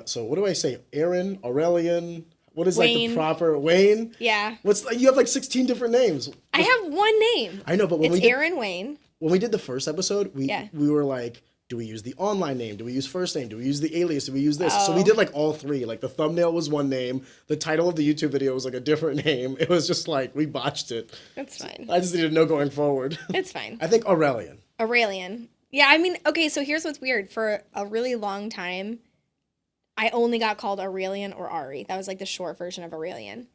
So what do I say? Aaron, Aurelian. What is like the Wayne. proper Wayne? Yeah. You have like 16 different names. I have one name. I know, but It's Aaron Wayne. when we did the first episode, Yeah. we were like, do we use the online name? Do we use first name? Do we use the alias? Do we use this? So we Oh. did like all three. Like the thumbnail was one name. The title of the YouTube video was like a different name. It was just like, we botched it. That's fine. I just needed to know going forward. It's fine. I think Aurelian. Aurelian. Yeah, I mean, okay, so here's what's weird. For a really long time, I only got called Aurelian or Ari. That was like the short version of Aurelian.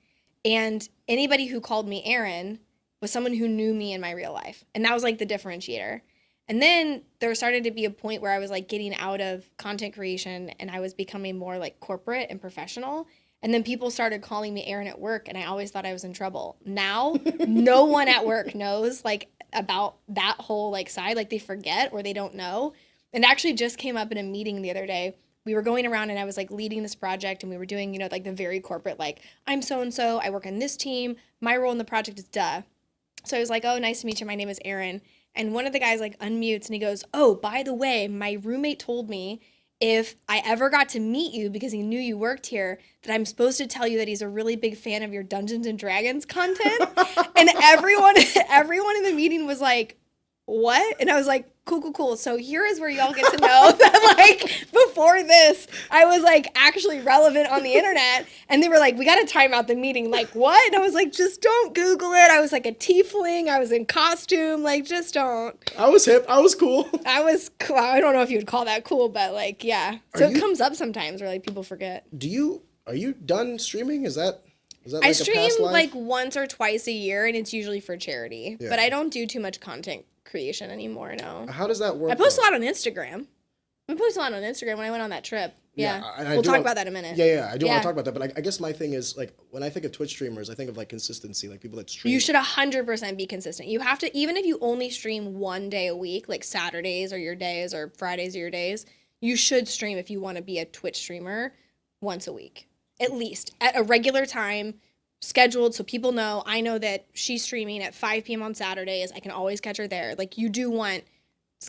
And anybody who called me Aaron was someone who knew me in my real life. And that was like the differentiator. And then there started to be a point where I was like getting out of content creation and I was becoming more like corporate and professional. And then people started calling me Aaron at work and I always thought I was in trouble. Now, no one at work knows like about that whole like side. Like they forget or they don't know. And it actually just came up in a meeting the other day. We were going around and I was like leading this project and we were doing, like the very corporate, like I'm so-and-so, I work on this team. My role in the project is duh. So I was like, oh, nice to meet you. My name is Aaron. And one of the guys like unmutes and he goes, oh, by the way, my roommate told me if I ever got to meet you because he knew you worked here, that I'm supposed to tell you that he's a really big fan of your Dungeons and Dragons content. And everyone in the meeting was like, what? And I was like, cool. So here is where y'all get to know that like before this, I was like actually relevant on the internet. And they were like, we got to time out the meeting. Like, what? And I was like, just don't Google it. I was like a tiefling. I was in costume. Like, just don't. I was hip. I was cool. I was cool. I don't know if you would call that cool, but like, yeah. So it comes up sometimes where like people forget. Are you done streaming? Is that like I a stream past life? like once or twice a year and it's usually for charity. Yeah. But I don't do too much content creation anymore, no. How does that work? I post a lot on Instagram. I posted a lot on Instagram when I went on that trip. Yeah. We'll talk about that in a minute. Yeah. I do want to talk about that. But I guess my thing is, like, when I think of Twitch streamers, I think of, like, consistency. Like, people that stream. You should 100% be consistent. You have to, even if you only stream one day a week, like Saturdays are your days or Fridays are your days, you should stream if you want to be a Twitch streamer once a week. At least. At a regular time, scheduled so people know. I know that she's streaming at 5 p.m. on Saturdays. I can always catch her there. Like, you do want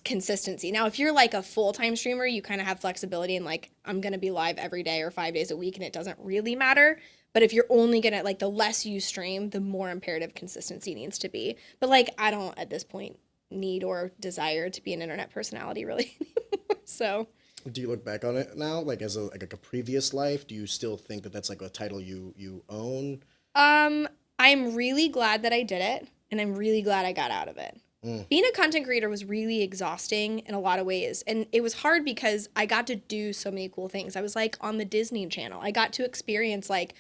consistency. Now, if you're like a full-time streamer, you kind of have flexibility and like, I'm going to be live every day or 5 days a week and it doesn't really matter. But if you're only going to, like, the less you stream, the more imperative consistency needs to be. But like, I don't at this point need or desire to be an internet personality really anymore. So do you look back on it now, like as a previous life? Do you still think that that's like a title you own? I'm really glad that I did it, and I'm really glad I got out of it. Being a content creator was really exhausting in a lot of ways, and it was hard because I got to do so many cool things. I was like on the Disney Channel. I got to experience like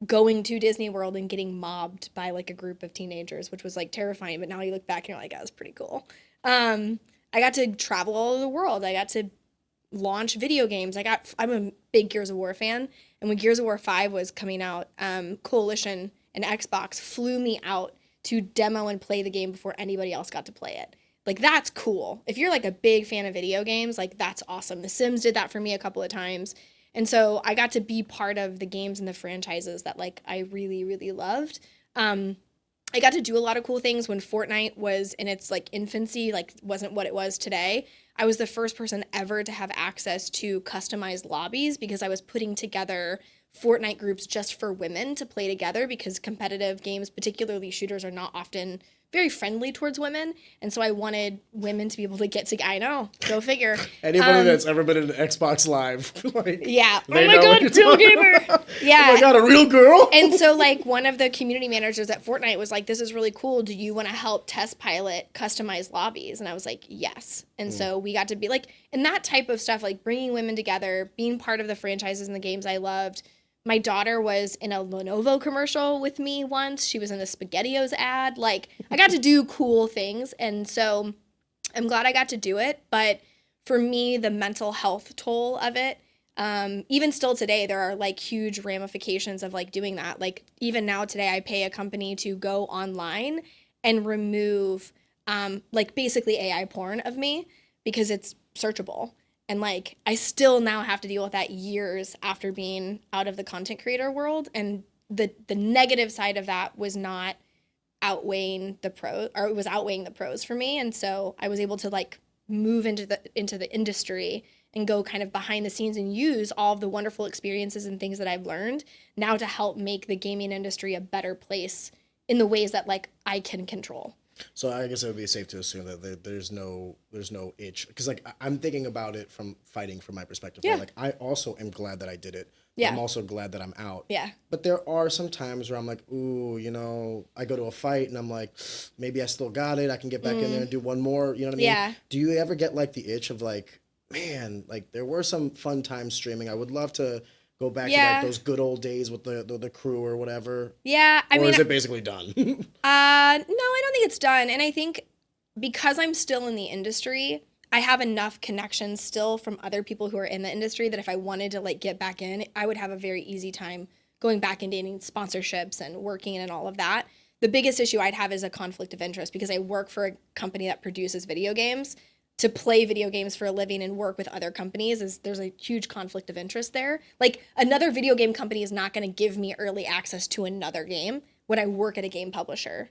going to Disney World and getting mobbed by like a group of teenagers, which was like terrifying, but now you look back and you're like, that was pretty cool. I got to travel all over the world. I got to launch video games. I'm a big Gears of War fan, and when Gears of War 5 was coming out, Coalition and Xbox flew me out to demo and play the game before anybody else got to play it. Like, that's cool. If you're like a big fan of video games, like, that's awesome. The Sims did that for me a couple of times. And so I got to be part of the games and the franchises that like I really, really loved. I got to do a lot of cool things when Fortnite was in its like infancy, like wasn't what it was today. I was the first person ever to have access to customized lobbies because I was putting together Fortnite groups just for women to play together because competitive games, particularly shooters, are not often very friendly towards women. And so I wanted women to be able to get together. I know, go figure. Anybody that's ever been in an Xbox Live, like, yeah. oh my God, real gamer. Yeah. Oh my God, a real girl. And so like one of the community managers at Fortnite was like, this is really cool. Do you want to help test pilot customized lobbies? And I was like, yes. And so we got to be like, and that type of stuff, like bringing women together, being part of the franchises and the games I loved. My daughter was in a Lenovo commercial with me once. She was in the SpaghettiOs ad. Like, I got to do cool things. And so I'm glad I got to do it. But for me, the mental health toll of it, even still today, there are like huge ramifications of like doing that. Like, even now today, I pay a company to go online and remove like basically AI porn of me because it's searchable. And, like, I still now have to deal with that years after being out of the content creator world. And the negative side of that was not outweighing the pros, or it was outweighing the pros for me. And so I was able to, like, move into the industry and go kind of behind the scenes and use all of the wonderful experiences and things that I've learned now to help make the gaming industry a better place in the ways that like I can control. So I guess it would be safe to assume that there's no itch, because like I'm thinking about it from fighting from my perspective. Yeah. Right? Like I also am glad that I did it. Yeah. I'm also glad that I'm out. Yeah. But there are some times where I'm like, ooh, you know, I go to a fight and I'm like, maybe I still got it. I can get back in there and do one more. You know what I mean? Yeah. Do you ever get like the itch of like, man, like there were some fun times streaming. I would love to go back to like those good old days with the crew or whatever. Yeah. I mean, is it basically done? No, I don't think it's done. And I think because I'm still in the industry, I have enough connections still from other people who are in the industry that if I wanted to like get back in, I would have a very easy time going back and getting sponsorships and working and all of that. The biggest issue I'd have is a conflict of interest because I work for a company that produces video games. To play video games for a living and work with other companies there's a huge conflict of interest there. Like another video game company is not going to give me early access to another game when I work at a game publisher,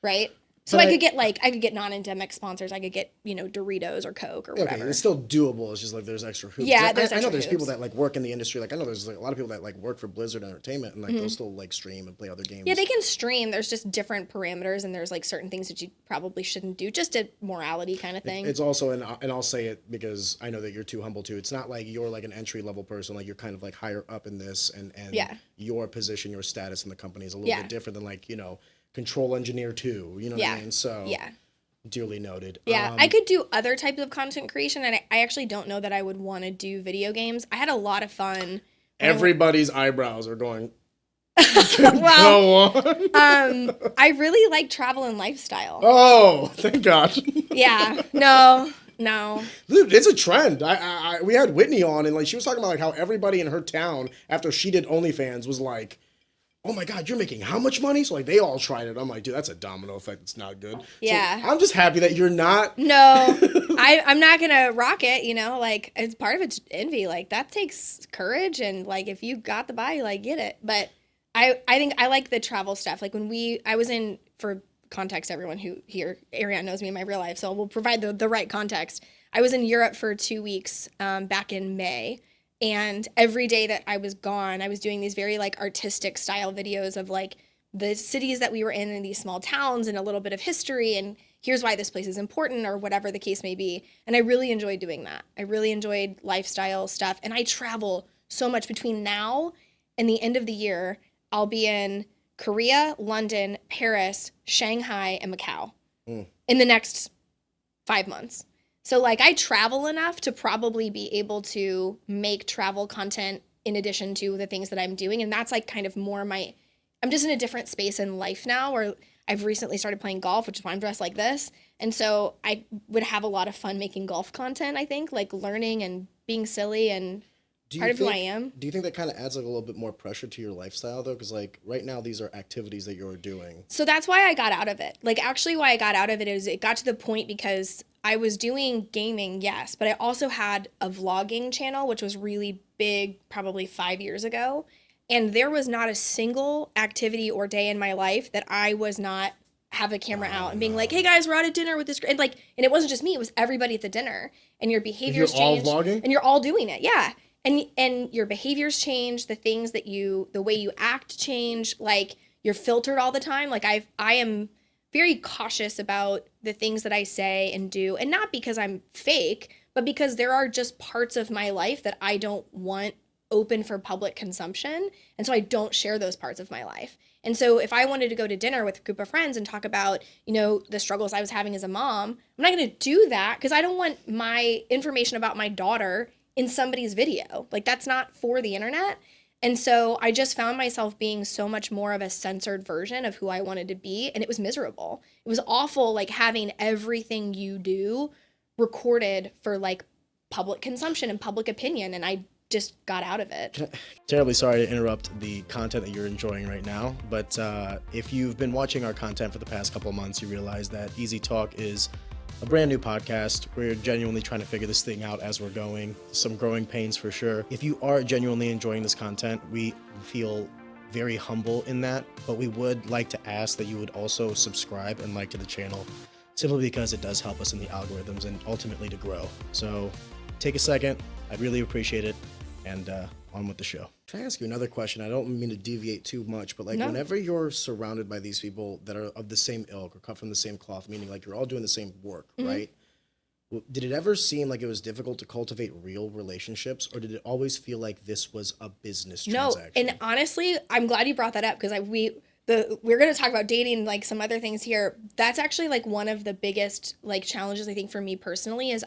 right? So I could get non-endemic sponsors. I could get, you know, Doritos or Coke or whatever. Okay, it's still doable. It's just like there's extra hoops. Yeah, I know there's people that like work in the industry. Like I know there's like a lot of people that like work for Blizzard Entertainment and like they'll still like stream and play other games. Yeah, they can stream. There's just different parameters and there's like certain things that you probably shouldn't do. Just a morality kind of thing. It's also, and I'll say it because I know that you're too humble too. It's not like you're like an entry level person. Like you're kind of like higher up in this and your position, your status in the company is a little bit different than like, you know, control engineer too, you know what I mean? So dearly noted. Yeah, I could do other types of content creation, and I actually don't know that I would want to do video games. I had a lot of fun. Everybody's eyebrows are going. Well, go on. I really like travel and lifestyle. Oh, thank God. Yeah, no. Dude, it's a trend. We had Whitney on, and like she was talking about like how everybody in her town after she did OnlyFans was like, oh my God, you're making how much money? So like they all tried it. I'm like, dude, that's a domino effect. It's not good. Yeah. So I'm just happy that you're not. No, I'm not gonna rock it. You know, like it's part of it's envy. Like that takes courage, and like if you got the body, like get it. But I think I like the travel stuff. Like when I was in, for context, everyone who here, Ariane knows me in my real life, so we'll provide the right context. I was in Europe for 2 weeks back in May. And every day that I was gone, I was doing these very like artistic style videos of like the cities that we were in these small towns and a little bit of history and here's why this place is important or whatever the case may be. And I really enjoyed doing that. I really enjoyed lifestyle stuff. And I travel so much between now and the end of the year. I'll be in Korea, London, Paris, Shanghai, and Macau in the next 5 months. So, like, I travel enough to probably be able to make travel content in addition to the things that I'm doing. And that's, like, kind of more I'm just in a different space in life now where I've recently started playing golf, which is why I'm dressed like this. And so I would have a lot of fun making golf content, I think, like learning and being silly and part of who I am. Do you think that kind of adds, like, a little bit more pressure to your lifestyle, though? Because, like, right now, these are activities that you're doing. So that's why I got out of it. Like, actually, why I got out of it is it got to the point because I was doing gaming, yes, but I also had a vlogging channel, which was really big probably 5 years ago. And there was not a single activity or day in my life that I was not have a camera out and being like, hey guys, we're out at dinner with this. And it wasn't just me, it was everybody at the dinner. And your behaviors change. You're all vlogging? And you're all doing it, yeah. And your behaviors change, the way you act change, like you're filtered all the time. Like I am very cautious about the things that I say and do, and not because I'm fake, but because there are just parts of my life that I don't want open for public consumption, and so I don't share those parts of my life. And so if I wanted to go to dinner with a group of friends and talk about, the struggles I was having as a mom, I'm not going to do that because I don't want my information about my daughter in somebody's video. Like, that's not for the internet. And so I just found myself being so much more of a censored version of who I wanted to be, and it was miserable. It was awful, like, having everything you do recorded for, like, public consumption and public opinion, and I just got out of it. Terribly sorry to interrupt the content that you're enjoying right now, but if you've been watching our content for the past couple of months, you realize that Easy Talk is a brand new podcast. We're genuinely trying to figure this thing out as we're going. Some growing pains for sure. If you are genuinely enjoying this content, we feel very humble in that, but we would like to ask that you would also subscribe and like to the channel simply because it does help us in the algorithms and ultimately to grow. So take a second. I'd really appreciate it. And on with the show. Can I ask you another question? I don't mean to deviate too much, but like whenever you're surrounded by these people that are of the same ilk or cut from the same cloth, meaning like you're all doing the same work, right? Did it ever seem like it was difficult to cultivate real relationships, or did it always feel like this was a business transaction? No, and honestly, I'm glad you brought that up because we're going to talk about dating and like some other things here. That's actually like one of the biggest like challenges I think for me personally is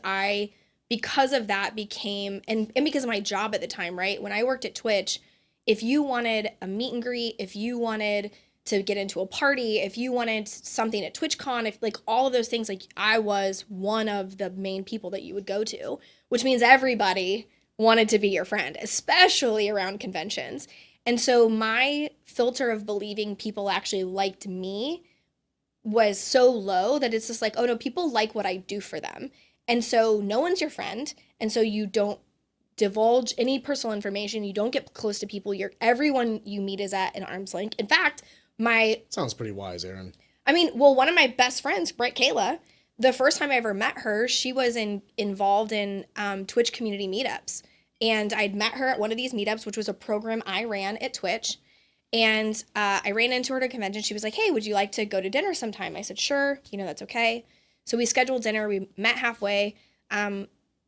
because of that became, and because of my job at the time, right? When I worked at Twitch, if you wanted a meet and greet, if you wanted to get into a party, if you wanted something at TwitchCon, if like all of those things, like I was one of the main people that you would go to, which means everybody wanted to be your friend, especially around conventions. And so my filter of believing people actually liked me was so low that it's just like, oh no, people like what I do for them. And so no one's your friend. And so you don't divulge any personal information. You don't get close to people. Everyone you meet is at an arm's length. In fact, sounds pretty wise, Aaron. I mean, well, one of my best friends, Brett Kayla, the first time I ever met her, she was involved in Twitch community meetups. And I'd met her at one of these meetups, which was a program I ran at Twitch. And I ran into her at a convention. She was like, hey, would you like to go to dinner sometime? I said, sure, that's okay. So we scheduled dinner. We met halfway.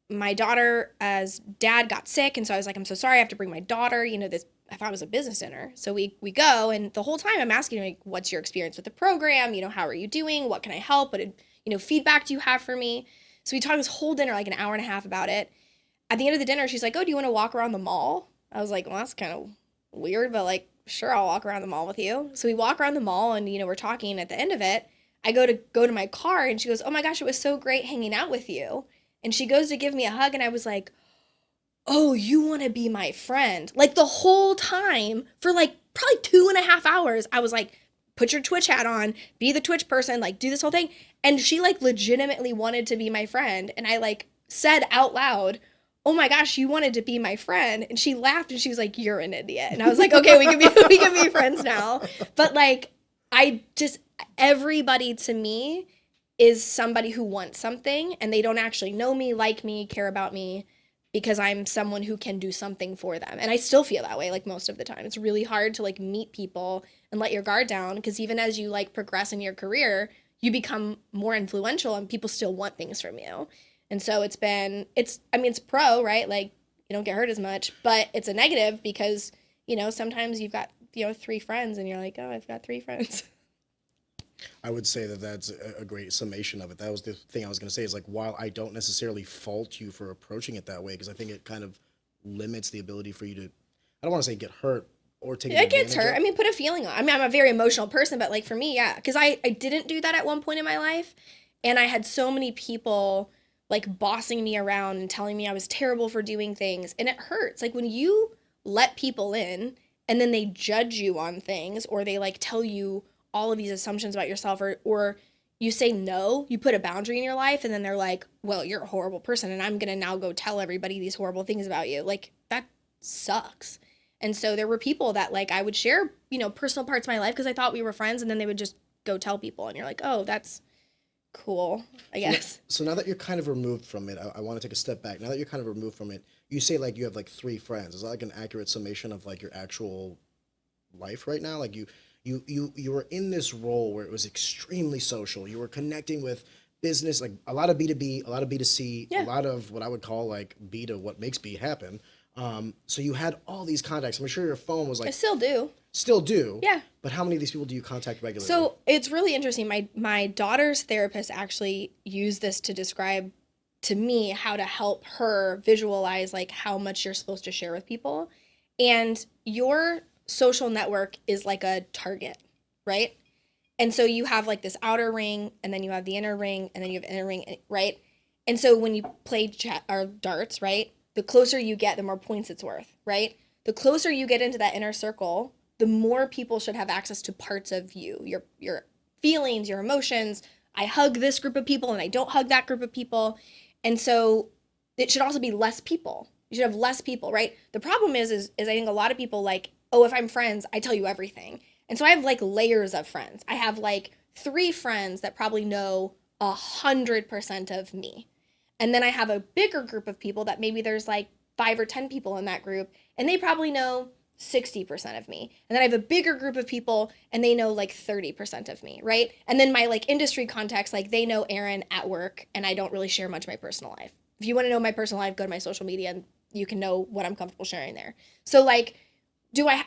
My daughter's dad got sick. And so I was like, I'm so sorry. I have to bring my daughter. I thought it was a business dinner. So we go. And the whole time I'm asking, like, what's your experience with the program? How are you doing? What can I help? What, feedback do you have for me? So we talked this whole dinner, like an hour and a half about it. At the end of the dinner, she's like, oh, do you want to walk around the mall? I was like, well, that's kind of weird, but like, sure, I'll walk around the mall with you. So we walk around the mall and, we're talking. At the end of it, I go to my car and she goes, oh my gosh, it was so great hanging out with you. And she goes to give me a hug and I was like, oh, you want to be my friend? Like the whole time for like probably 2.5 hours, I was like, put your Twitch hat on, be the Twitch person, like do this whole thing. And she like legitimately wanted to be my friend. And I like said out loud, oh my gosh, you wanted to be my friend. And she laughed and she was like, you're an idiot. And I was like, okay, we can be friends now. But like, everybody to me is somebody who wants something and they don't actually know me, like me, care about me because I'm someone who can do something for them. And I still feel that way like most of the time. It's really hard to like meet people and let your guard down because even as you like progress in your career, you become more influential and people still want things from you. And so it's pro, right? Like you don't get hurt as much, but it's a negative because, sometimes you've got, 3 friends and you're like, oh, I've got 3 friends. I would say that that's a great summation of it. That was the thing I was going to say is like, while I don't necessarily fault you for approaching it that way, because I think it kind of limits the ability for you to, I don't want to say get hurt or take advantage of. It gets hurt. I mean, put a feeling on. I mean, I'm a very emotional person, but like for me, yeah, because I didn't do that at one point in my life. And I had so many people like bossing me around and telling me I was terrible for doing things. And it hurts. Like when you let people in and then they judge you on things or they like tell you all of these assumptions about yourself or you say no, you put a boundary in your life and then they're like, well, you're a horrible person and I'm going to now go tell everybody these horrible things about you. Like that sucks. And so there were people that like I would share, personal parts of my life because I thought we were friends and then they would just go tell people and you're like, oh, that's cool, I guess. So now that you're kind of removed from it, I want to take a step back. Now that you're kind of removed from it, you say like you have like 3 friends. Is that like an accurate summation of like your actual life right now? Like you were in this role where it was extremely social. You were connecting with business, like a lot of B2B, a lot of B2C, a lot of what I would call like B to what makes B happen. So you had all these contacts. I'm sure your phone was like... I still do. Still do? Yeah. But how many of these people do you contact regularly? So it's really interesting. My daughter's therapist actually used this to describe to me how to help her visualize like how much you're supposed to share with people. And your social network is like a target, right? And so you have like this outer ring and then you have the inner ring and then you have inner ring, right? And so when you play darts, right? The closer you get, the more points it's worth, right? The closer you get into that inner circle, the more people should have access to parts of you, your feelings, your emotions. I hug this group of people and I don't hug that group of people. And so it should also be less people. You should have less people, right? The problem is I think a lot of people like, oh, if I'm friends, I tell you everything. And so I have like layers of friends. I have like 3 friends that probably know 100% of me. And then I have a bigger group of people that maybe there's like 5 or 10 people in that group, and they probably know 60% of me. And then I have a bigger group of people and they know like 30% of me, right? And then my like industry context, like they know Erin at work and I don't really share much of my personal life. If you want to know my personal life, go to my social media and you can know what I'm comfortable sharing there. So like,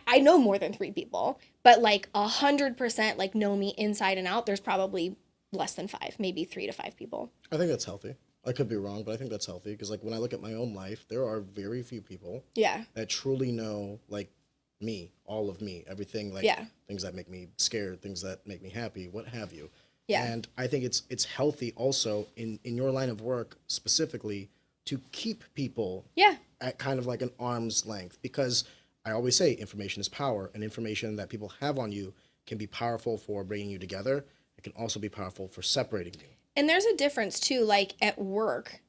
I know more than 3 people, but like 100% like know me inside and out. There's probably less than 5, maybe 3 to 5 people. I think that's healthy. I could be wrong, but I think that's healthy because like when I look at my own life, there are very few people that truly know like me, all of me, everything, like things that make me scared, things that make me happy, what have you. Yeah. And I think it's healthy also in your line of work specifically to keep people at kind of like an arm's length, because I always say information is power, and information that people have on you can be powerful for bringing you together. It can also be powerful for separating you. And there's a difference too, like at work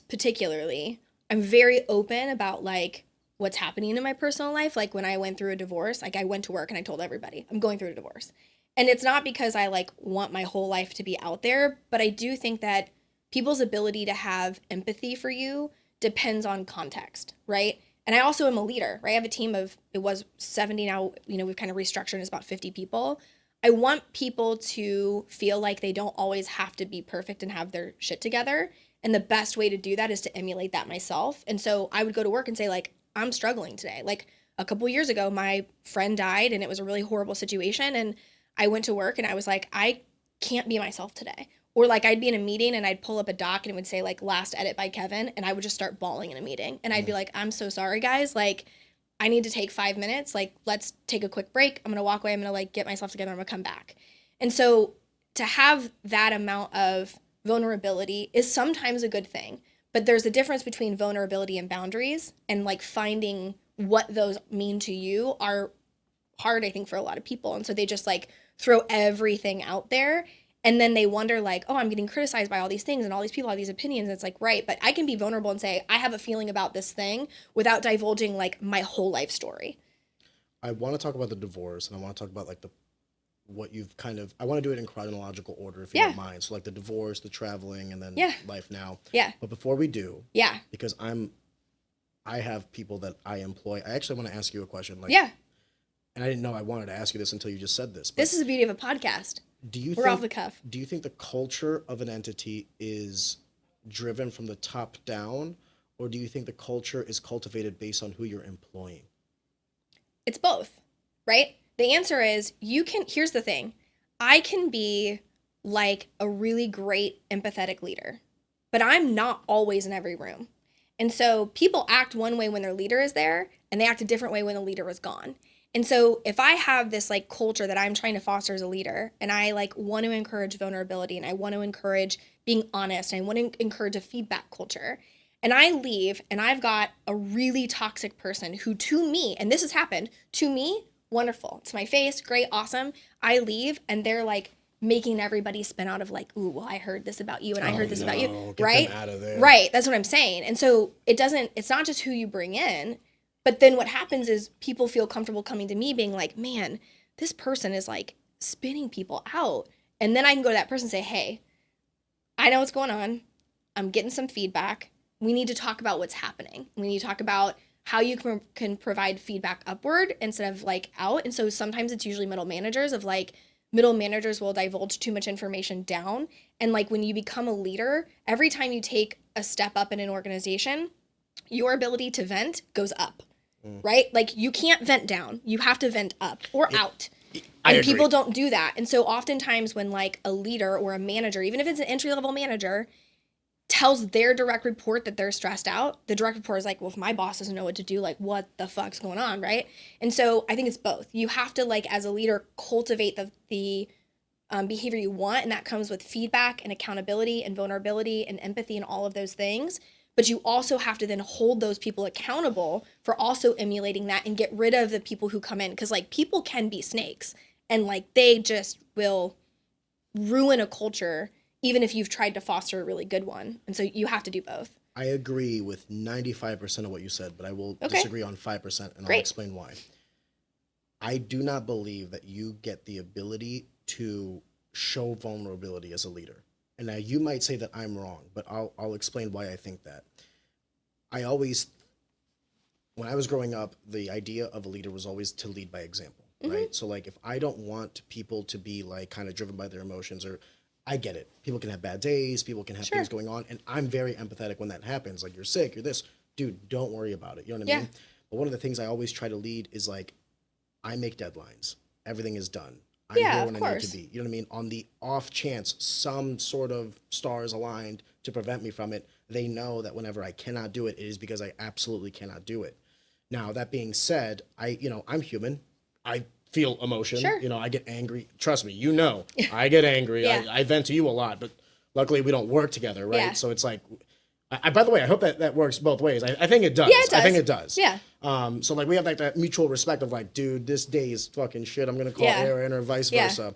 particularly, I'm very open about like what's happening in my personal life. Like when I went through a divorce, like I went to work and I told everybody I'm going through a divorce. And it's not because I like want my whole life to be out there, but I do think that people's ability to have empathy for you depends on context, right? And I also am a leader, right? I have a team of, it was 70 now, you know, we've kind of restructured, it's about 50 people. I want people to feel like they don't always have to be perfect and have their shit together. And the best way to do that is to emulate that myself. And so I would go to work and say like, I'm struggling today. Like a couple years ago, my friend died and it was a really horrible situation. And I went to work and I was like, I can't be myself today. Or like I'd be in a meeting and I'd pull up a doc and it would say like last edit by Kevin, and I would just start bawling in a meeting. And I'd be like, I'm so sorry guys. Like I need to take 5 minutes. Like let's take a quick break. I'm going to walk away. I'm going to like get myself together. I'm going to come back. And so to have that amount of vulnerability is sometimes a good thing, but there's a difference between vulnerability and boundaries, and like finding what those mean to you are hard, I think, for a lot of people. And so they just like throw everything out there. And then they wonder like, oh, I'm getting criticized by all these things and all these people, all these opinions. And it's like, right, but I can be vulnerable and say, I have a feeling about this thing without divulging like my whole life story. I want to talk about the divorce, and I want to talk about like what you've kind of, I want to do it in chronological order if you don't mind. So like the divorce, the traveling, and then life now. Yeah. But before we do, because I have people that I employ, I actually want to ask you a question. Like, and I didn't know I wanted to ask you this until you just said this. This is the beauty of a podcast. We're off the cuff. Do you think the culture of an entity is driven from the top down, or do you think the culture is cultivated based on who you're employing? It's both, right? The answer is here's the thing. I can be like a really great empathetic leader, but I'm not always in every room. And so people act one way when their leader is there, and they act a different way when the leader is gone. And so if I have this like culture that I'm trying to foster as a leader, and I like want to encourage vulnerability, and I want to encourage being honest, and I want to encourage a feedback culture, and I leave and I've got a really toxic person who to me, and this has happened, to me, wonderful. It's my face, great, awesome. I leave and they're like making everybody spin out of like, ooh, well, I heard this about you and I heard this about you. Get right? Them out of there. Right. That's what I'm saying. And so it's not just who you bring in. But then what happens is people feel comfortable coming to me being like, man, this person is like spinning people out. And then I can go to that person and say, hey, I know what's going on. I'm getting some feedback. We need to talk about what's happening. We need to talk about how you can provide feedback upward instead of like out. And so sometimes it's usually middle managers will divulge too much information down. And like when you become a leader, every time you take a step up in an organization, your ability to vent goes up. Right? Like you can't vent down. You have to vent up or out. And people don't do that. And so oftentimes when like a leader or a manager, even if it's an entry-level manager, tells their direct report that they're stressed out, the direct report is like, well, if my boss doesn't know what to do, like what the fuck's going on, right? And so I think it's both. You have to like as a leader cultivate the behavior you want, and that comes with feedback and accountability and vulnerability and empathy and all of those things. But you also have to then hold those people accountable for also emulating that and get rid of the people who come in. Because, like, people can be snakes. And, like, they just will ruin a culture even if you've tried to foster a really good one. And so you have to do both. I agree with 95% of what you said, but I will disagree on 5%, and I'll explain why. I do not believe that you get the ability to show vulnerability as a leader. and now you might say that I'm wrong, but I'll explain why I think that. I always, when I was growing up, the idea of a leader was always to lead by example, right? So like if I don't want people to be like kind of driven by their emotions, or I get it. People can have bad days, people can have things going on, and I'm very empathetic when that happens. Like you're sick, you're this. Dude, don't worry about it. You know what I mean? But one of the things I always try to lead is like I make deadlines. Everything is done. I'm here when I need to be. You know what I mean? On the off chance some sort of stars aligned to prevent me from it, they know that whenever I cannot do it, it is because I absolutely cannot do it. Now, that being said, I'm human. I feel emotion. Sure. I get angry. Trust me, I get angry. I vent to you a lot, but luckily we don't work together, right? Yeah. So it's like, by the way, I hope that works both ways. I think it does. Yeah, it does. I think it does. Yeah. So like we have like that mutual respect of like, dude, this day is fucking shit. I'm gonna call Aaron or vice versa.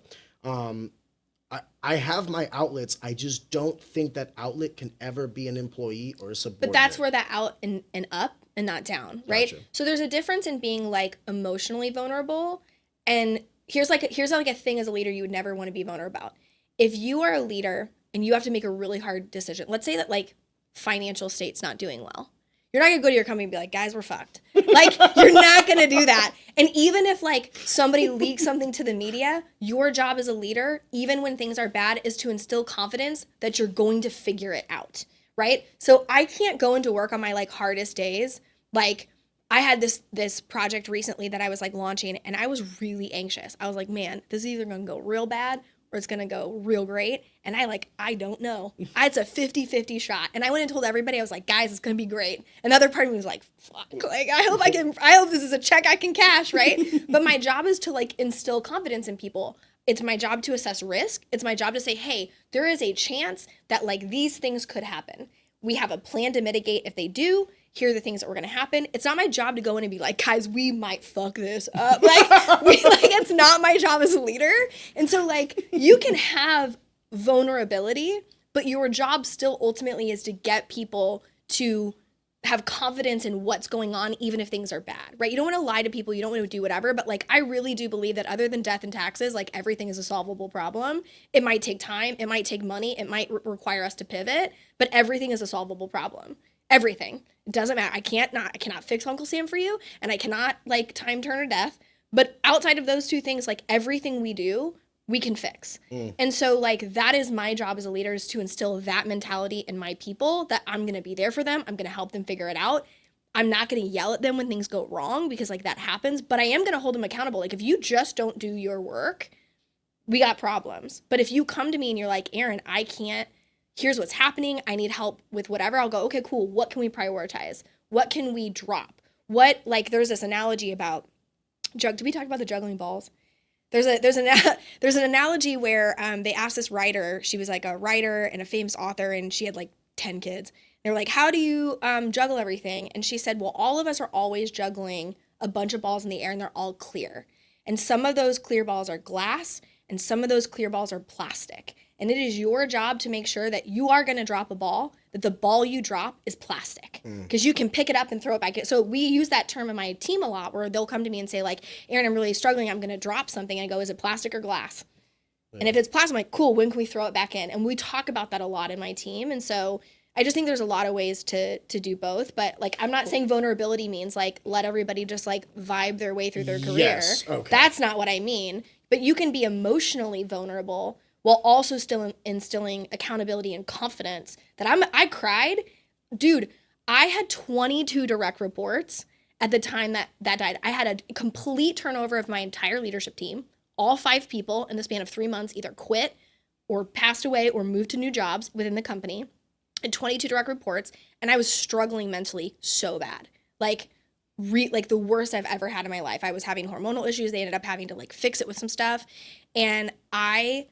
I have my outlets. I just don't think that outlet can ever be an employee or a subordinate. But that's where that out and up and not down, right? Gotcha. So there's a difference in being like emotionally vulnerable, and here's like a thing as a leader you would never want to be vulnerable about. If you are a leader and you have to make a really hard decision, let's say that like financial state's not doing well. You're not gonna go to your company and be like, guys, we're fucked. Like, you're not gonna do that. And even if like somebody leaks something to the media, your job as a leader, even when things are bad, is to instill confidence that you're going to figure it out, right? So I can't go into work on my like hardest days. Like I had this project recently that I was like launching, and I was really anxious. I was like, man, this is either gonna go real bad or it's gonna go real great. And I don't know. It's a 50-50 shot. And I went and told everybody, I was like, guys, it's gonna be great. Another part of me was like, fuck, like I hope this is a check I can cash, right? But my job is to like instill confidence in people. It's my job to assess risk. It's my job to say, hey, there is a chance that like these things could happen. We have a plan to mitigate if they do. Here are the things that were going to happen. It's not my job to go in and be like, guys, we might fuck this up. It's not my job as a leader. And so like you can have vulnerability, but your job still ultimately is to get people to have confidence in what's going on, even if things are bad, right? You don't want to lie to people. You don't want to do whatever. But like, I really do believe that other than death and taxes, like everything is a solvable problem. It might take time. It might take money. It might require us to pivot, but everything is a solvable problem. Everything. It doesn't matter. I cannot fix Uncle Sam for you, and I cannot like time Turner death. But outside of those two things, like everything we do, we can fix. And so like that is my job as a leader, is to instill that mentality in my people, that I'm going to be there for them. I'm going to help them figure it out. I'm not going to yell at them when things go wrong, because like that happens, but I am going to hold them accountable. Like if you just don't do your work, we got problems. But if you come to me and you're like, Aaron, I can't, here's what's happening, I need help with whatever, I'll go, okay, cool. What can we prioritize? What can we drop? What, like there's this analogy about did we talk about the juggling balls? There's an analogy where they asked this writer, she was like a writer and a famous author, and she had like 10 kids. They're like, how do you juggle everything? And she said, well, all of us are always juggling a bunch of balls in the air, and they're all clear. And some of those clear balls are glass, and some of those clear balls are plastic. And it is your job to make sure that you are going to drop a ball, that the ball you drop is plastic. Because you can pick it up and throw it back. So we use that term in my team a lot, where they'll come to me and say like, Aaron, I'm really struggling. I'm going to drop something. And I go, is it plastic or glass? Yeah. And if it's plastic, I'm like, cool, when can we throw it back in? And we talk about that a lot in my team. And so I just think there's a lot of ways to do both. But like, I'm not saying vulnerability means like, let everybody just like vibe their way through their career. Yes, okay. That's not what I mean. But you can be emotionally vulnerable while also still instilling accountability and confidence. That I cried. Dude, I had 22 direct reports at the time that died. I had a complete turnover of my entire leadership team. All 5 people in the span of 3 months either quit or passed away or moved to new jobs within the company. And 22 direct reports. And I was struggling mentally so bad. Like the worst I've ever had in my life. I was having hormonal issues. They ended up having to like fix it with some stuff. And I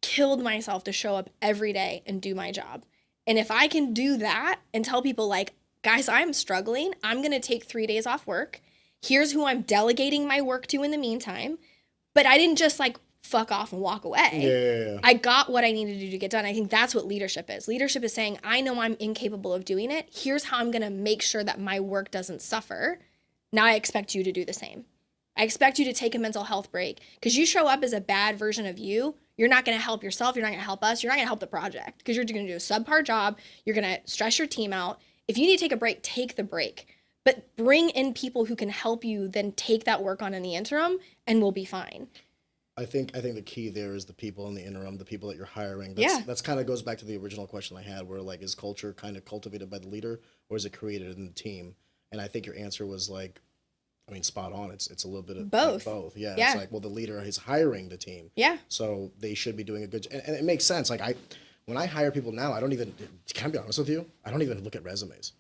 killed myself to show up every day and do my job. And if I can do that and tell people like, guys, I'm struggling, I'm going to take 3 days off work. Here's who I'm delegating my work to in the meantime. But I didn't just like fuck off and walk away. Yeah. I got what I needed to do to get done. I think that's what leadership is. Leadership is saying, I know I'm incapable of doing it. Here's how I'm going to make sure that my work doesn't suffer. Now I expect you to do the same. I expect you to take a mental health break, because you show up as a bad version of you, you're not going to help yourself. You're not going to help us. You're not going to help the project because you're going to do a subpar job. You're going to stress your team out. If you need to take a break, take the break. But bring in people who can help you then take that work on in the interim and we'll be fine. I think the key there is the people in the interim, the people that you're hiring. That's kind of goes back to the original question I had, where like, is culture kind of cultivated by the leader or is it created in the team? And I think your answer was like, I mean, spot on. It's a little bit of both. Like both. Yeah. It's like, well, the leader is hiring the team. Yeah. So they should be doing a good job. And it makes sense. Like when I hire people now, I don't even, can I be honest with you? I don't even look at resumes.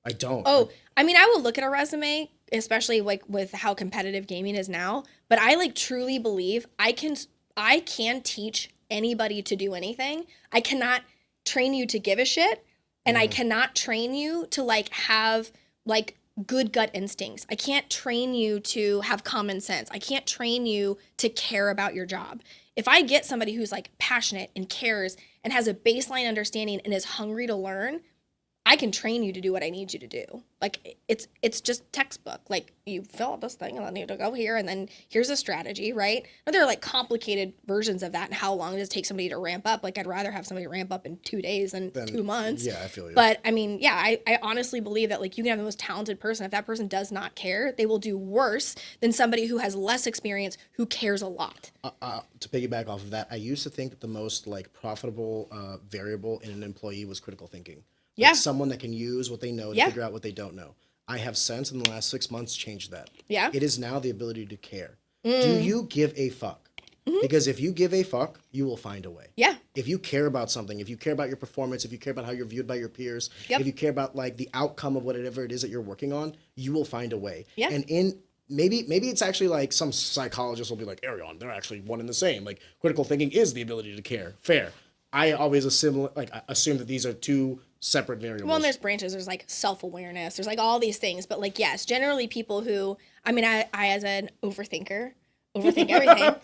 I don't. Oh, I mean, I will look at a resume, especially like with how competitive gaming is now. But I like truly believe I can teach anybody to do anything. I cannot train you to give a shit, and I cannot train you to like have like good gut instincts. I can't train you to have common sense. I can't train you to care about your job. If I get somebody who's like passionate and cares and has a baseline understanding and is hungry to learn, I can train you to do what I need you to do. Like it's just textbook. Like you fill out this thing and then you have to go here and then here's a strategy, right? But there are like complicated versions of that and how long does it take somebody to ramp up? Like I'd rather have somebody ramp up in 2 days than 2 months. Yeah, I feel you. But I mean, yeah, I honestly believe that like you can have the most talented person. If that person does not care, they will do worse than somebody who has less experience who cares a lot. To piggyback off of that, I used to think that the most like profitable variable in an employee was critical thinking. Like someone that can use what they know to figure out what they don't know. I have since in the last 6 months changed that. Yeah. It is now the ability to care. Do you give a fuck? Because if you give a fuck, you will find a way. Yeah. If you care about something, if you care about your performance, if you care about how you're viewed by your peers, if you care about like the outcome of whatever it is that you're working on, you will find a way. Yeah. And maybe it's actually like some psychologist will be like, Arion, they're actually one and the same. Like critical thinking is the ability to care. Fair. I always assume that these are two separate variables. Well, and there's branches. There's like self-awareness. There's like all these things. But like, yes, generally people who, I mean, I as an overthinker, overthink everything.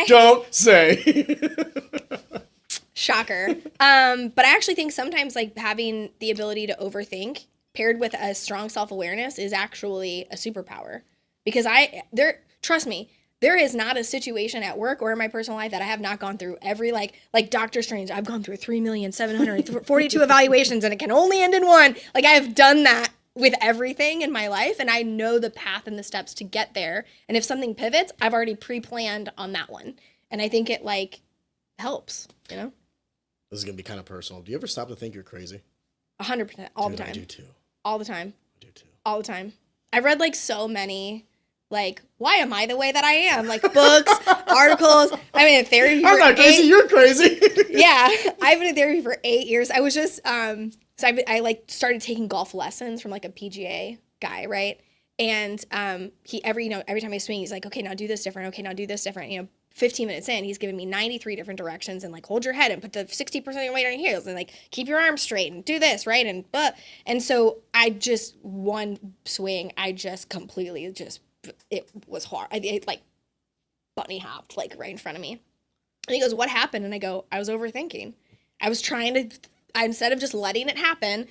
Don't say. Shocker. But I actually think sometimes like having the ability to overthink paired with a strong self-awareness is actually a superpower. Because trust me, there is not a situation at work or in my personal life that I have not gone through every, like Doctor Strange, I've gone through 3,742 evaluations and it can only end in one. Like I have done that with everything in my life and I know the path and the steps to get there. And if something pivots, I've already pre-planned on that one. And I think it like helps, you know? This is going to be kind of personal. Do you ever stop to think you're crazy? 100%. All the time. I do too. All the time. I do too. All the time. I've read like so many... Like, why am I the way that I am? Like books, articles. I've been in therapy for I'm not crazy, you're crazy. Yeah, I've been in therapy for 8 years. I was just, so I like started taking golf lessons from like a PGA guy, right? And he every time I swing, he's like, okay, now do this different. Okay, now do this different. You know, 15 minutes in, he's giving me 93 different directions and like hold your head and put the 60% of your weight on your heels and like keep your arms straight and do this, right? And so I just one swing, I just completely it was hard. It like bunny hopped like right in front of me. And he goes, what happened? And I go, I was overthinking. I was trying to, instead of just letting it happen,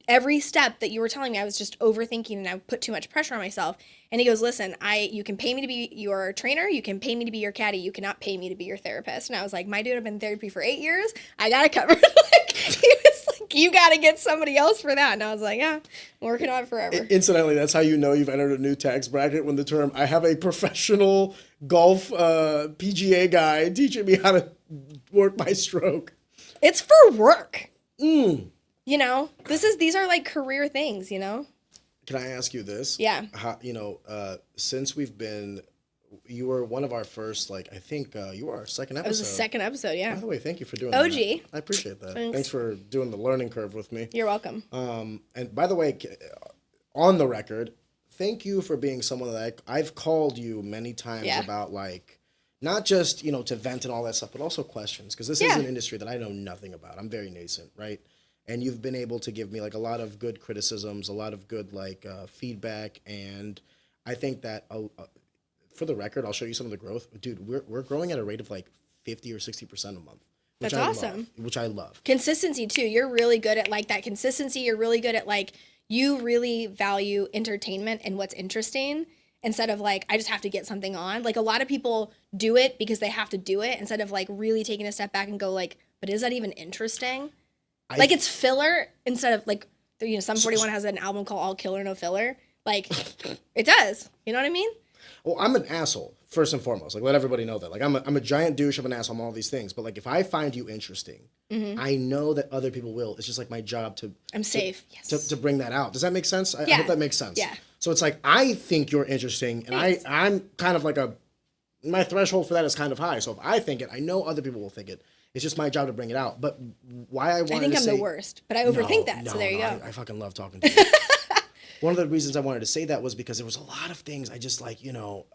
every step that you were telling me, I was just overthinking and I put too much pressure on myself. And he goes, listen, you can pay me to be your trainer. You can pay me to be your caddy. You cannot pay me to be your therapist. And I was like, my dude, I've been in therapy for 8 years. I got it covered. He was like, you got to get somebody else for that. And I was like, yeah, I'm working on it forever. Incidentally, that's how you know you've entered a new tax bracket when the term, I have a professional golf PGA guy teaching me how to work my stroke. It's for work. You know, these are like career things, you know? Can I ask you this? Yeah. How, since you were one of our first, like, I think you were our second episode. It was the second episode, yeah. By the way, thank you for doing OG. that. I appreciate that. Thanks for doing the learning curve with me. You're welcome. And by the way, on the record, thank you for being someone that I've called you many times about, like, not just, to vent and all that stuff, but also questions. Because this is an industry that I know nothing about. I'm very nascent, right? And you've been able to give me like a lot of good criticisms, a lot of good like feedback, and I think that for the record, I'll show you some of the growth. Dude, we're growing at a rate of like 50 or 60% a month. That's awesome. Which I love. Consistency too. You're really good at like that consistency. You're really good at like you really value entertainment and what's interesting. instead of like, I just have to get something on. Like a lot of people do it because they have to do it instead of like really taking a step back and go like, but is that even interesting? Like it's filler instead of like, you know, Sum 41 has an album called All Killer No Filler. Like it does. You know what I mean? Well, I'm an asshole, first and foremost. Like, let everybody know that. Like, I'm a giant douche. I'm an asshole. I'm all these things. But, like, if I find you interesting, I know that other people will. It's just, like, my job to... I'm safe. Yes. To bring that out. Does that make sense? I hope that makes sense. Yeah. So, it's like, I think you're interesting, and I'm kind of like my threshold for that is kind of high. So, if I think it, I know other people will think it. It's just my job to bring it out. But why I wanted to say... I think I'm the worst, but I overthink that, so there you go. I fucking love talking to you. One of the reasons I wanted to say that was because there was a lot of things I just, like, you know...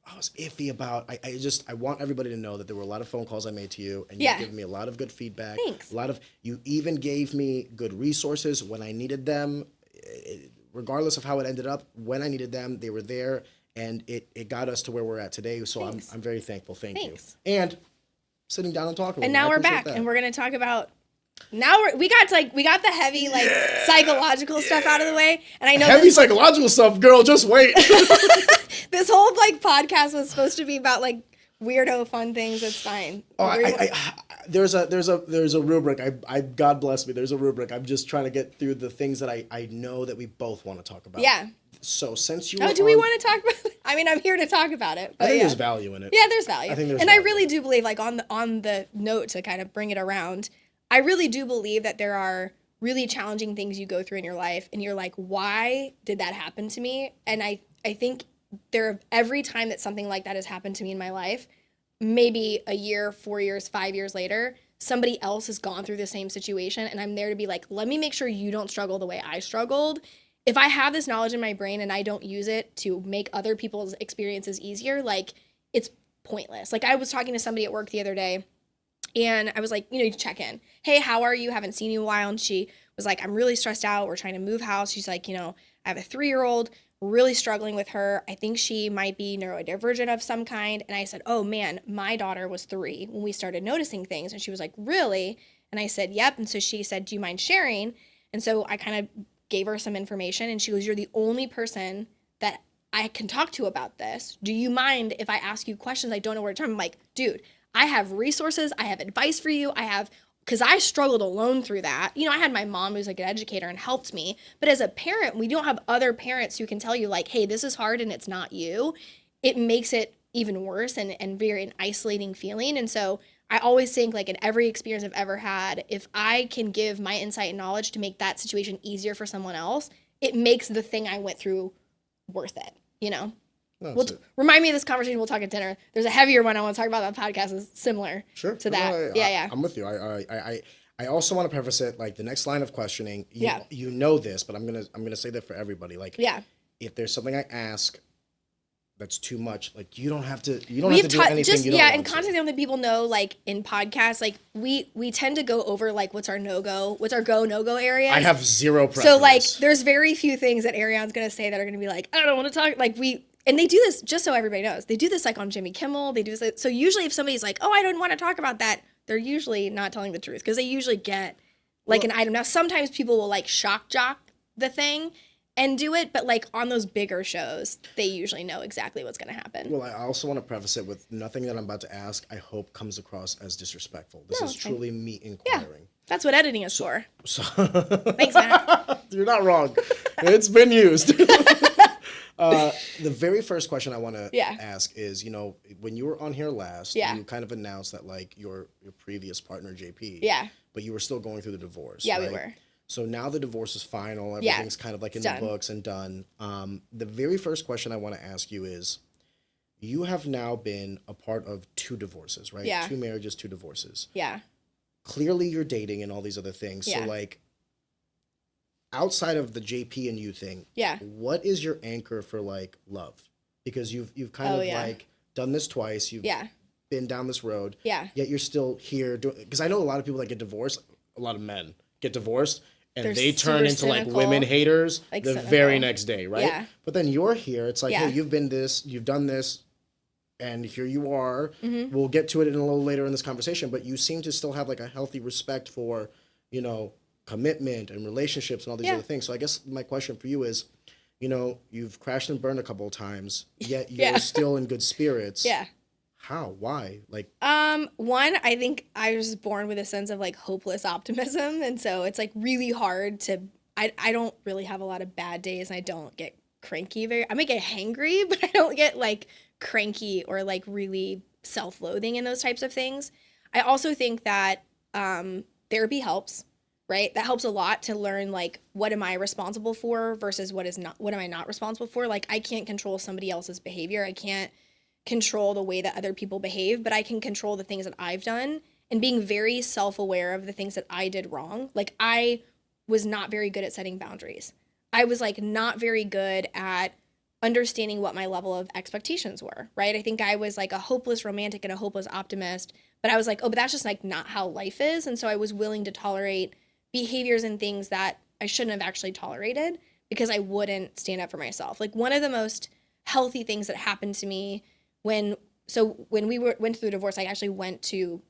I was iffy about. I want everybody to know that there were a lot of phone calls I made to you, and you've given me a lot of good feedback. Thanks. You even gave me good resources when I needed them, regardless of how it ended up. When I needed them, they were there, and it got us to where we're at today. So I'm very thankful. Thank you. And sitting down and talking. And now we're back, and we're gonna talk about. Now we got the heavy like psychological stuff out of the way, and I know heavy psychological stuff, girl. Just wait. This whole like podcast was supposed to be about like weirdo fun things. It's fine. Oh, there's a rubric. God bless me. There's a rubric. I'm just trying to get through the things that I know that we both want to talk about. Yeah. So since you do we want to talk about it? I mean, I'm here to talk about it. But I think there's value in it. Yeah, there's value. I think there's and value. I really do believe, like on the note to kind of bring it around, I really do believe that there are really challenging things you go through in your life, and you're like, why did that happen to me? And I think every time that something like that has happened to me in my life, maybe a year, 4 years, 5 years later, somebody else has gone through the same situation, and I'm there to be like, let me make sure you don't struggle the way I struggled. If I have this knowledge in my brain and I don't use it to make other people's experiences easier, like it's pointless. Like I was talking to somebody at work the other day, and I was like, you check in. Hey, how are you? Haven't seen you in a while. And she was like, I'm really stressed out. We're trying to move house. She's like, I have a 3-year-old, really struggling with her. I think she might be neurodivergent of some kind. And I said, oh man, my daughter was 3 when we started noticing things. And she was like, really? And I said, yep. And so she said, do you mind sharing? And so I kind of gave her some information, and she goes, you're the only person that I can talk to about this. Do you mind if I ask you questions? I don't know where to turn. I'm like, dude, I have resources. I have advice for you. Because I struggled alone through that. I had my mom who's like an educator and helped me. But as a parent, we don't have other parents who can tell you like, hey, this is hard and it's not you. It makes it even worse and very an isolating feeling. And so I always think like in every experience I've ever had, if I can give my insight and knowledge to make that situation easier for someone else, it makes the thing I went through worth it, remind me of this conversation. We'll talk at dinner. There's a heavier one I want to talk about on the podcast is similar to that. Yeah. I'm with you. I also want to preface it like the next line of questioning. You know this, but I'm gonna say that for everybody. Like, if there's something I ask that's too much, like you don't have to do anything. And constantly letting people know, like in podcasts, like we tend to go over like what's our go no go areas. I have zero preference. So like there's very few things that Ariane's gonna say that are gonna be like, I don't want to talk. Like and they do this just so everybody knows. They do this like on Jimmy Kimmel. They do this. So usually if somebody's like, oh, I don't want to talk about that, they're usually not telling the truth because they usually get like an item. Now sometimes people will like shock jock the thing and do it, but like on those bigger shows, they usually know exactly what's going to happen. Well, I also want to preface it with nothing that I'm about to ask, I hope comes across as disrespectful. This is truly me inquiring. Yeah, that's what editing is for. Thanks, Matt. You're not wrong. It's been used. The very first question I want to ask is, when you were on here last, you kind of announced that like your previous partner, JP, but you were still going through the divorce. Yeah, right? we were. So now the divorce is final. Everything's kind of like in the books and done. The very first question I want to ask you is, you have now been a part of 2 divorces, right? Yeah. 2 marriages, 2 divorces. Yeah. Clearly you're dating and all these other things. Yeah. So like, outside of the JP and you thing, what is your anchor for like love? Because you've kind of like done this twice. You've been down this road. Yeah. Yet you're still here. Because I know a lot of people that get divorced, a lot of men get divorced, and they turn into cynical, like women haters like the very next day, right? Yeah. But then you're here. It's like, hey, you've been this, you've done this, and here you are. Mm-hmm. We'll get to it a little later in this conversation, but you seem to still have like a healthy respect for, commitment and relationships and all these other things. So I guess my question for you is, you know, you've crashed and burned a couple of times, yet you're Yeah. still in good spirits. Yeah. How? Why? Like, One, I think I was born with a sense of like hopeless optimism, and so it's like really hard to. I don't really have a lot of bad days, and I don't get cranky I might get hangry, but I don't get like cranky or like really self-loathing in those types of things. I also think that therapy helps, right? That helps a lot to learn like what am I responsible for versus what am I not responsible for? Like I can't control somebody else's behavior. I can't control the way that other people behave, but I can control the things that I've done and being very self-aware of the things that I did wrong. Like I was not very good at setting boundaries. I was like not very good at understanding what my level of expectations were, right? I think I was like a hopeless romantic and a hopeless optimist, but I was like, oh, but that's just like not how life is. And so I was willing to tolerate behaviors and things that I shouldn't have actually tolerated because I wouldn't stand up for myself. Like one of the most healthy things that happened to me when we went through divorce, we went to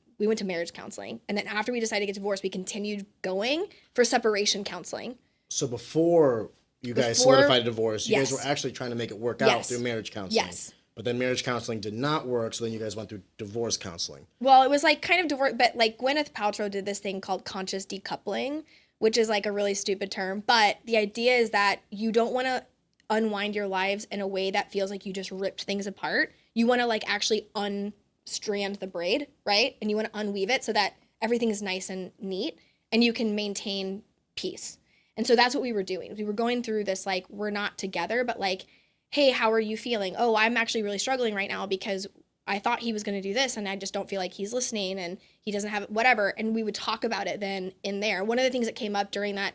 marriage counseling. And then after we decided to get divorced, we continued going for separation counseling. so before you guys solidified a divorce, you guys were actually trying to make it work out through marriage counseling. Yes. But then marriage counseling did not work, so then you guys went through divorce counseling. Well, it was like kind of divorce, but like Gwyneth Paltrow did this thing called conscious decoupling, which is like a really stupid term. But the idea is that you don't want to unwind your lives in a way that feels like you just ripped things apart. You want to like actually unstrand the braid, right? And you want to unweave it so that everything is nice and neat and you can maintain peace. And so that's what we were doing. We were going through this like, we're not together, but like, hey, how are you feeling? Oh, I'm actually really struggling right now because I thought he was going to do this and I just don't feel like he's listening and he doesn't have whatever. And we would talk about it then in there. One of the things that came up during that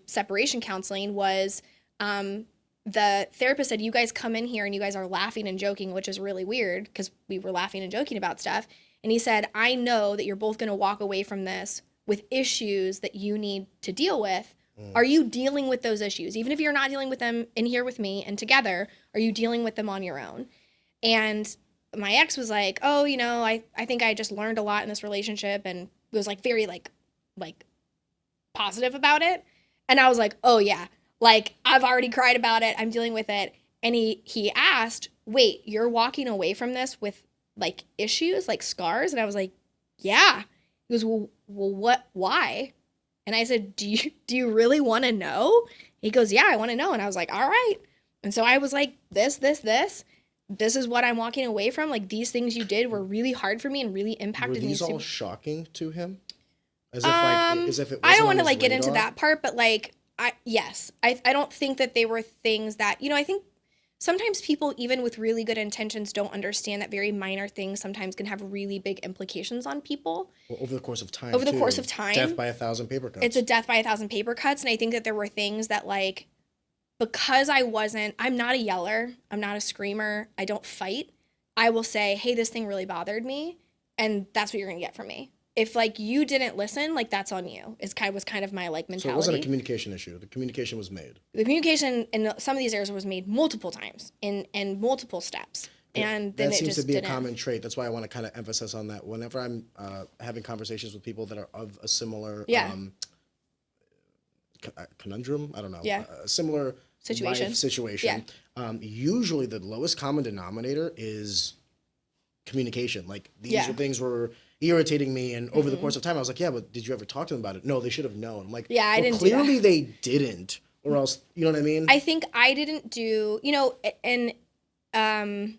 separation counseling was the therapist said, you guys come in here and you guys are laughing and joking, which is really weird because we were laughing and joking about stuff. And he said, I know that you're both going to walk away from this with issues that you need to deal with. Are you dealing with those issues? Even if you're not dealing with them in here with me and together, are you dealing with them on your own? And my ex was like, oh, you know, I think I just learned a lot in this relationship and was like very like positive about it. And I was like, oh yeah, like I've already cried about it. I'm dealing with it. And he asked, wait, you're walking away from this with like issues, like scars? And I was like, yeah. He goes, well, what, why? And I said, do you really want to know? He goes, yeah, I want to know. And I was like, all right. And so I was like, this is what I'm walking away from. Like these things you did were really hard for me and really impacted me. Were these all shocking to him? As if it wasn't I don't want to on like his get into radar? that part, but like, I don't think that they were things that, you know, I think sometimes people, even with really good intentions, don't understand that very minor things sometimes can have really big implications on people. Well, over the course of time. Death by 1,000 paper cuts. It's a death by 1,000 paper cuts. And I think that there were things that like, because I'm not a yeller, I'm not a screamer, I don't fight. I will say, hey, this thing really bothered me. And that's what you're going to get from me. If like you didn't listen, like that's on you. Was kind of my like mentality. So it wasn't a communication issue. The communication was made. The communication in some of these areas was made multiple times in multiple steps. And then that seems to be didn't. A common trait. That's why I want to kind of emphasize on that. Whenever I'm having conversations with people that are of a similar conundrum, I don't know, a similar situation. life situation, usually the lowest common denominator is communication. Like these things were irritating me, and over the course of time I was like, yeah, but did you ever talk to them about it? No, they should have known. I'm like, yeah, I didn't clearly do that. They didn't, or else, you know what I mean? I think I didn't do, you know, and again,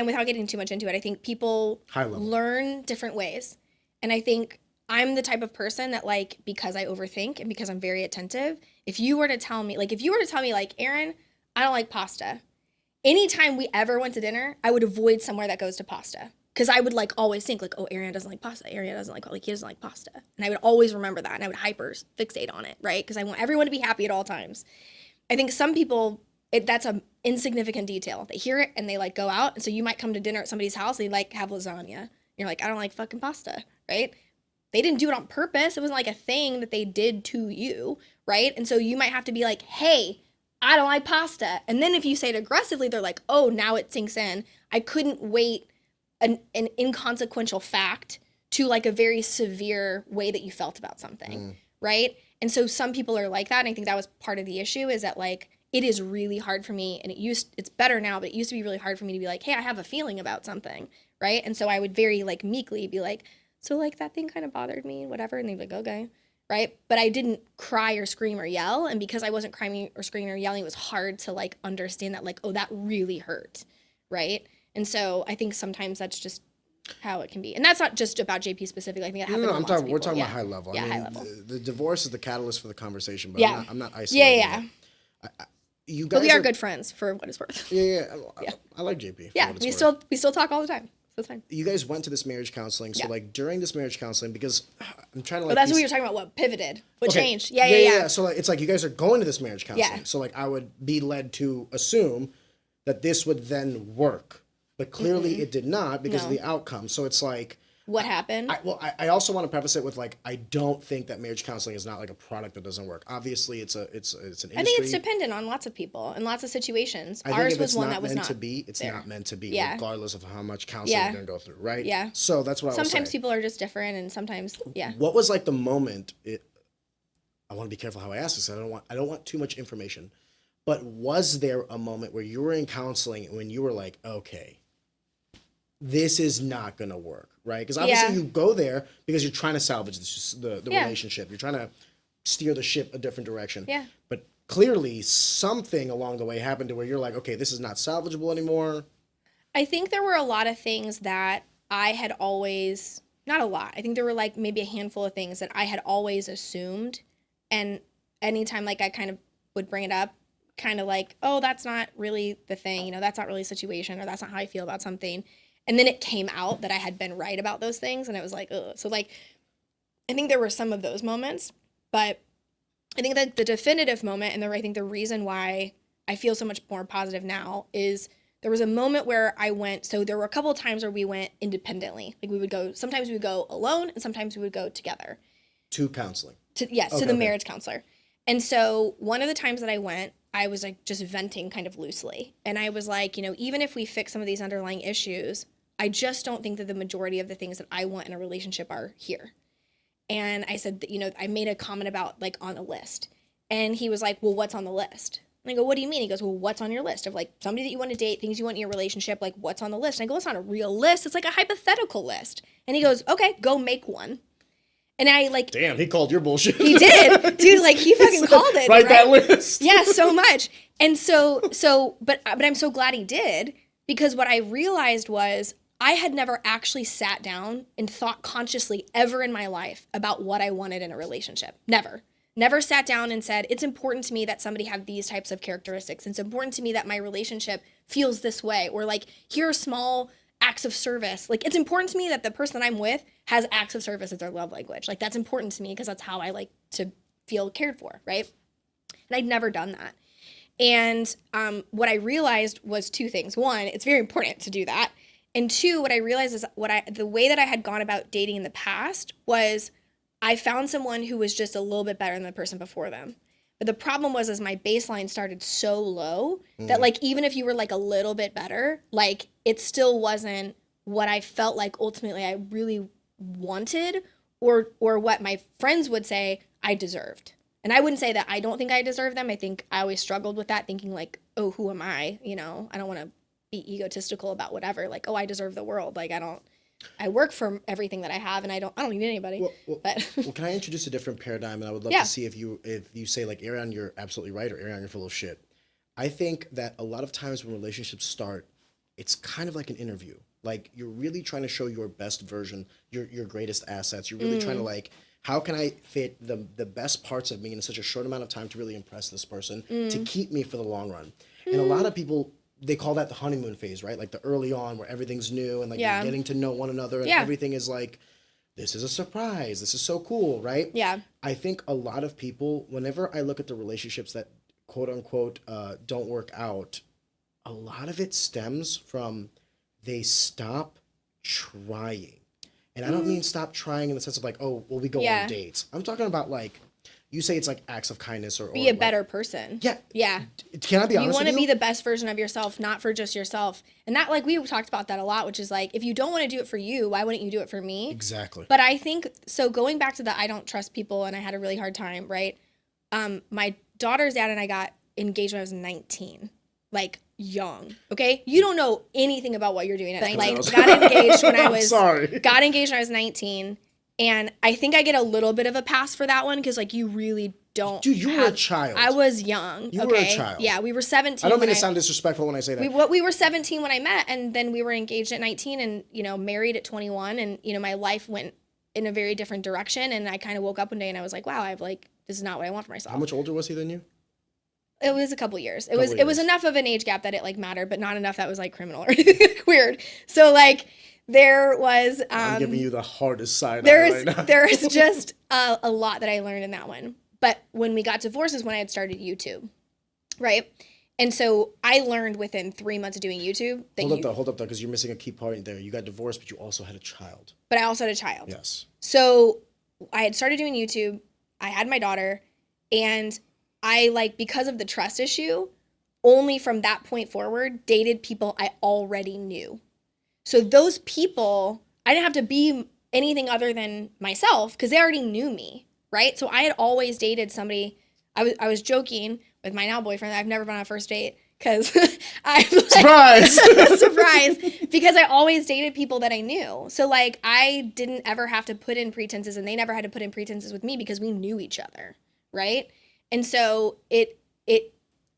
without getting too much into it, I think people learn different ways. And I think I'm the type of person that like, because I overthink and because I'm very attentive, if you were to tell me like, Aaron, I don't like pasta. Anytime we ever went to dinner, I would avoid somewhere that goes to pasta. Because I would like always think like, oh, Ariana doesn't like pasta. Ariana doesn't like he doesn't like pasta. And I would always remember that. And I would hyper fixate on it, right? Because I want everyone to be happy at all times. I think some people, that's an insignificant detail. They hear it and they like go out. And so you might come to dinner at somebody's house. They like have lasagna. And you're like, I don't like fucking pasta, right? They didn't do it on purpose. It wasn't like a thing that they did to you, right? And so you might have to be like, hey, I don't like pasta. And then if you say it aggressively, they're like, oh, now it sinks in. I couldn't wait an inconsequential fact to like a very severe way that you felt about something, right? And so some people are like that, and I think that was part of the issue, is that like it is really hard for me, and it's better now, but it used to be really hard for me to be like, hey, I have a feeling about something, right? And so I would very like meekly be like, so like that thing kind of bothered me, whatever, and they'd be like, okay, right? But I didn't cry or scream or yell, and because I wasn't crying or screaming or yelling, it was hard to like understand that like, oh, that really hurt, right? And so I think sometimes that's just how it can be, and that's not just about JP specifically. I think it happens. No, to lots of people. we're talking about high level. Yeah, I mean, hay level. The divorce is the catalyst for the conversation, but Yeah. I'm not isolating. Yeah. You guys But we are good friends for what it's worth. Yeah. I like JP. Yeah, we still talk all the time, so it's fine. You guys went to this marriage counseling, so like during this marriage counseling, because I'm trying to like. Oh, that's what you were talking about. What pivoted? What changed? Yeah. So like, it's like you guys are going to this marriage counseling. Yeah. So like I would be led to assume that this would then work, but clearly it did not because of the outcome. So it's like. What happened? I also want to preface it with like I don't think that marriage counseling is not like a product that doesn't work. Obviously, it's an industry. I think it's dependent on lots of people and lots of situations. Ours was one that was not meant to be. It's not meant to be, regardless of how much counseling you're gonna go through, right? Yeah. So that's what I was saying. Sometimes people are just different, and sometimes, What was like the moment? I want to be careful how I ask this. I don't want too much information, but was there a moment where you were in counseling and when you were like, okay, this is not going to work, right? Because obviously you go there because you're trying to salvage the relationship. You're trying to steer the ship a different direction. Yeah. But clearly something along the way happened to where you're like, okay, this is not salvageable anymore. I think there were a lot of things that I had always, not a lot, I think there were like maybe a handful of things that I had always assumed. And anytime like I kind of would bring it up, kind of like, oh, that's not really the thing, that's not really a situation, or that's not how I feel about something. And then it came out that I had been right about those things, and it was like, ugh. So, like, I think there were some of those moments, but I think that the definitive moment, and I think the reason why I feel so much more positive now is there was a moment where I went, so there were a couple of times where we went independently. Like, sometimes we would go alone, and sometimes we would go together. To counseling? To the marriage counselor. And so one of the times that I went, I was, like, just venting kind of loosely. And I was like, even if we fix some of these underlying issues, I just don't think that the majority of the things that I want in a relationship are here. And I said that, I made a comment about like on a list. And he was like, well, what's on the list? And I go, what do you mean? He goes, well, what's on your list of like somebody that you want to date, things you want in your relationship, like what's on the list? And I go, it's not a real list. It's like a hypothetical list. And he goes, okay, go make one. And I like. Damn, he called your bullshit. He did. Dude, like he fucking called it. Write that list. Yeah, so much. And but I'm so glad he did, because what I realized was I had never actually sat down and thought consciously ever in my life about what I wanted in a relationship. Never sat down and said, it's important to me that somebody have these types of characteristics. It's important to me that my relationship feels this way. Or like, here are small acts of service. Like, it's important to me that the person that I'm with has acts of service as their love language. Like, that's important to me because that's how I like to feel cared for, right? And I'd never done that. And what I realized was two things. One, it's very important to do that. And two, what I realized is the way that I had gone about dating in the past was I found someone who was just a little bit better than the person before them. But the problem was my baseline started so low that like even if you were like a little bit better, like it still wasn't what I felt like ultimately I really wanted or what my friends would say I deserved. And I wouldn't say that I don't think I deserve them. I think I always struggled with that, thinking like, oh, who am I? I don't want to be egotistical about whatever. Like, oh, I deserve the world. Like, I work for everything that I have, and I don't need anybody. Well, can I introduce a different paradigm? And I would love to see if you say like, Ariane, you're absolutely right, or Ariane, you're full of shit. I think that a lot of times when relationships start, it's kind of like an interview. Like, you're really trying to show your best version, your greatest assets. You're really trying to like, how can I fit the best parts of me in such a short amount of time to really impress this person, to keep me for the long run? And a lot of people, they call that the honeymoon phase, right? Like the early on where everything's new and like you're getting to know one another and everything is like, this is a surprise. This is so cool, right? Yeah. I think a lot of people, whenever I look at the relationships that quote unquote don't work out, a lot of it stems from they stop trying. And I don't mean stop trying in the sense of like, oh, well, we go on dates. I'm talking about like, you say it's like acts of kindness or be a better person. Yeah. Yeah. Can I be honest with you? You want to be the best version of yourself, not for just yourself. And that, like, we talked about that a lot, which is like, if you don't want to do it for you, why wouldn't you do it for me? Exactly. But I think, so going back to the I don't trust people and I had a really hard time, right? My daughter's dad and I got engaged when I was 19. Like, young, okay? You don't know anything about what you're doing at 19. Like, got engaged when I was... Got engaged when I was 19. And I think I get a little bit of a pass for that one because, like, you really don't... Dude, you were a child. I was young, You were a child. Yeah, we were 17. I don't mean to sound disrespectful when I say that. We were 17 when I met, and then we were engaged at 19 and, you know, married at 21. And, you know, my life went in a very different direction. And I kind of woke up one day and I was like, wow, this is not what I want for myself. How much older was he than you? It was a couple years. It was enough of an age gap that it like mattered, but not enough that was like criminal or anything weird. So like there was I'm giving you the hardest side right now. There's just a lot that I learned in that one. But when we got divorced is when I had started YouTube. Right? And so I learned within 3 months of doing YouTube that Hold up though, because you're missing a key part in there. You got divorced, but you also had a child. But I also had a child. Yes. So I had started doing YouTube. I had my daughter, and I, like, because of the trust issue, only from that point forward dated people I already knew. So those people, I didn't have to be anything other than myself because they already knew me, right? So I had always dated somebody. I was joking with my now boyfriend that I've never been on a first date because I'm like, surprise, because I always dated people that I knew. So, like, I didn't ever have to put in pretenses, and they never had to put in pretenses with me because we knew each other, right? And so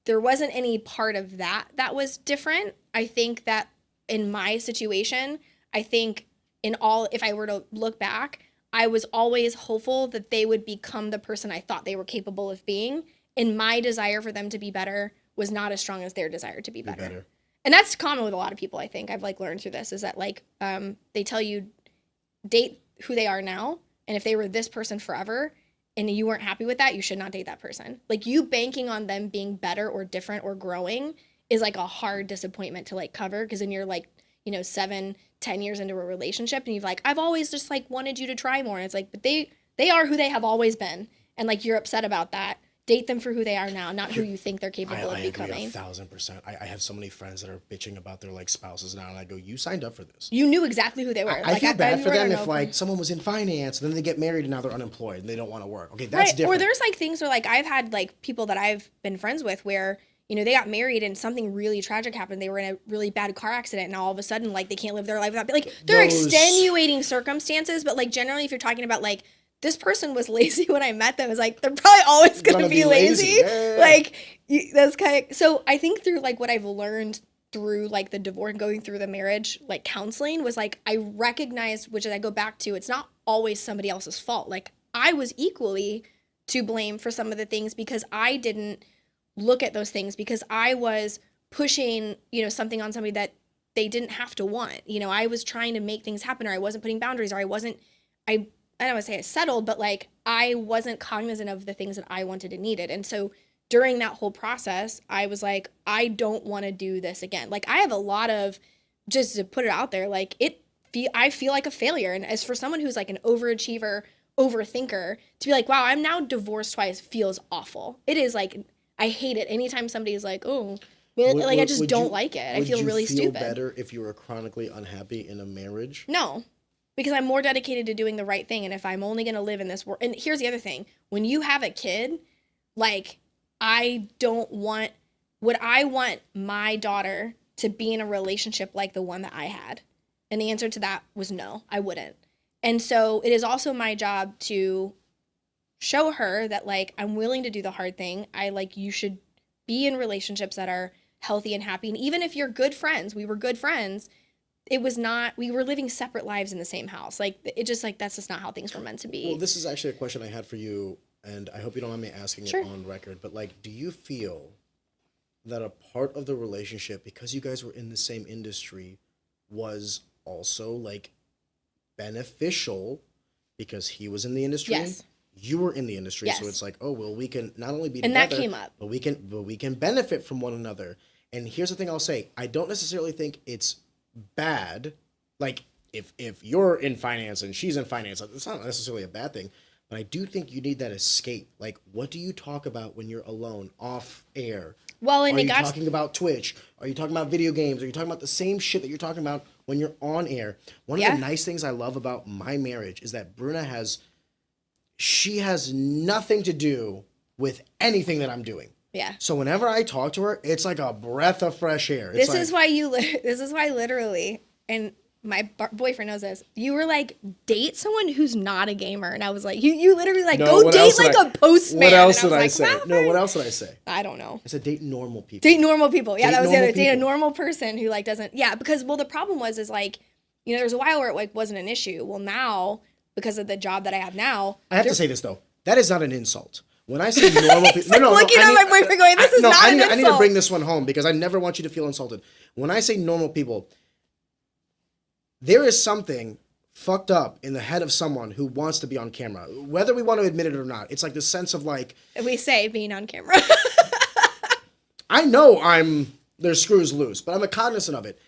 there wasn't any part of that was different. I think that in my situation, if I were to look back, I was always hopeful that they would become the person I thought they were capable of being. And my desire for them to be better was not as strong as their desire to be better. And that's common with a lot of people, I think. I've like learned through this is that like they tell you date who they are now. And if they were this person forever, and you weren't happy with that, you should not date that person. Like, you banking on them being better or different or growing is like a hard disappointment to like cover, because then you're like, you know, 7-10 years into a relationship and you've like, I've always just like wanted you to try more. And it's like, but they are who they have always been. And like, you're upset about that. Date them for who they are now, not who you think they're capable of becoming. 1,000%. I have so many friends that are bitching about their like spouses now, and I go, you signed up for this. You knew exactly who they were. I feel bad for them if like someone was in finance and then they get married and now they're unemployed and they don't want to work. Okay, that's different. Or there's like things where like I've had like people that I've been friends with where, you know, they got married and something really tragic happened. They were in a really bad car accident and all of a sudden like they can't live their life without, like, there are extenuating circumstances, but like generally if you're talking about like, this person was lazy when I met them. It's like, they're probably always going to be lazy. Yeah. Like, that's kind of, so I think through like what I've learned through like the divorce and going through the marriage, like counseling was like, I recognized, which I go back to, it's not always somebody else's fault. Like, I was equally to blame for some of the things because I didn't look at those things, because I was pushing, you know, something on somebody that they didn't have to want. You know, I was trying to make things happen, or I wasn't putting boundaries, or I don't want to say I settled, but like I wasn't cognizant of the things that I wanted and needed. And so during that whole process, I was like, I don't want to do this again. Like, I have a lot of, just to put it out there, like I feel like a failure. And as for someone who's like an overachiever, overthinker, to be like, wow, I'm now divorced twice feels awful. It is like, I hate it. Anytime somebody's like, oh, I just don't like it. I feel really stupid. Would you feel better if you were chronically unhappy in a marriage? No. Because I'm more dedicated to doing the right thing. And if I'm only going to live in this world, and here's the other thing, when you have a kid, like, I want my daughter to be in a relationship like the one that I had. And the answer to that was no, I wouldn't. And so it is also my job to show her that like, I'm willing to do the hard thing. You should be in relationships that are healthy and happy. And even if you're good friends, we were good friends, it was not, we were living separate lives in the same house. Like, it just like, that's just not how things were meant to be. Well, this is actually a question I had for you, and I hope you don't mind me asking it on record, but like, do you feel that a part of the relationship, because you guys were in the same industry, was also like beneficial because he was in the industry? Yes. You were in the industry, yes. So it's like, oh, well, we can not only be and together, that came up, but we can benefit from one another. And here's the thing I'll say: I don't necessarily think it's bad. Like, if you're in finance and she's in finance, it's not necessarily a bad thing. But I do think you need that escape. Like, what do you talk about when you're alone, off air? Well, and are you talking about Twitch? Are you talking about video games? Are you talking about the same shit that you're talking about when you're on air? One of the nice things I love about my marriage is that Bruna she has nothing to do with anything that I'm doing. Yeah. So whenever I talk to her, it's like a breath of fresh air. It's This is why literally, and my boyfriend knows this, you were like, date someone who's not a gamer. And I was like, you literally like, go date like a postman. What else did I like, say? wow, No, what else did I say? I don't know. I said date normal people. Date normal people. Yeah, that was the other. Date a people. normal person who like doesn't. Yeah, because well, the problem is like, you know, there's a while where it like wasn't an issue. Well, now because of the job that I have now, I have to say this though. That is not an insult. When I say normal people, like looking at my boyfriend going, "This is not an insult." I need to bring this one home because I never want you to feel insulted. When I say normal people, there is something fucked up in the head of someone who wants to be on camera, whether we want to admit it or not. It's like the sense of like we say being on camera. I know there's screws loose, but I'm cognizant of it.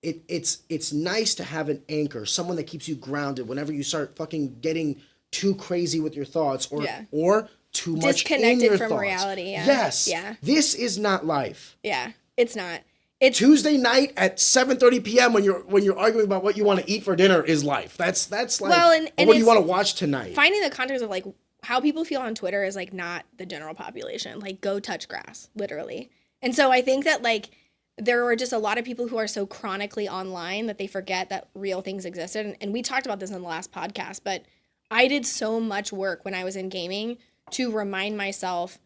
It's nice to have an anchor, someone that keeps you grounded whenever you start fucking getting too crazy with your thoughts or too much disconnected in your from thoughts. reality. Yeah. Yes. Yeah. This is not life. Yeah. It's not. It's Tuesday night at 7:30 p.m. when you're arguing about what you want to eat for dinner is life. That's like and what do you want to watch tonight? Finding the context of like how people feel on Twitter is like not the general population. Like go touch grass, literally. And so I think that like there were just a lot of people who are so chronically online that they forget that real things existed. And we talked about this in the last podcast, but I did so much work when I was in gaming to remind myself,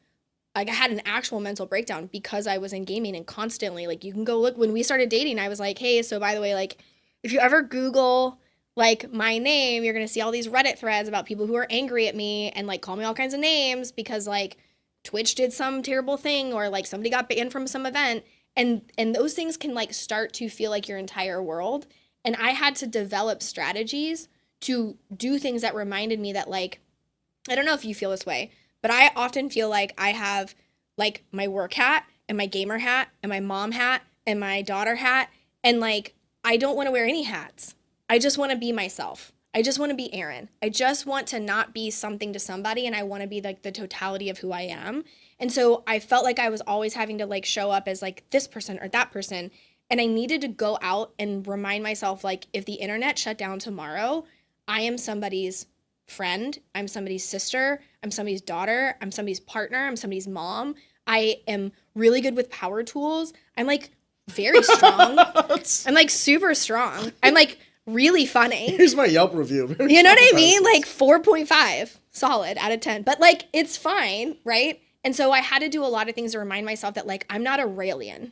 like I had an actual mental breakdown because I was in gaming and constantly, like you can go look, when we started dating, I was like, hey, so by the way, like if you ever Google like my name, you're going to see all these Reddit threads about people who are angry at me and like call me all kinds of names because like Twitch did some terrible thing or like somebody got banned from some event. And those things can like start to feel like your entire world. And I had to develop strategies to do things that reminded me that like, I don't know if you feel this way, but I often feel like I have like my work hat and my gamer hat and my mom hat and my daughter hat. And like, I don't want to wear any hats. I just want to be myself. I just want to be Erin. I just want to not be something to somebody. And I want to be like the totality of who I am. And so I felt like I was always having to like show up as like this person or that person. And I needed to go out and remind myself, like, if the internet shut down tomorrow, I am somebody's friend. I'm somebody's sister. I'm somebody's daughter. I'm somebody's partner. I'm somebody's mom. I am really good with power tools. I'm like very strong. I'm like super strong. I'm like really funny. Here's my Yelp review. You know what I mean? Like 4.5 solid out of 10. But like it's fine, right? And so I had to do a lot of things to remind myself that like I'm not Aureylian.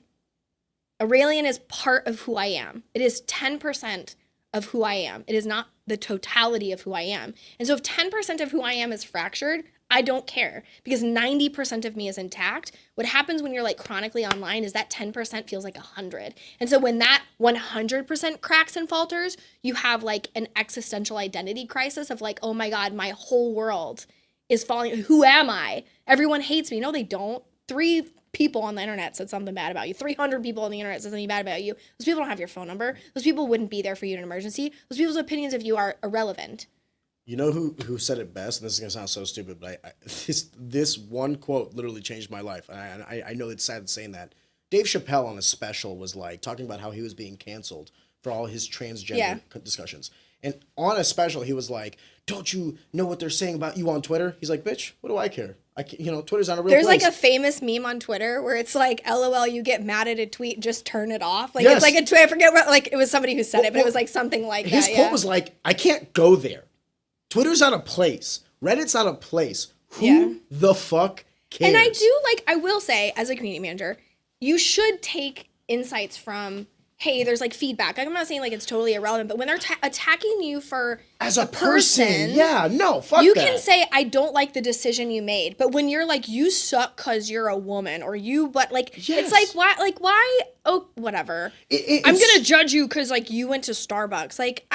Aureylian is part of who I am. It is 10% of who I am. It is not the totality of who I am. And so if 10% of who I am is fractured, I don't care because 90% of me is intact. What happens when you're like chronically online is that 10% feels like 100. And so when that 100% cracks and falters, you have like an existential identity crisis of like, oh my God, my whole world is falling. Who am I? Everyone hates me. No, they don't. 3 people on the internet said something bad about you. 300 people on the internet said something bad about you. Those people don't have your phone number. Those people wouldn't be there for you in an emergency. Those people's opinions of you are irrelevant. You know who said it best? And this is going to sound so stupid, but this one quote literally changed my life. And I know it's sad saying that. Dave Chappelle on a special was like talking about how he was being canceled for all his transgender discussions. And on a special, he was like, don't you know what they're saying about you on Twitter? He's like, bitch, what do I care? Twitter's not a real There's place. like a famous meme on Twitter where it's like, LOL, you get mad at a tweet, just turn it off. Like, yes. It's like a tweet, I forget what, like, it was somebody who said it, but it was like something like his that. His quote was like, I can't go there. Twitter's not a place. Reddit's not a place. Who the fuck cares? And I do, like, I will say, as a community manager, you should take insights from, hey, there's like feedback. I'm not saying like it's totally irrelevant, but when they're attacking you for as a person, fuck you that. can say, I don't like the decision you made. But when you're like, you suck because you're a woman or you, but like, it's like, why? Oh, whatever. I'm going to judge you because like you went to Starbucks. Like,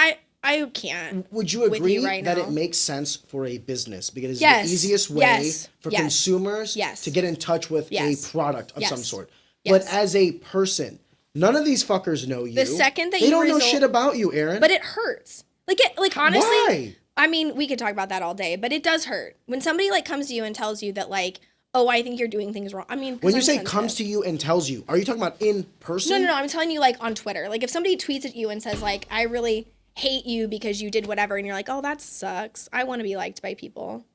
I can't. Would you agree that it makes sense for a business because it's the easiest way for consumers to get in touch with a product of some sort? But as a person, none of these fuckers know you. The second that they don't know shit about you, Erin. But it hurts. Like honestly, why? I mean, we could talk about that all day, but it does hurt when somebody like comes to you and tells you that like, oh, I think you're doing things wrong. I mean, when you say comes to you and tells you, are you talking about in person? No. I'm telling you like on Twitter. Like if somebody tweets at you and says like, I really hate you because you did whatever, and you're like, oh, that sucks. I want to be liked by people.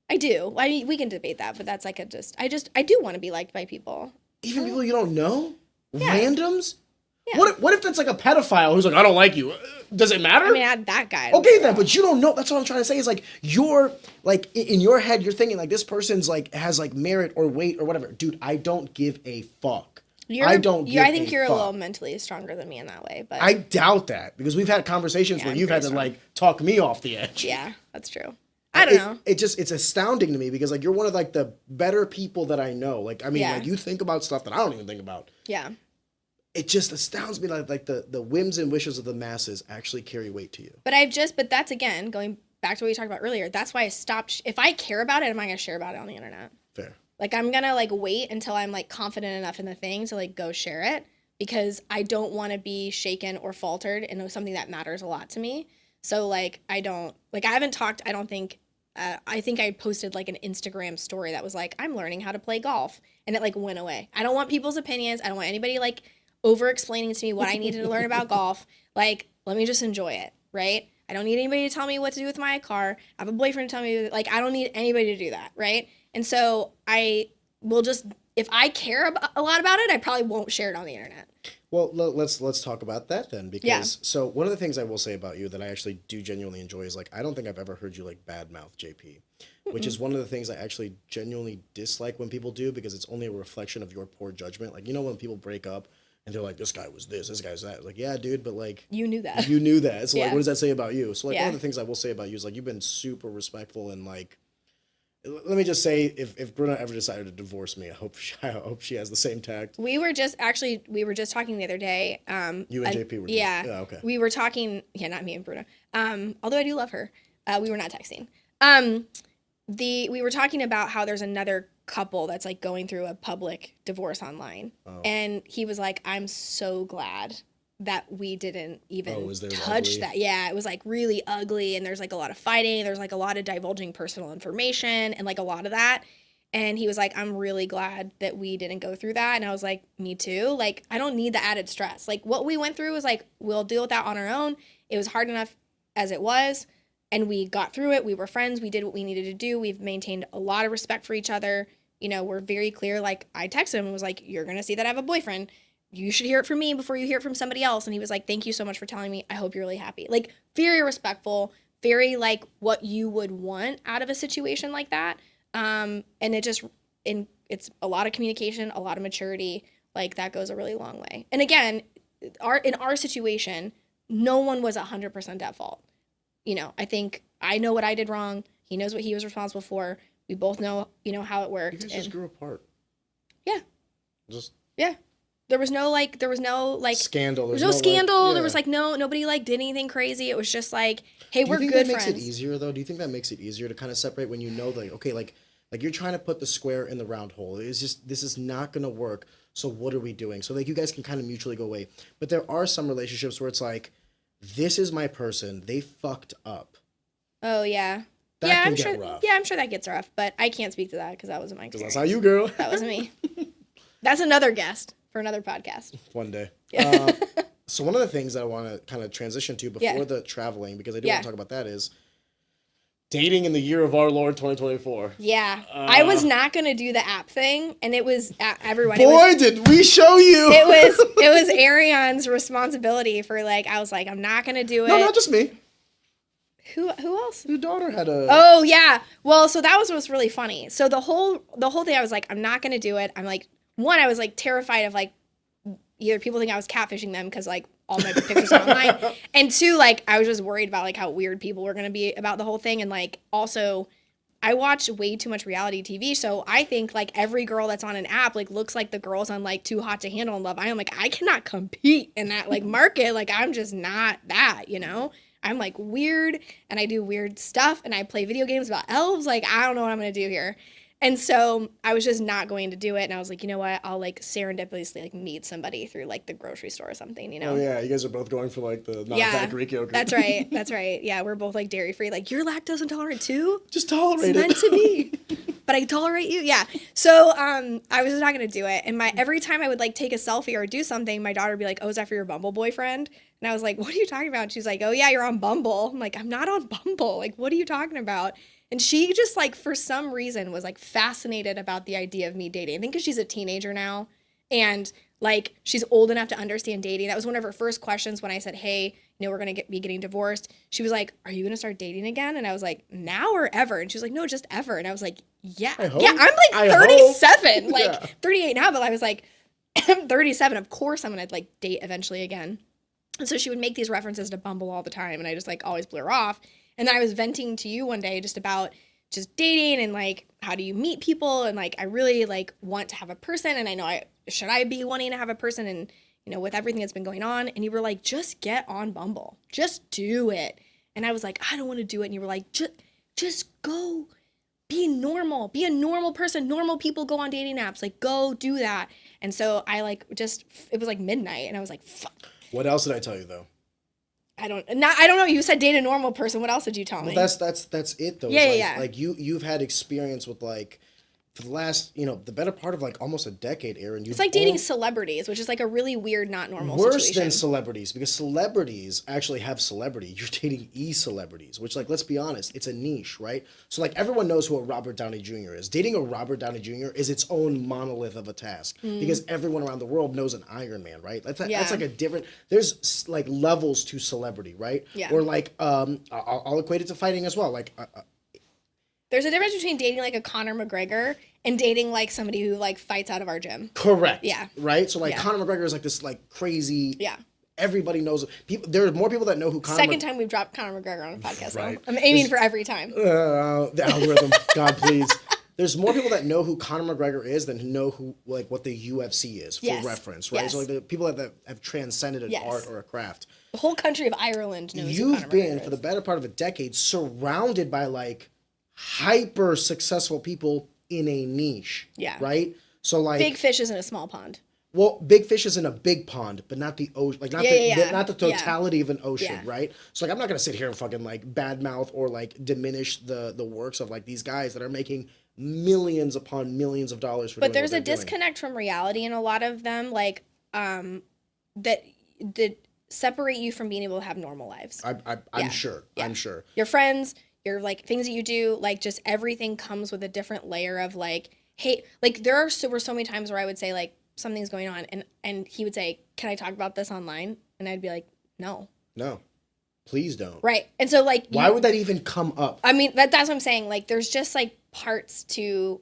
I do. I mean, we can debate that, but that's like I do want to be liked by people. Even people you don't know? Yeah. Randoms? Yeah. What if that's like a pedophile who's like, I don't like you? Does it matter? I mean, that guy. Okay, then, but you don't know. That's what I'm trying to say is like, you're like, in your head, you're thinking like this person's like, has like merit or weight or whatever. Dude, I don't give a fuck. I think you're a little mentally stronger than me in that way, but I doubt that because we've had conversations where you've had to like talk me off the edge. Yeah, that's true. I don't know. It's astounding to me because like you're one of like the better people that I know. Like, I mean, like you think about stuff that I don't even think about. Yeah. It just astounds me like the whims and wishes of the masses actually carry weight to you. But that's again, going back to what we talked about earlier. That's why I stopped. If I care about it, I'm not going to share about it on the internet. Fair. Like, I'm going to like wait until I'm like confident enough in the thing to like go share it because I don't want to be shaken or faltered in something that matters a lot to me. So like, I haven't talked, I don't think, I think I posted like an Instagram story that was like, I'm learning how to play golf. And it like went away. I don't want people's opinions. I don't want anybody like over explaining to me what I needed to learn about golf. Like, let me just enjoy it, right? I don't need anybody to tell me what to do with my car. I have a boyfriend to tell me, like, I don't need anybody to do that, right? And so I will just, if I care a lot about it, I probably won't share it on the internet. Well, let's talk about that then, because so one of the things I will say about you that I actually do genuinely enjoy is like I don't think I've ever heard you like badmouth JP, which is one of the things I actually genuinely dislike when people do because it's only a reflection of your poor judgment. Like, you know, when people break up and they're like, this guy was this guy's that. Like, yeah, dude, but like you knew that. So like, what does that say about you? So like one of the things I will say about you is like you've been super respectful and like. Let me just say, if Bruna ever decided to divorce me, I hope she has the same tact. We were just talking the other day. You and JP were okay. We were talking, not me and Bruna. Although I do love her. We were not texting. We were talking about how there's another couple that's like going through a public divorce online, and he was like, "I'm so glad that we didn't even touch that." Yeah, it was like really ugly and there's like a lot of fighting. There's like a lot of divulging personal information and like a lot of that. And he was like, I'm really glad that we didn't go through that. And I was like, me too. Like, I don't need the added stress. Like what we went through was like, we'll deal with that on our own. It was hard enough as it was. And we got through it. We were friends. We did what we needed to do. We've maintained a lot of respect for each other. You know, we're very clear. Like I texted him and was like, you're going to see that I have a boyfriend. You should hear it from me before you hear it from somebody else. And he was like, thank you so much for telling me. I hope you're really happy. Like, very respectful, very like what you would want out of a situation like that. And it's a lot of communication, a lot of maturity. Like, that goes a really long way. And again, in our situation, no one was 100% at fault. You know, I think I know what I did wrong. He knows what he was responsible for. We both know, how it worked. You guys just grew apart. Yeah. Yeah. There was no scandal. There was no scandal. There was like nobody like did anything crazy. It was just like, hey, we're good friends. Do you think that makes it easier though? Do you think that makes it easier to kind of separate when you know like, okay, like you're trying to put the square in the round hole. It's just, this is not going to work. So what are we doing? So like you guys can kind of mutually go away. But there are some relationships where it's like, this is my person. They fucked up. Oh yeah. I'm sure. Rough. Yeah, I'm sure that gets rough. But I can't speak to that because that wasn't my experience. That's how you, girl. That was me. That's another guest. For another podcast. One day. Yeah. So one of the things that I want to kind of transition to before the traveling, because I do want to talk about that, is dating in the year of our Lord 2024. Yeah. I was not going to do the app thing, and it was everyone. Did we show you. It was Ariane's responsibility for like, I was like, I'm not going to do it. No, not just me. Who else? Your daughter had a... Oh, yeah. Well, so that was what was really funny. So the whole thing, I was like, I'm not going to do it. I'm like, one, I was like terrified of like either people think I was catfishing them because like all my pictures are online, and two, like I was just worried about like how weird people were gonna be about the whole thing, and like also I watch way too much reality TV, so I think like every girl that's on an app like looks like the girls on like Too Hot to Handle and Love Island. Like I cannot compete in that like market. Like I'm just not that, I'm like weird and I do weird stuff and I play video games about elves. Like I don't know what I'm gonna do here. And so I was just not going to do it. And I was like, you know what? I'll like serendipitously like meet somebody through like the grocery store or something, Oh yeah, you guys are both going for like the non-fat Greek yogurt. That's right. Yeah, we're both like dairy free. Like you're lactose intolerant too? Just tolerate it's it. Meant to be. but I tolerate you. Yeah. So I was not gonna do it. And every time I would like take a selfie or do something, my daughter would be like, "Oh, is that for your Bumble boyfriend?" And I was like, "What are you talking about?" And she's like, "Oh yeah, you're on Bumble." I'm like, "I'm not on Bumble. Like, what are you talking about?" And she just like for some reason was like fascinated about the idea of me dating. I think because she's a teenager now, and like she's old enough to understand dating. That was one of her first questions when I said, "Hey, we're gonna be getting divorced." She was like, "Are you gonna start dating again?" And I was like, "Now or ever?" And she was like, "No, just ever." And I was like, "Yeah, yeah." I'm like 37, like 38 now, but I was like, I'm 37. Of course, I'm gonna like date eventually again. And so she would make these references to Bumble all the time, and I just like always blew her off. And then I was venting to you one day just about just dating and like how do you meet people, and like I really like want to have a person, and I know should I be wanting to have a person, and with everything that's been going on. And you were like, just get on Bumble, just do it. And I was like, I don't want to do it. And you were like, just go be normal, be a normal person. Normal people go on dating apps, like go do that. And so I like it was like midnight, and I was like, fuck. What else did I tell you though? I don't know. You said date a normal person. What else did you tell me? Well, that's it though. Yeah. Like you've had experience with like for the last, the better part of like almost a decade, Aaron. It's like dating celebrities, which is like a really weird, not normal worse situation. than celebrities, because celebrities actually have celebrity. You're dating e-celebrities, which like, let's be honest, it's a niche, right? So like everyone knows who a Robert Downey Jr. is. Dating a Robert Downey Jr. is its own monolith of a task because everyone around the world knows an Iron Man, right? That's like a different, there's like levels to celebrity, right? Yeah. Or like, I'll equate it to fighting as well. Like, there's a difference between dating like a Conor McGregor and dating like somebody who like fights out of our gym. Correct. Yeah. Right? So like Conor McGregor is like this like crazy. Yeah. Everybody knows. There are more people that know who Conor. Second time we've dropped Conor McGregor on a podcast. Right. Now. I'm aiming for every time. The algorithm. God, please. There's more people that know who Conor McGregor is than know who like what the UFC is for reference, right? Yes. So like the people that have transcended an art or a craft. The whole country of Ireland knows. You've been for the better part of a decade surrounded by like hyper successful people in a niche. Yeah. Right? So like big fishes in a small pond. Well, big fish is in a big pond, but not the ocean, like not the totality of an ocean, right? So like I'm not gonna sit here and fucking like badmouth or like diminish the works of like these guys that are making millions upon millions of dollars for. But there's a disconnect from reality in a lot of them, like that separate you from being able to have normal lives. I'm sure. Yeah. I'm sure. Your friends, your like things that you do, like just everything comes with a different layer of like, hey, like there were so many times where I would say like something's going on and he would say, "Can I talk about this online?" And I'd be like, "No, please don't." Right. And so like, why would that even come up? I mean, that's what I'm saying. Like, there's just like parts to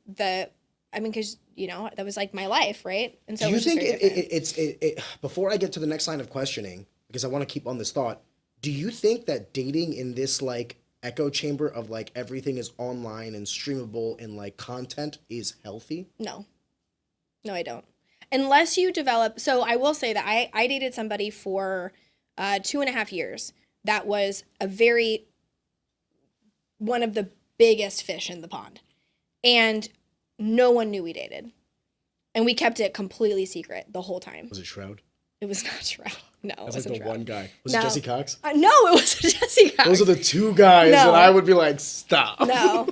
because that was like my life, right? And so do you think it before I get to the next line of questioning, because I want to keep on this thought, do you think that dating in this like echo chamber of like everything is online and streamable and like content is healthy? No, I don't. Unless you develop. So I will say that I dated somebody for 2.5 years. That was one of the biggest fish in the pond. And no one knew we dated. And we kept it completely secret the whole time. Was it Shroud? It was not Shroud. No, it wasn't like the Shroud. one guy. Was it Jesse Cox? No, it wasn't Jesse Cox. Those are the two guys that I would be like, stop. No.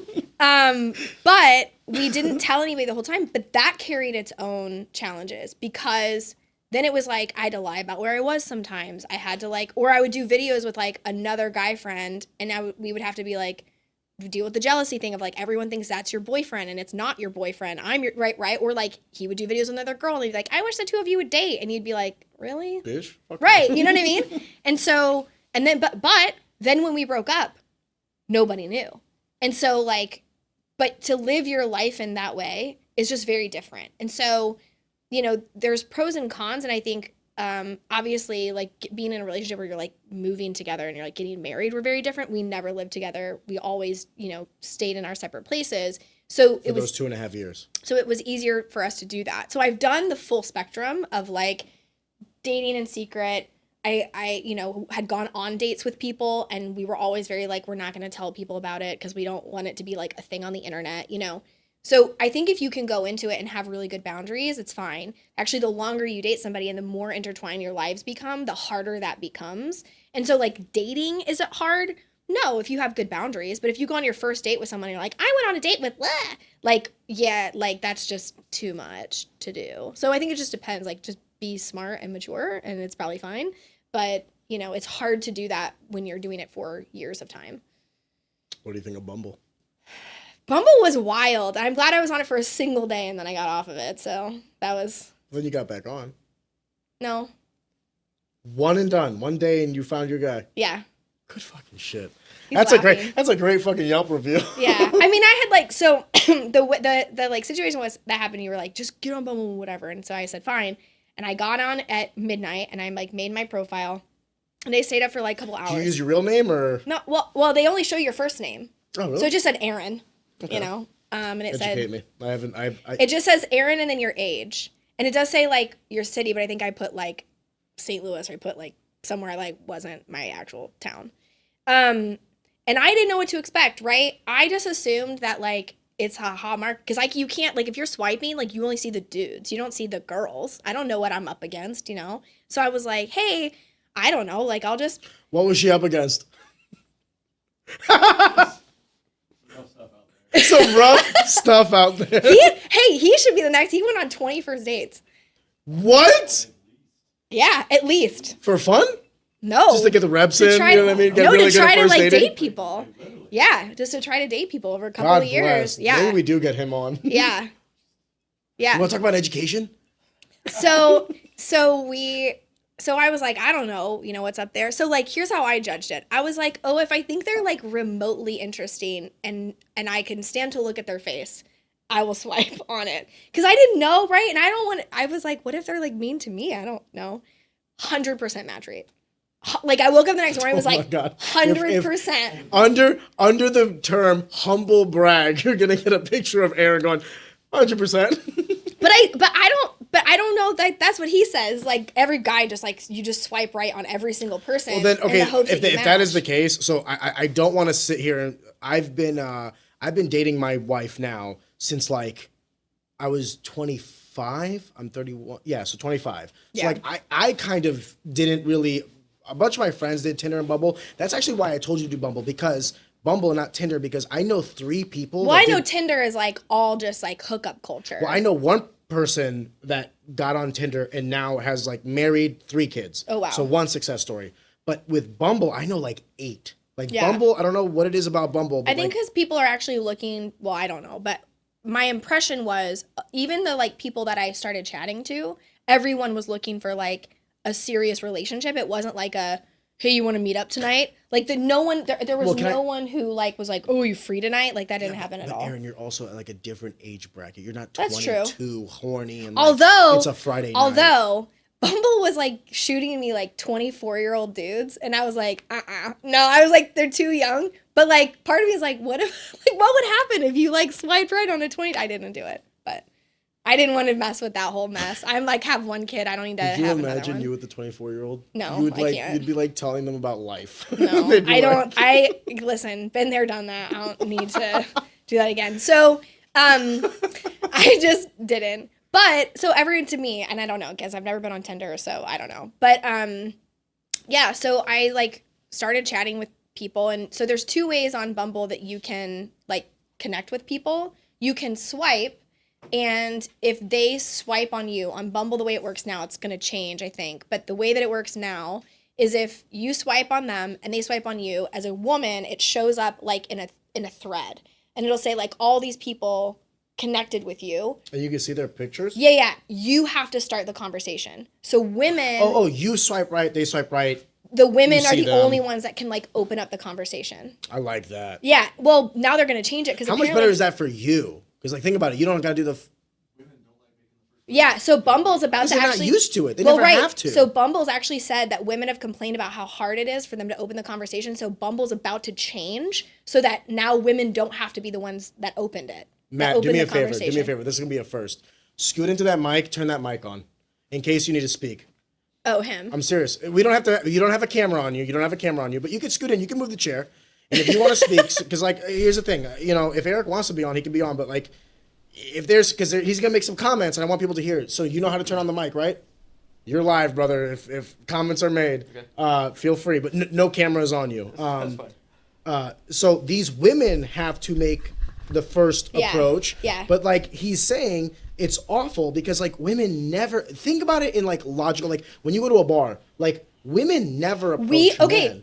But we didn't tell anybody the whole time. But that carried its own challenges because then it was like I had to lie about where I was sometimes. I had to like, or I would do videos with like another guy friend, and we would have to be like, deal with the jealousy thing of like everyone thinks that's your boyfriend and it's not your boyfriend. I'm your right. Or like he would do videos with another girl and he'd be like, I wish the two of you would date, and you'd be like, really? Bitch? Right. You know what I mean? And so but then when we broke up, nobody knew. And so like, but to live your life in that way is just very different. And so, there's pros and cons. And I think obviously like being in a relationship where you're like moving together and you're like getting married, we're very different. We never lived together. We always, stayed in our separate places. So it was those 2.5 years. So it was easier for us to do that. So I've done the full spectrum of like dating in secret. I had gone on dates with people and we were always very like, we're not going to tell people about it because we don't want it to be like a thing on the internet, So I think if you can go into it and have really good boundaries, it's fine. Actually, the longer you date somebody and the more intertwined your lives become, the harder that becomes. And so like dating isn't hard, No, if you have good boundaries. But if you go on your first date with someone and you're like, I went on a date with blah, like, yeah, like that's just too much to do. So I think it just depends. Like, just be smart and mature and it's probably fine. But, you know, it's hard to do that when you're doing it for years of time. What do you think of Bumble? Bumble was wild. I'm glad I was on it for a single day and then I got off of it. So that was... Then you got back on. No. One and done. One day and you found your guy. Yeah. Good fucking shit. He's That's laughing. a great fucking Yelp review. Yeah. I mean, I had like, so the like situation was that happened. You were like, just get on Bumble, whatever. And so I said, fine. And I got on at midnight and I like made my profile and they stayed up for like a couple hours. Did you use your real name or? No. Well, they only show your first name. Oh, really? So it just said Aaron, Okay. you know? And it Educate said, me. it just says Aaron and then your age. And it does say like your city, but I think I put like St. Louis or I put like somewhere like wasn't my actual town. And I didn't know what to expect, right? I just assumed that like it's a Hallmark because like you can't like if you're swiping like you only see the dudes, you don't see the girls. I don't know what I'm up against, you know. So I was like, hey, I don't know, like I'll just. What was she up against? Some rough stuff out there. He should be the next. He went on 20 first dates. What? Yeah, at least. For fun? No. Just to get the reps in, you know what I mean? Get No, really to try good to at first like dating? date people. Yeah, just to try to date people over a couple God of years. bless. Yeah. Maybe we do get him on. Yeah. Yeah. You want to talk about education? So I was like, I don't know, you know, what's up there. So like, here's how I judged it. I was like, oh, if I think they're like remotely interesting and I can stand to look at their face, I will swipe on it. Cause I didn't know, right? And I was like, what if they're like mean to me? I don't know. 100% match rate. Like I woke up the next morning, I was like, 100%. Under the term humble brag, you're gonna get a picture of Aaron going, 100%. But I don't know that that's what he says. Like every guy just like you just swipe right on every single person. Well then, okay, in the hopes if that that is the case, so I don't want to sit here and I've been dating my wife now since like I was 25. I'm 31. Yeah, so 25. So Yeah. like I kind of didn't really. A bunch of my friends did Tinder and Bumble. That's actually why I told you to do Bumble because Bumble and not Tinder because I know 3 people. Well, I know Tinder is like all just like hookup culture. Well, I know one person that got on Tinder and now has like married 3 kids. Oh, wow. So one success story. But with Bumble, I know like 8. Like Yeah. Bumble, I don't know what it is about Bumble. But I think like, because people are actually looking. Well, I don't know, but my impression was even the like people that I started chatting to, everyone was looking for like a serious relationship. It wasn't like a hey, you want to meet up tonight? Like there was no one who like was like, oh, you free tonight? Like that didn't happen at all. Aaron, you're also at like a different age bracket. You're not That's 22, horny, and like, although it's a Friday night. Although Bumble was like shooting me like 24-year-old dudes, and I was like, no, I was like, they're too young. But like, part of me is like, what if, like, what would happen if you like swiped right on a 20? I didn't do it, but I didn't want to mess with that whole mess. I'm like, have one kid. I don't need to have another one. Could you imagine you with the 24-year-old? No, you would I like can't. you'd be like telling them about life. No, I don't. Listen, been there, done that. I don't need to do that again. So, I just didn't. But so everyone to me, and I don't know because I've never been on Tinder, so I don't know. But yeah. So I like started chatting with people, and so there's 2 ways on Bumble that you can like connect with people. You can swipe. And if they swipe on you on Bumble, the way it works now, it's going to change, I think. But the way that it works now is if you swipe on them and they swipe on you, as a woman, it shows up like in a thread. And it'll say like all these people connected with you. And you can see their pictures? Yeah. You have to start the conversation. So women... Oh, you swipe right, they swipe right. The women are the them. only ones that can like open up the conversation. I like that. Yeah. Well, now they're going to change it because how much better is that for you? Because like think about it, you don't got to do the. Yeah, so Bumble's about to they're actually... not used to it. They never have to. So Bumble's actually said that women have complained about how hard it is for them to open the conversation. So Bumble's about to change so that now women don't have to be the ones that opened it. Matt, do me a favor. Do me a favor. This is going to be a first. Scoot into that mic. Turn that mic on in case you need to speak. Oh, him. I'm serious. We don't have to. You don't have a camera on you. You don't have a camera on you. But you can scoot in. You can move the chair. And if you want to speak, because like here's the thing. You know, if Eric wants to be on, he can be on. But like, if there's because he's gonna make some comments, and I want people to hear it. So you know how to turn on the mic, right? You're live, brother. If comments are made, feel free. But no cameras on you. That's fine. So these women have to make the first approach. Yeah. But like he's saying, it's awful because like women never think about it in like logical. Like when you go to a bar, like women never approach men.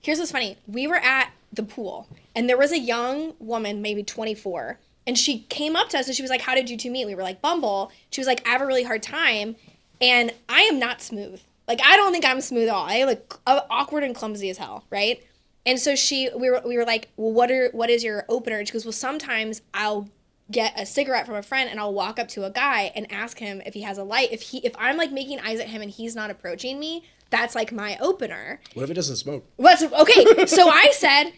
Here's what's funny. We were at the pool and there was a young woman, maybe 24, and she came up to us and she was like, "How did you two meet?" We were like, "Bumble." She was like, "I have a really hard time, and I am not smooth. Like I don't think I'm smooth at all. I like awkward and clumsy as hell, right?" And so we were like, "Well, what is your opener?" And she goes, "Well, sometimes I'll get a cigarette from a friend and I'll walk up to a guy and ask him if he has a light. If I'm like making eyes at him and he's not approaching me, that's like my opener." What if it doesn't smoke? Okay, so I said,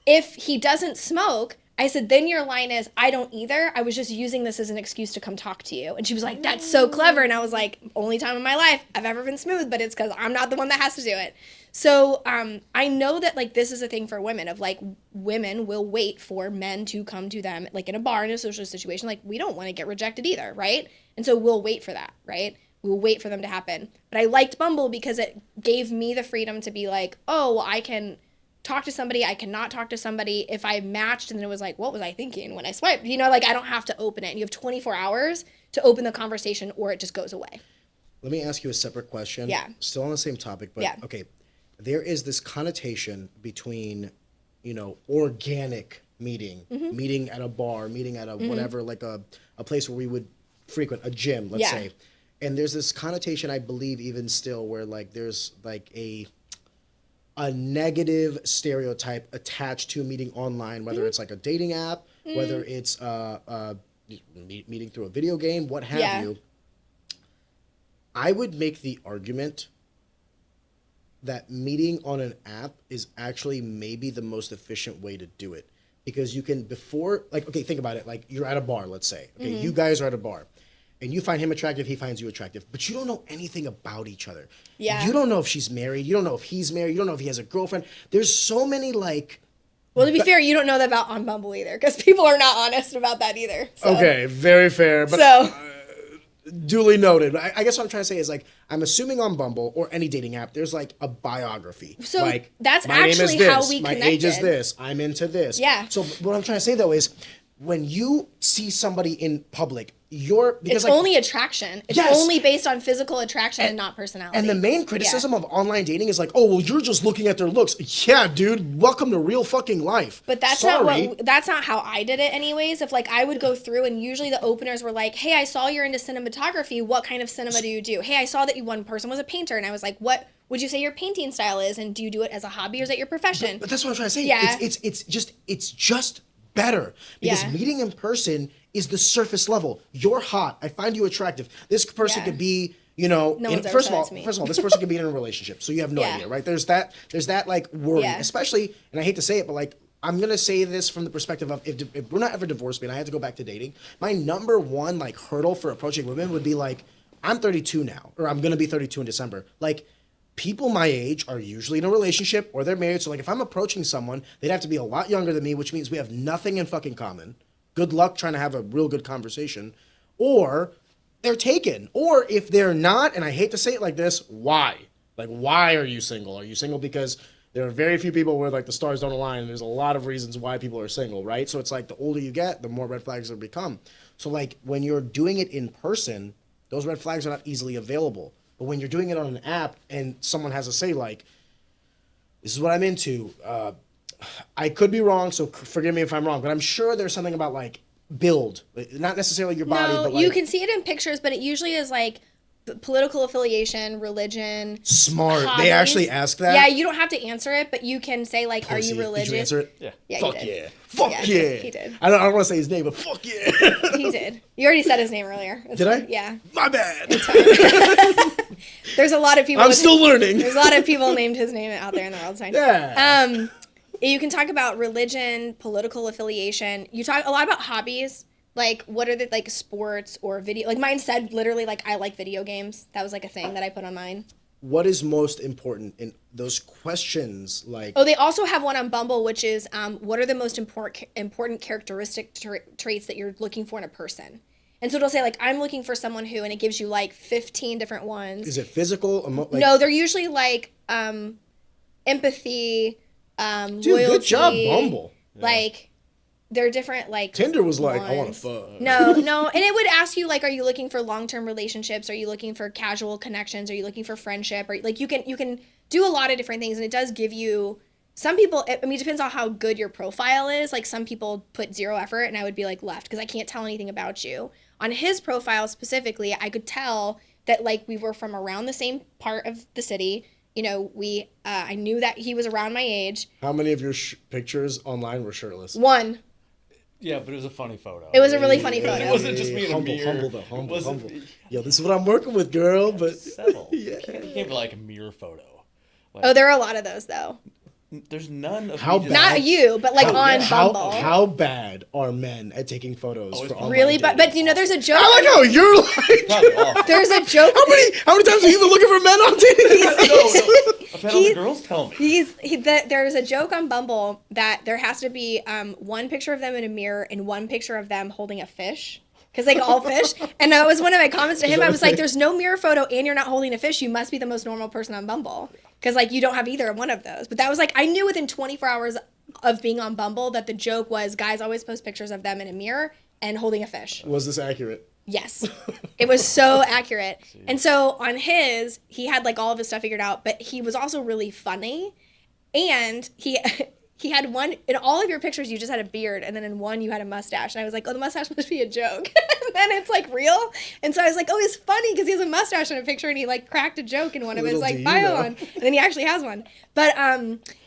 if he doesn't smoke, I said, then your line is, "I don't either. I was just using this as an excuse to come talk to you." And she was like, "That's so clever." And I was like, only time in my life I've ever been smooth, but it's because I'm not the one that has to do it. So I know that like this is a thing for women of like women will wait for men to come to them like in a bar in a social situation. Like we don't want to get rejected either, right? And so we'll wait for that, right? We'll wait for them to happen. But I liked Bumble because it gave me the freedom to be like, oh, well, I can talk to somebody, I cannot talk to somebody. If I matched and then it was like, what was I thinking when I swiped? You know, like I don't have to open it. And you have 24 hours to open the conversation or it just goes away. Let me ask you a separate question. Yeah. Still on the same topic, but okay. There is this connotation between, you know, organic meeting at a bar, meeting at a whatever, like a place where we would frequent, a gym, let's say. And there's this connotation, I believe, even still, where like there's like a negative stereotype attached to meeting online, whether it's like a dating app, whether it's meeting through a video game, what have you. I would make the argument that meeting on an app is actually maybe the most efficient way to do it. Because you can think about it, like you're at a bar, let's say. Okay, you guys are at a bar. And you find him attractive, he finds you attractive. But you don't know anything about each other. Yeah. You don't know if she's married. You don't know if he's married. You don't know if he has a girlfriend. There's so many like... Well, to be fair, you don't know that about on Bumble either. Because people are not honest about that either. So. Okay, very fair. But duly noted. I guess what I'm trying to say is like, I'm assuming on Bumble or any dating app, there's like a biography. So like, that's my actually name is this, how we connected. My age is this. I'm into this. Yeah. So what I'm trying to say though is, when you see somebody in public, it's like, only attraction. It's only based on physical attraction and not personality. And the main criticism of online dating is like, oh, well, you're just looking at their looks. Yeah, dude, welcome to real fucking life. But that's not how I did it anyways. If like I would go through and usually the openers were like, hey, I saw you're into cinematography. What kind of cinema do you do? Hey, I saw that one person was a painter. And I was like, what would you say your painting style is? And do you do it as a hobby or is that your profession? But that's what I'm trying to say. Yeah. It's just better because meeting in person is the surface level. You're hot. I find you attractive. This person could be, you know, first of all, this person could be in a relationship, so you have no idea, right? There's that like worry, especially, and I hate to say it, but like I'm gonna say this from the perspective of if we're not ever divorced, and I had to go back to dating, my number one like hurdle for approaching women would be like, I'm 32 now, or I'm gonna be 32 in December, like. People my age are usually in a relationship or they're married. So like if I'm approaching someone, they'd have to be a lot younger than me, which means we have nothing in fucking common. Good luck trying to have a real good conversation. Or they're taken. Or if they're not, and I hate to say it like this, why? Like, why are you single? Are you single because there are very few people where like the stars don't align and there's a lot of reasons why people are single, right? So it's like the older you get, the more red flags there become. So like when you're doing it in person, those red flags are not easily available. But when you're doing it on an app and someone has to say like, this is what I'm into, I could be wrong, so forgive me if I'm wrong, but I'm sure there's something about like build, not necessarily your body, but like... you can see it in pictures, but it usually is like political affiliation, religion, smart. hobbies. They actually ask that? Yeah, you don't have to answer it, but you can say like, are you religious? Did you answer it? Yeah, fuck he did. Yeah. Fuck yeah. He did. I don't want to say his name, but fuck yeah. He did. You already said his name earlier. Did I? Yeah. My bad. It's fine. There's a lot of people. I'm still learning. There's a lot of people named his name out there in the world. Sign. Yeah. You can talk about religion, political affiliation. You talk a lot about hobbies. Like, what are the, like, sports or video? Like, mine said literally, like, I like video games. That was, like, a thing that I put on mine. What is most important in those questions? Like, oh, they also have one on Bumble, which is, what are the most important characteristic traits that you're looking for in a person? And so it'll say, like, I'm looking for someone who, and it gives you, like, 15 different ones. Is it physical? No, they're usually, like, empathy, Dude, loyalty. good job, Bumble. Like, they're different, like, Tinder was like, ones. I want to fuck. No. And it would ask you, like, are you looking for long-term relationships? Are you looking for casual connections? Are you looking for friendship? Or, like, you can do a lot of different things, and it does give you, some people, I mean, it depends on how good your profile is. Like, some people put 0 effort, and I would be, like, left, because I can't tell anything about you. On his profile specifically, I could tell that, like, we were from around the same part of the city. You know, I knew that he was around my age. How many of your pictures online were shirtless? 1. Yeah, but it was a funny photo. It was a really funny photo. It wasn't just me in a humble, mirror. Humble. Yo, this is what I'm working with, girl. But Settle. Yeah. You can't be like a mirror photo. Like, Oh, there are a lot of those, though. there's none of How me just- bad? Not you, but, like, on Bumble. How bad are men at taking photos for online Really? dating? But you know, there's a joke. I like how you're like. Probably awful. There's a joke. How many times are you even looking for men on dating? No. I've had all the girls tell me. There's a joke on Bumble that there has to be one picture of them in a mirror and one picture of them holding a fish. Because they all fish. And that was one of my comments to him. I was like, there's no mirror photo and you're not holding a fish. You must be the most normal person on Bumble. Because, like, you don't have either one of those. But that was, like, I knew within 24 hours of being on Bumble that the joke was guys always post pictures of them in a mirror and holding a fish. Was this accurate? Yes. It was so accurate. And so on his, he had, like, all of his stuff figured out. But he was also really funny. And he had one, in all of your pictures, you just had a beard, and then in one, you had a mustache. And I was like, oh, the mustache must be a joke. And then it's, like, real. And so I was like, oh, it's funny because he has a mustache in a picture, and he, like, cracked a joke in one of his, like, bio on. And then he actually has one. But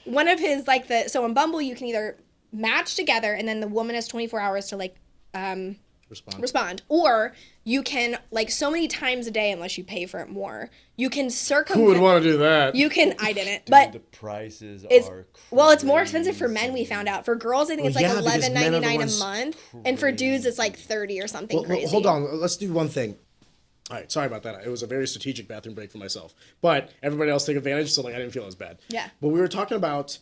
one of his, like, so on Bumble, you can either match together, and then the woman has 24 hours to, like, respond. Or you can, like, so many times a day, unless you pay for it more, you can circumvent. Who would want to do that? I didn't. Dude, But the prices are well, it's more expensive for men, we found out. For girls, I think it's like yeah, because men are the $11.99 ones a month. And for dudes, it's like 30 or something crazy. Hold on. Let's do one thing. All right, sorry about that. It was a very strategic bathroom break for myself. But everybody else took advantage, so, like, I didn't feel as bad. Yeah. But we were talking about...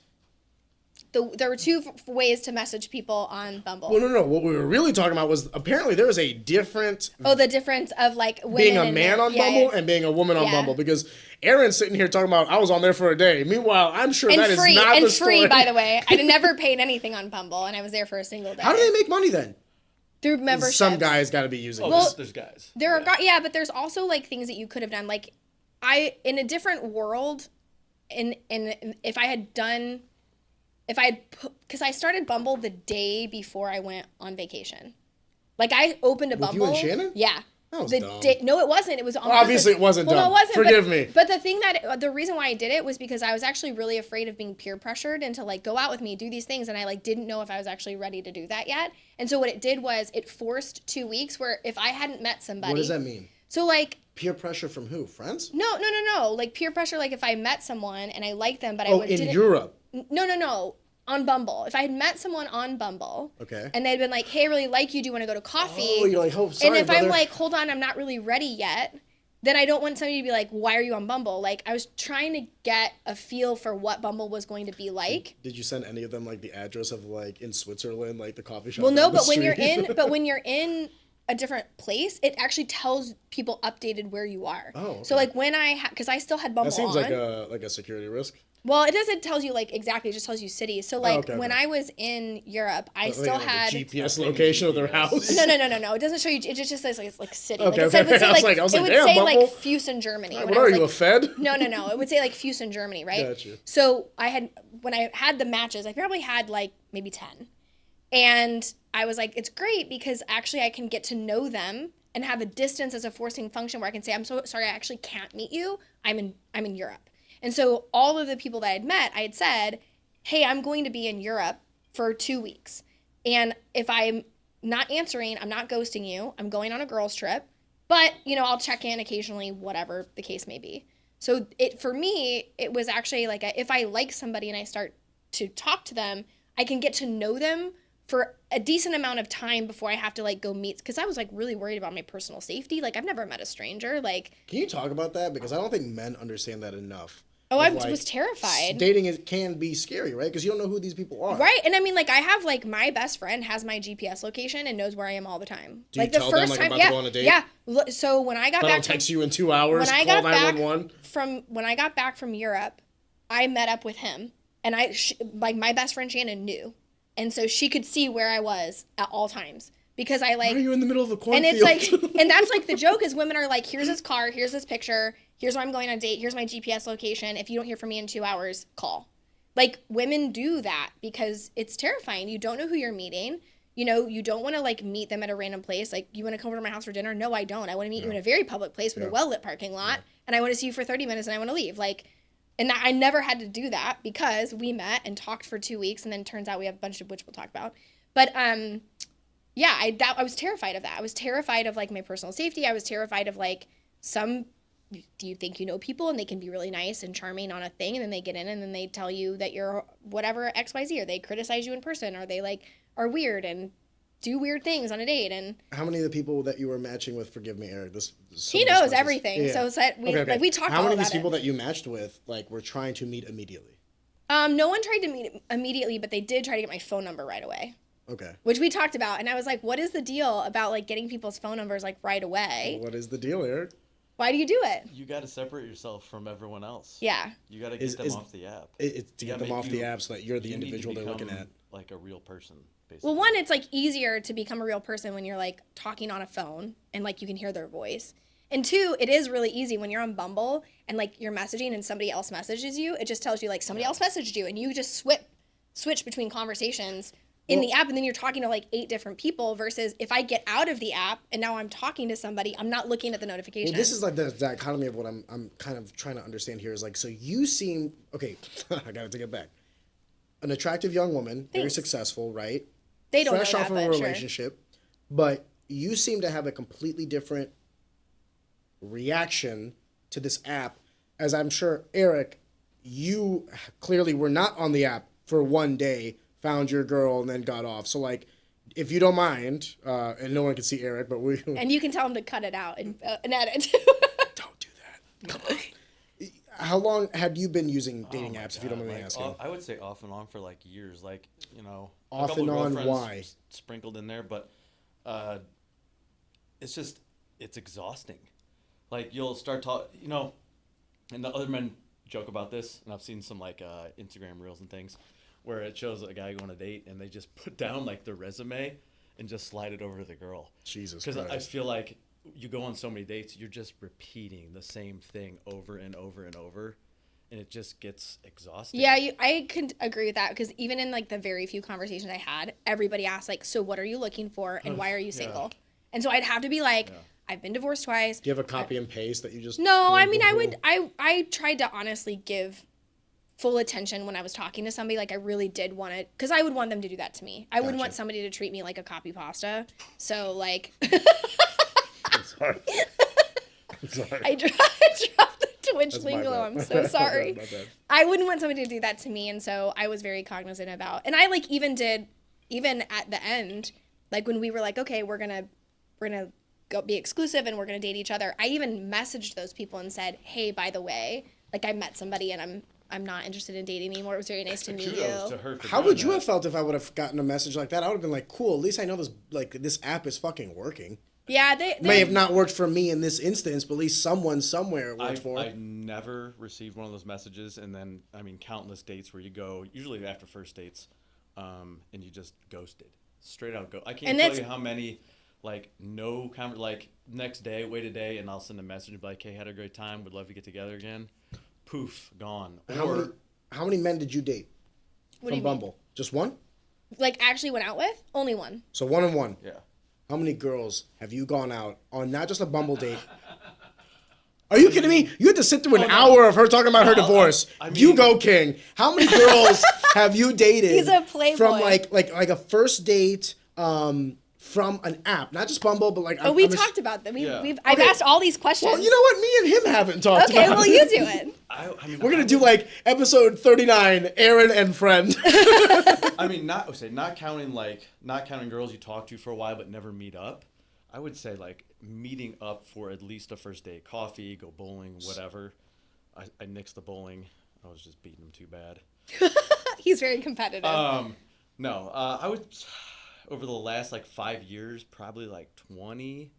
There were 2 ways to message people on Bumble. Well, no. What we were really talking about was apparently there is a different... Oh, the difference of, like, women being a and man men. on Bumble and being a woman on Yeah. Bumble, because Aaron's sitting here talking about I was on there for a day. Meanwhile, I'm sure And that is free, not and the story. free, by the way. I never paid anything on Bumble, and I was there for a single day. How do they make money then? Through memberships. Some guys got to be using. Oh, this. there's guys. There are, but there's also, like, things that you could have done. Like, in a different world, if I had done, because I started Bumble the day before I went on vacation. Like, I opened a Bumble. You and Shannon? Yeah. That was the dumb. No, it wasn't. It was on Obviously, purpose. it wasn't well, dumb. No, it wasn't. Forgive me. But the reason why I did it was because I was actually really afraid of being peer pressured into, like, go out with me, do these things, and I, like, didn't know if I was actually ready to do that yet. And so what it did was it forced 2 weeks where if I hadn't met somebody. What does that mean? So, like, Peer pressure from who? Friends? no. Like, peer pressure, like, if I met someone and I liked them, but in didn't. Europe. No. On Bumble. If I had met someone on Bumble. Okay. And they'd been like, hey, I really like you. Do you want to go to coffee? Oh, you're like, oh, sorry, and if brother. I'm like, hold on, I'm not really ready yet, then I don't want somebody to be like, why are you on Bumble? Like, I was trying to get a feel for what Bumble was going to be like. Did you send any of them, like, the address of, like, in Switzerland, like the coffee shop? Well, no, down the but when street? you're in a different place, it actually tells people updated where you are. Oh, okay. So, like, when because I still had Bumble That seems on. like a security risk. Well, it doesn't tell you, like, exactly. It just tells you cities. So, like, okay. when I was in Europe, I Like, still the had... GPS location of their house. No. It doesn't show you... It just says, like, it's, like, city. Okay, like, it would say, I was like, damn, like, Bumble. Fusen, Germany. What when I are was, you, like, a Fed? No. It would say, like, Fusen, Germany, right? Gotcha. So, when I had the matches, I probably had, like, maybe 10. And I was like, it's great because actually I can get to know them and have a distance as a forcing function where I can say, I'm so sorry, I actually can't meet you. I'm in Europe. And so all of the people that I had met, I had said, hey, I'm going to be in Europe for 2 weeks. And if I'm not answering, I'm not ghosting you. I'm going on a girls' trip. But, I'll check in occasionally, whatever the case may be. So for me, it was actually like if I like somebody and I start to talk to them, I can get to know them for a decent amount of time before I have to, like, go meet. Because I was, like, really worried about my personal safety. Like, I've never met a stranger. Like, can you talk about that? Because I don't think men understand that enough. Oh, I was terrified. Dating can be scary, right? Because you don't know who these people are. Right. And I mean, like, I have, like, my best friend has my GPS location and knows where I am all the time. Do you tell them, like, I'm about to go on a date? Yeah. So when I got But back I'll text you in 2 hours, when I call got 911. when I got back from Europe, I met up with him And like my best friend Shannon knew. And so she could see where I was at all times. Because I like... Why are you in the middle of the cornfield? And it's like... And that's like the joke is women are like, here's this car, here's this picture, here's where I'm going on a date, here's my GPS location. If you don't hear from me in 2 hours, call. Like, women do that because it's terrifying. You don't know who you're meeting. You know, you don't want to, like, meet them at a random place. Like, you want to come over to my house for dinner? No, I don't. I want to meet you in a very public place with a well-lit parking lot, and I want to see you for 30 minutes, and I want to leave. Like, and I never had to do that because we met and talked for 2 weeks, and then it turns out we have a bunch of which we'll talk about. But, yeah, I was terrified of that. I was terrified of, like, my personal safety. I was terrified of, like, do you think you know people and they can be really nice and charming on a thing, and then they get in and then they tell you that you're whatever XYZ, or they criticize you in person, or they like are weird and do weird things on a date. And how many of the people that you were matching with, forgive me, Eric, he knows everything. Yeah. So we okay. Like, we talked how all many about of these people it. that you matched with like were trying to meet immediately? No one tried to meet immediately, but they did try to get my phone number right away. Okay. Which we talked about, and I was like, what is the deal about like getting people's phone numbers like right away? Well, what is the deal, Eric? Why do you do it? You got to separate yourself from everyone else. Yeah. You got to get them off the app. It's to get them off the app so that you're the individual they're looking at. Like a real person, basically. Well, one, it's like easier to become a real person when you're like talking on a phone and like you can hear their voice. And two, it is really easy when you're on Bumble and like you're messaging and somebody else messages you. It just tells you like somebody else messaged you, and you just switch between conversations in the app, and then you're talking to like 8 different people, versus if I get out of the app and now I'm talking to somebody, I'm not looking at the notification. Well, this is like the dichotomy of what I'm kind of trying to understand here is like, so you seem, okay, I gotta take it back. An attractive young woman, very successful, right? They don't fresh know off that, of a but relationship, but you seem to have a completely different reaction to this app, as I'm sure, Eric, you clearly were not on the app for one day, found your girl, and then got off. So, like, if you don't mind, and no one can see Eric, but we... And you can tell him to cut it out and edit. Don't do that. Come on. How long have you been using dating apps, if you don't mind me asking? I would say off and on for, like, years. Like, you know... Off and on, why? Sprinkled in there, but it's just... It's exhausting. Like, you'll start talking... You know, and the other men joke about this, and I've seen some, like, Instagram reels and things, where it shows a guy going on a date and they just put down like their resume and just slide it over to the girl. Jesus Christ. Because I feel like you go on so many dates, you're just repeating the same thing over and over and over, and it just gets exhausting. Yeah, I could agree with that, because even in like the very few conversations I had, everybody asked like, so what are you looking for and why are you single? Yeah. And so I'd have to be like, I've been divorced twice. Do you have a copy and paste that you just... No, I mean, I tried to honestly give full attention when I was talking to somebody. Like, I really did want it, because I would want them to do that to me. I wouldn't want somebody to treat me like a copy pasta. So, like... I'm sorry. I dropped the Twitch lingo. I'm so sorry. My bad. I wouldn't want somebody to do that to me, and so I was very cognizant about... And I, like, even at the end, like, when we were like, okay, we're gonna go be exclusive and we're gonna date each other, I even messaged those people and said, hey, by the way, like, I met somebody and I'm not interested in dating anymore. It was very nice to meet you. To her for How would you that. have felt if I would have gotten a message like that? I would have been like, cool, at least I know this app is fucking working. Yeah, they may have not worked for me in this instance, but at least someone somewhere it worked for. I've never received one of those messages, and then, I mean, countless dates where you go, usually after first dates, and you just ghosted. Straight out go. I can't tell you how many, like, like, next day, wait a day, and I'll send a message and be like, hey, had a great time, would love to get together again. Poof, gone. How many men did you date from Bumble? Mean? Just one? Like, actually went out with? Only one. So 1 and 1. Yeah. How many girls have you gone out on, not just a Bumble date? Are you kidding me? You had to sit through an hour of her talking about her divorce. I mean, you go, King. How many girls have you dated? He's a playboy. From like a first date, from an app, not just Bumble, but like... we talked about them. I've asked all these questions. Well, you know what? Me and him haven't talked about it. Okay, well, you do it. I mean, we're going to do like episode 39, Aaron and Friend. I mean, not counting girls you talk to for a while but never meet up. I would say like meeting up for at least a first date. Coffee, go bowling, whatever. I nixed the bowling. I was just beating him too bad. He's very competitive. No, I would... Over the last, like, 5 years, probably, like, 20,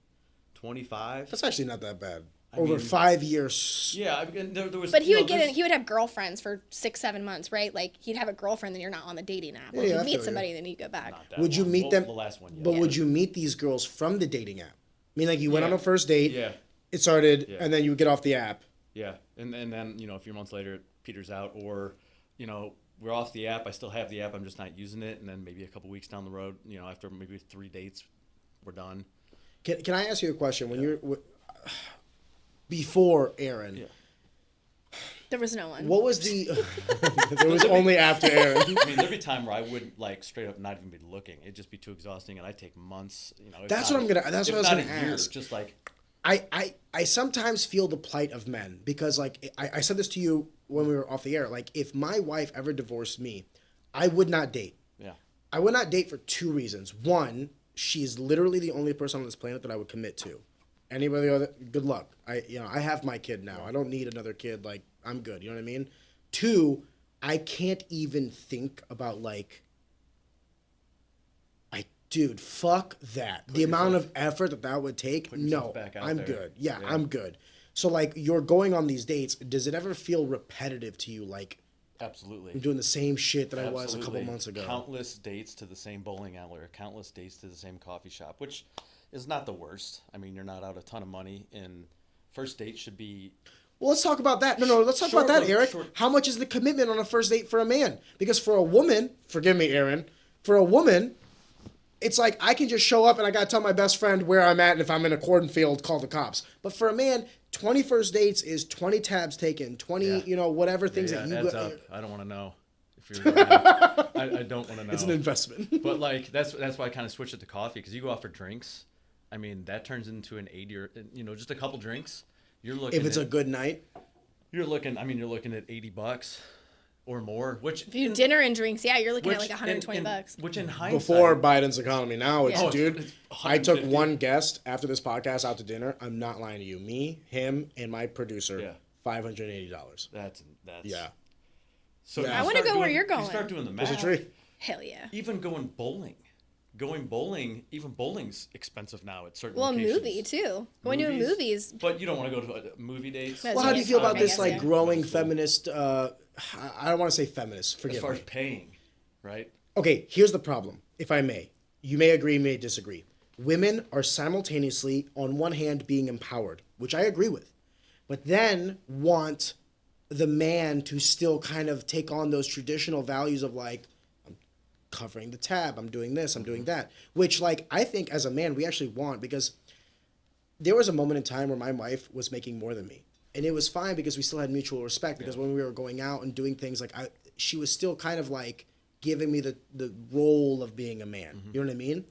25. That's actually not that bad. over 5 years. Yeah, I mean, there was. But he would he would have girlfriends for 6-7 months, right? Like he'd have a girlfriend, then you're not on the dating app. Like Yeah, you'd I meet feel somebody, then you go back. Would you meet them? The last one, yeah. But would you meet these girls from the dating app? I mean, like you went on a first date. Yeah. It started, and then you would get off the app. Yeah, and then a few months later it peters out, or we're off the app. I still have the app. I'm just not using it, and then maybe a couple weeks down the road, after maybe 3 dates, we're done. Can I ask you a question? When you're before Aaron, there was no one. What was the? There was only after Aaron. I mean, there'd be time where I would straight up not even be looking. It'd just be too exhausting, and I'd take months. That's what I was gonna ask. Just like. I sometimes feel the plight of men because I said this to you when we were off the air. Like if my wife ever divorced me, I would not date. Yeah. I would not date for 2 reasons. One, she's literally the only person on this planet that I would commit to. Anybody other, good luck. I have my kid now. I don't need another kid. Like I'm good. You know what I mean? 2, I can't even think about dude, fuck that. The amount of effort that would take, no, I'm good. Yeah, I'm good. So, you're going on these dates. Does it ever feel repetitive to you? Absolutely. I'm doing the same shit that I was a couple months ago. Countless dates to the same bowling alley, or countless dates to the same coffee shop, which is not the worst. I mean, you're not out a ton of money, and first date should be... Well, let's talk about that. No, let's talk about that, Eric. How much is the commitment on a first date for a man? Because for a woman, forgive me, Aaron, for a woman... It's like I can just show up and I gotta tell my best friend where I'm at, and if I'm in a cornfield, call the cops. But for a man, 20 first dates is 20 tabs taken, 20 whatever things that you adds up. I don't want to know if you're. I don't want to know. It's an investment. But that's why I kind of switched it to coffee, because you go out for drinks. I mean, that turns into an 80 or just a couple drinks. You're looking. If it's a good night. You're looking at $80. Or more, which... Dinner and drinks, you're looking at $120. Which in hindsight... Before Biden's economy. Now it's, dude, it's I took one guest after this podcast out to dinner. I'm not lying to you. Me, him, and my producer, $580. That's... Yeah. So I want to go where you're going. You start doing the math. There's a tree. Hell yeah. Even going bowling. Even bowling's expensidon't know at certain locations. Movie too. Going to movies. But you don't want to go to movie dates. Well, how do you feel about this growing feminist... I don't want to say feminist. Forgive me. As far as paying, right? Okay, here's the problem, if I may. You may agree, may disagree. Women are simultaneously, on one hand, being empowered, which I agree with, but then want the man to still kind of take on those traditional values of I'm covering the tab, I'm doing this, I'm doing that, which I think as a man we actually want, because there was a moment in time where my wife was making more than me. And it was fine because we still had mutual respect, because when we were going out and doing things, she was still kind of giving me the role of being a man. Mm-hmm. You know what I mean?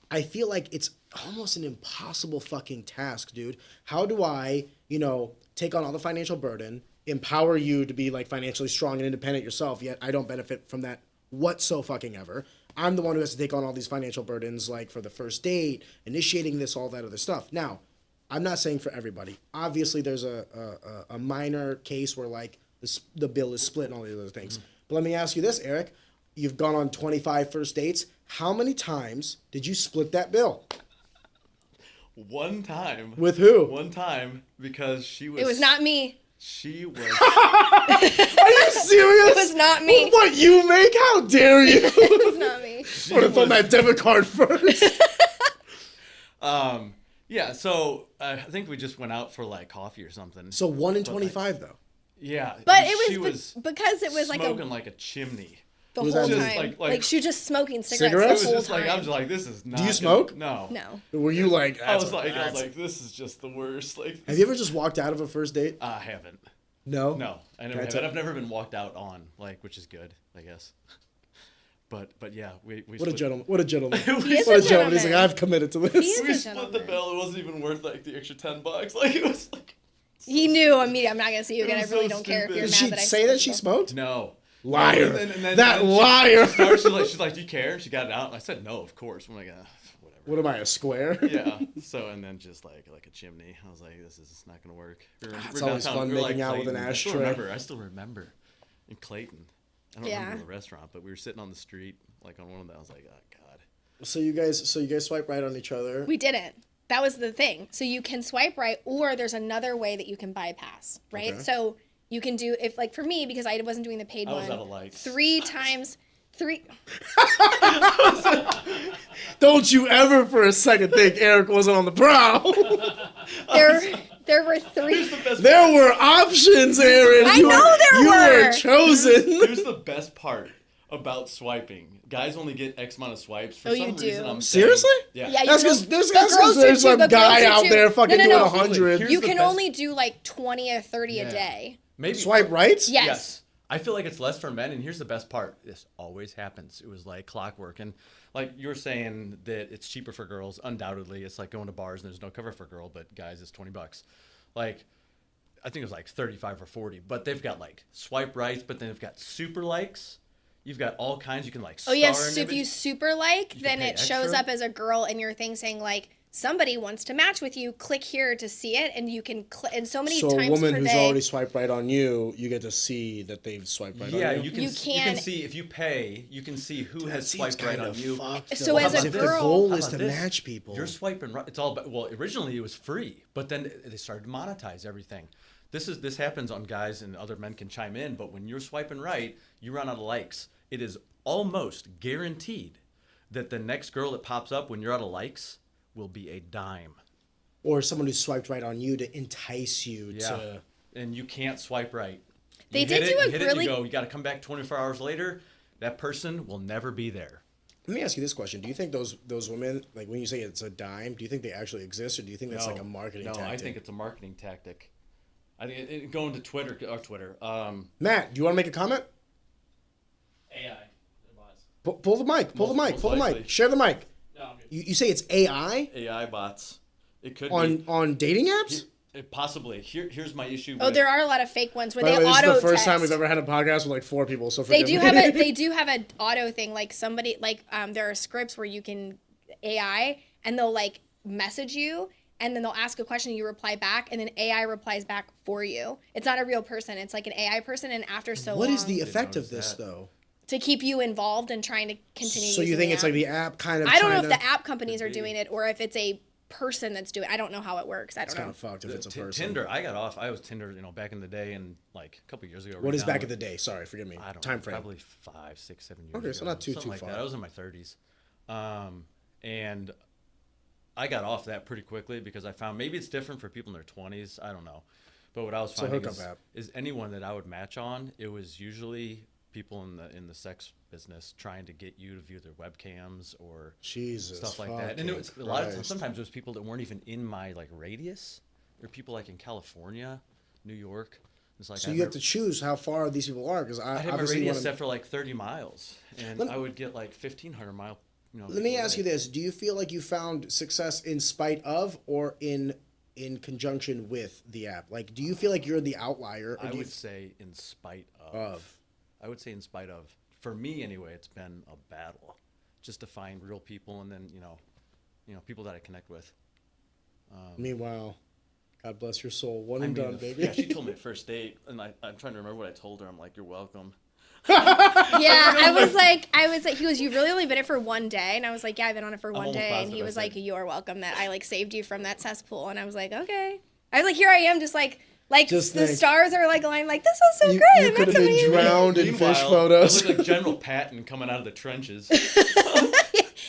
I feel like it's almost an impossible fucking task, dude. How do I, take on all the financial burden, empower you to be financially strong and independent yourself, yet I don't benefit from that whatsoever. I'm the one who has to take on all these financial burdens, for the first date, initiating this, all that other stuff. Now, I'm not saying for everybody. Obviously, there's a minor case where the bill is split and all these other things. Mm-hmm. But let me ask you this, Eric. You've gone on 25 first dates. How many times did you split that bill? One time. With who? One time, because she was... It was not me. She was... Are you serious? It was not me. What you make? How dare you? It was not me. I would have found that debit card first. Yeah, so I think we just went out for coffee or something. So 1 in 25 though. Yeah, but it was because it was smoking like a chimney the whole time. She was just smoking cigarettes the whole time. I'm just this is not. Do you smoke? No. Were you I was like, this is just the worst. Have you ever just walked out of a first date? I haven't. No. No, I never have. I've never been walked out on, which is good, I guess. But yeah, we what a gentleman. What a gentleman. He is a gentleman. He's I've committed to this. We split the bill. It wasn't even worth the extra $10. It was he knew immediately. I'm not gonna see you again. I really don't care if you're mad that I Did she say that she smoked? No. Liar. And that liar. She's like, do you care? She got it out. And I said, no, of course. I'm like, whatever. What am I, a square? Yeah. So, and then just like a chimney. I was like, this is not going to work. It's always fun making out with an ashtray. I still remember in Clayton. I don't remember the restaurant, but we were sitting on the street, on one of them. I was like, oh, God. So you guys swipe right on each other? We didn't. that was the thing. So you can swipe right, or there's another way that you can bypass, right? Okay. So you can do, if like for me, because I wasn't doing the paid I was one, out of likes. 3 times. Don't you ever for a second think Eric wasn't on the prowl. There were 3. There were options, Aaron. I know there were. You were chosen. Here's the best part about swiping. Guys only get X amount of swipes. For some reason, I'm saying, Seriously? Yeah. Yeah, That's you because girls do there's too, some the guy girls do out too. there fucking No, doing no. 100. Here's You the can best- only do like 20 or 30 a day. Maybe Swipe right? Yes. I feel like it's less for men, and here's the best part. This always happens. It was like clockwork. And like you were saying that it's cheaper for girls. Undoubtedly, it's like going to bars and there's no cover for a girl, but guys, it's $20. Like, I think it was like 35 or 40. But they've got like swipe rights, but then they've got super likes. You've got all kinds. You can like Oh, yes. If you super like, You can then pay it shows extra. up as a girl in your thing saying like, somebody wants to match with you. Click here to see it, and you can click. And so many So times a woman per who's day. already swiped right on you, you get to see that they've swiped right Yeah, on you. you can see if you pay, you can see who has swiped right on you. So as a if the girl- goal How is to about this? match people. You're swiping right. It's all about, well, originally it was free, but then they started to monetize everything. This happens on guys, and other men can chime in, but when you're swiping right, you run out of likes. It is almost guaranteed that the next girl that pops up when you're out of likes will be a dime. Or someone who swiped right on you to entice you to. And you can't swipe right. They did do a really. You got to come back 24 hours later. That person will never be there. Let me ask you this question: do you think those women, like when you say it's a dime, do you think they actually exist, or do you think that's like a marketing tactic? No, I think it's a marketing tactic. I think going to Twitter. Matt, do you want to make a comment? AI. Pull the mic. Pull the mic. Pull the mic. Share the mic. No, I'm good. You say it's AI AI bots. It could be. on dating apps? Possibly. Here's my issue. Oh, with, there are a lot of fake ones where By they the way, auto this is the first time text. we've ever had a podcast with like 4 people. So They forgive do me. have a auto thing, like somebody like there are scripts where you can AI and they'll like message you and then they'll ask a question, you reply back, and then AI replies back for you. It's not a real person, it's like an AI person, and after so What long is the effect of notice this that. though? to keep you involved and trying to continue So you using think the it's app. like the app kind of? I don't know if trying the app companies are Could be. doing it or if it's a person that's doing it. I don't know how it works. I It's don't kind know. of fucked if it's a person. Tinder. I got off. I was Tinder, back in the day, and like a couple years ago. What is back in the day? Sorry, forgive me. I don't Time know, frame. Probably 5, 6, 7 years. Okay, so ago, not too something like far. that. I was in my 30s, and I got off that pretty quickly because I found maybe it's different for people in their 20s. I don't know, but what I was It's a finding hookup app. is anyone that I would match on, it was usually people in the sex business trying to get you to view their webcams or Jesus, stuff like that. And it was fucking a lot of times. Christ. Sometimes it was people that weren't even in my like radius. There were people like in California, New York. It's like So you have to choose how far these people are because I I had my obviously radius want set for like 30 miles, and I would get like 1,500 mile. Let me ask you away. this: do you feel like you found success in spite of, or in conjunction with the app? Like, do you feel like you're the outlier? Or I do you would say in spite of. Of. I would say in spite of. For me, anyway, it's been a battle, just to find real people, and then people that I connect with. Meanwhile, God bless your soul. One I and mean, done, baby. Yeah, she told me at first date, and I'm trying to remember what I told her. I'm like, "You're welcome." Yeah, I was like, he goes, "You really only been it for one day?" And I was like, "Yeah, I've been on it for one almost day." And positive he I was said- like, "You're welcome that I like saved you from that cesspool." And I was like, "Okay." I was like, "Here I am, just Just the think. stars are like aligned. Like this was so You great. I could met have somebody been you met." drowned in Meanwhile, fish photos. I look like General Patton coming out of the trenches.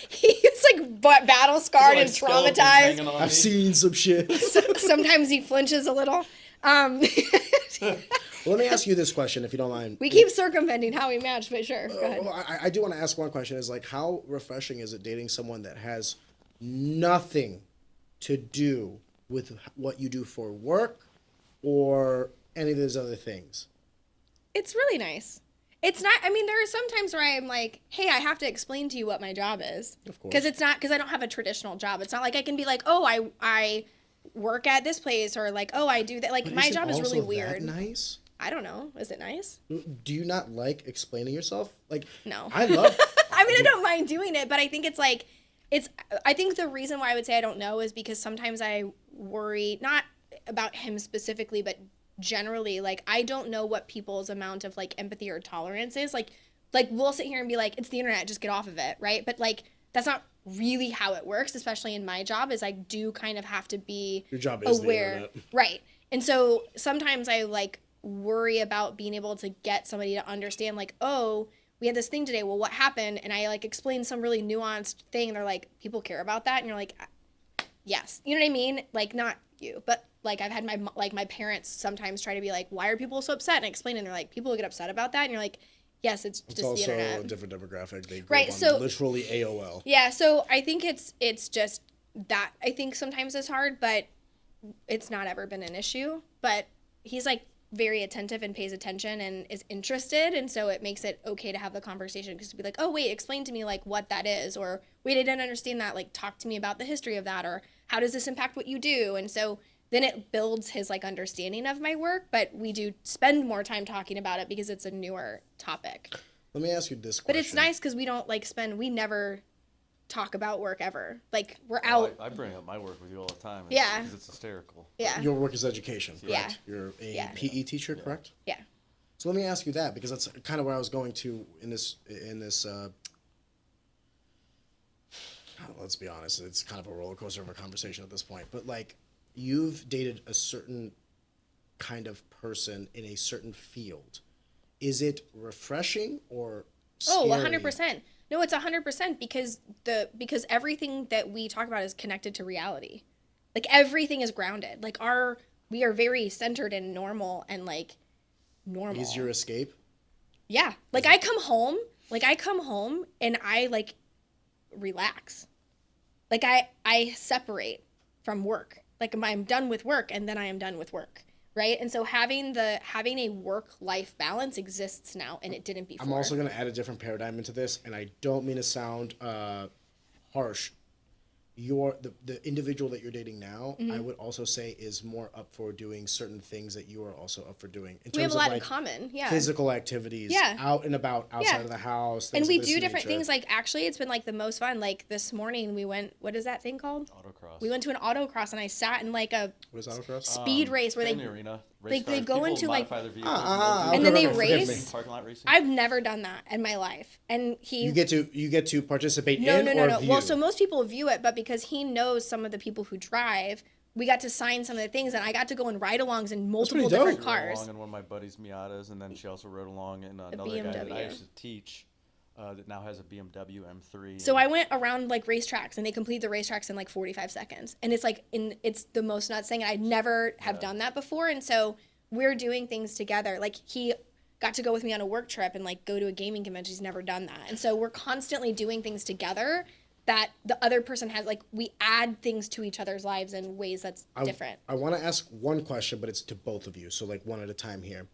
He was like battle scarred and Like skeletons traumatized. hanging on I've me. seen some shit. Sometimes he flinches a little. Let me ask you this question, if you don't mind. We keep circumventing how we match, but sure, go ahead. Well, I do want to ask one question: is like, how refreshing is it dating someone that has nothing to do with what you do for work or any of those other things? It's really nice. It's not, I mean, there are some times where I'm like, hey, I have to explain to you what my job is. Of course. Because I don't have a traditional job. It's not like I can be like, oh, I work at this place, or like, oh, I do that. Like, But my is it job is really also weird. that nice? I don't know. Is it nice? Do you not like explaining yourself? Like, No. I love. I mean, I don't mind doing it, but I think it's like, I think the reason why I would say I don't know is because sometimes I worry, not about him specifically, but generally, like, I don't know what people's amount of like empathy or tolerance is. Like we'll sit here and be like, it's the internet, just get off of it, right? But like, that's not really how it works, especially in my job, is I do kind of have to be Your job is aware. the internet. Right. And so sometimes I like worry about being able to get somebody to understand like, oh, we had this thing today. Well, what happened? And I like explain some really nuanced thing. And they're like, people care about that. And you're like, yes. You know what I mean? Like, not you, but like I've had my parents sometimes try to be like, why are people so upset? And I explain, and they're like, people get upset about that. And you're like, yes, it's just also the internet. a different demographic. They grew Right, up on so- literally AOL. Yeah, so I think it's just that I think sometimes it's hard, but it's not ever been an issue. But he's like very attentive and pays attention and is interested, and so it makes it okay to have the conversation, because to be like, oh wait, explain to me like what that is, or wait, I didn't understand that, like talk to me about the history of that, or how does this impact what you do? And so then it builds his like understanding of my work, but we do spend more time talking about it because it's a newer topic. Let me ask you this question. But it's nice because we don't like we never talk about work ever. Like we're Oh, out. I bring up my work with you all the time. Yeah. Because it's hysterical. Yeah. Your work is education, Yeah. correct? You're a Yeah. PE teacher, correct? Yeah. So let me ask you that, because that's kind of where I was going to in this let's be honest, it's kind of a roller coaster of a conversation at this point. But like, you've dated a certain kind of person in a certain field. Is it refreshing or scary? Oh, 100%. No, it's 100% because everything that we talk about is connected to reality. Like everything is grounded. Like we are very centered and normal and like normal. Is your escape? Yeah. Like I come home and I like relax. Like I separate from work. Like I'm done with work and then I am done with work. Right? And so having a work-life balance exists now, and it didn't before. I'm also going to add a different paradigm into this, and I don't mean to sound harsh. The individual that you're dating now, I would also say is more up for doing certain things that you are also up for doing. In terms We have a lot of, in like, common, yeah. physical activities, Yeah. out and about, outside Yeah. of the house. And things we of this do different nature. things. Like actually, it's been like the most fun. Like this morning, we went. What is that thing called? Autocross. We went to an autocross, and I sat in like a What is autocross? speed race where in they the arena. they Race cars. go People into, like- modify their vehicles, and then they okay, forgive me. race. Parking lot racing. I've never done that in my life, and he. You get to participate No. in or view? Well, so most people view it, but because he knows some of the people who drive, we got to sign some of the things, and I got to go in ride-alongs in multiple pretty dope. different Rode cars. along in one of my buddy's Miatas, and then she also rode along in another guy that BMW. I used to teach that now has a BMW M3. So I went around like racetracks, and they complete the racetracks in like 45 seconds, and it's like it's the most nuts thing. I never have done that before, and so we're doing things together. Like he got to go with me on a work trip and like go to a gaming convention. He's never done that, and so we're constantly doing things together that the other person has. Like we add things to each other's lives in ways that's different. I want to ask one question, but it's to both of you, so like one at a time here.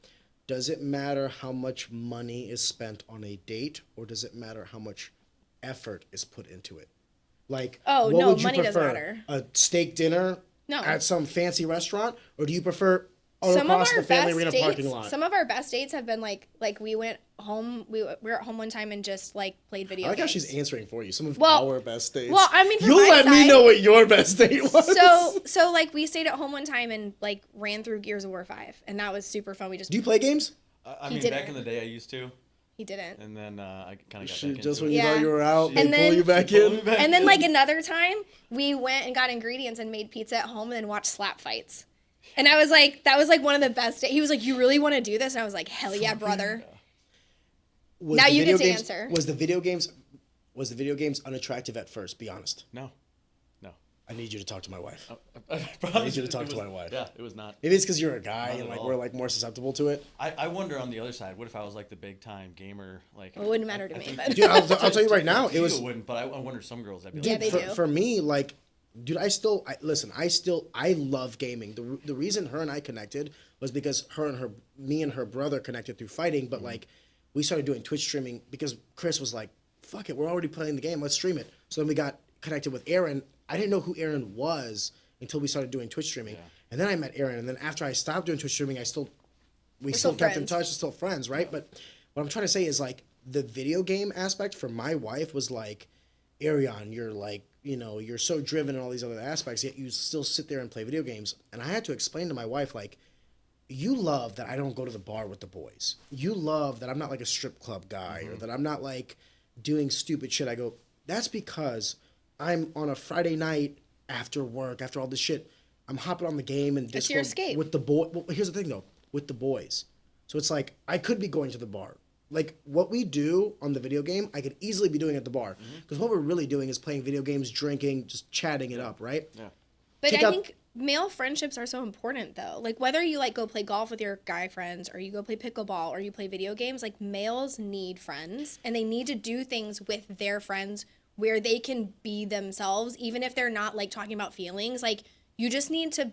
Does it matter how much money is spent on a date, or does it matter how much effort is put into it? Like, Oh, what no, would you money doesn't prefer? matter. A steak dinner No. at some fancy restaurant, or do you prefer Some of across our the family best arena dates, parking lot? some of our best dates have been like we went home. We were at home one time and just like played video I like how games. she's answering for you. Some of Well- our best dates. well, I mean, from you'll my let me side- know what your best date was. So like we stayed at home one time and like ran through Gears of War 5, and that was super fun. We just do you play games? I He mean, didn't. back in the day, I used to, he didn't. and then I kind of got Shit, back just into when it. you Yeah. thought you were out, they And pull then- you back Pull me in. back And then in. like another time, we went and got ingredients and made pizza at home and then watched slap fights. And I was like, that was like one of the best days. He was like, you really want to do this? And I was like, hell yeah, brother. Was Now the you get video to games- answer. Was the video games unattractive at first? Be honest. No. I need you to talk to my wife. I need you to talk to my wife. Yeah, it was not. Maybe it's because you're a guy Not and at like all. we're like more susceptible to it. I wonder on the other side, what if I was like the big time gamer? Like It wouldn't matter to me, but Dude, I'll tell you right now, it was wouldn't, but I wonder some girls that'd be dude, like, they do. for me, like, dude, I love gaming. The reason her and I connected was because me and her brother connected through fighting, but like we started doing Twitch streaming because Chris was like, fuck it, we're already playing the game, let's stream it. So then we got connected with Aaron. I didn't know who Aaron was until we started doing Twitch streaming. Yeah. And then I met Aaron, and then after I stopped doing Twitch streaming, we still still kept in friends. touch, still friends, right? But what I'm trying to say is like the video game aspect for my wife was like, Arion, you're like, you're so driven in all these other aspects, yet you still sit there and play video games. And I had to explain to my wife, like, you love that I don't go to the bar with the boys. You love that I'm not like a strip club guy or that I'm not like doing stupid shit. I go, That's because I'm on a Friday night after work, after all this shit. I'm hopping on the game and It's your Discord escape. with the boy. Well, here's the thing though, with the boys. So it's like I could be going to the bar. Like what we do on the video game, I could easily be doing at the bar. Because what we're really doing is playing video games, drinking, just chatting it up, right? Yeah. But Pick I up- think male friendships are so important though. Like whether you like go play golf with your guy friends or you go play pickleball or you play video games, like males need friends and they need to do things with their friends where they can be themselves even if they're not like talking about feelings. Like you just need to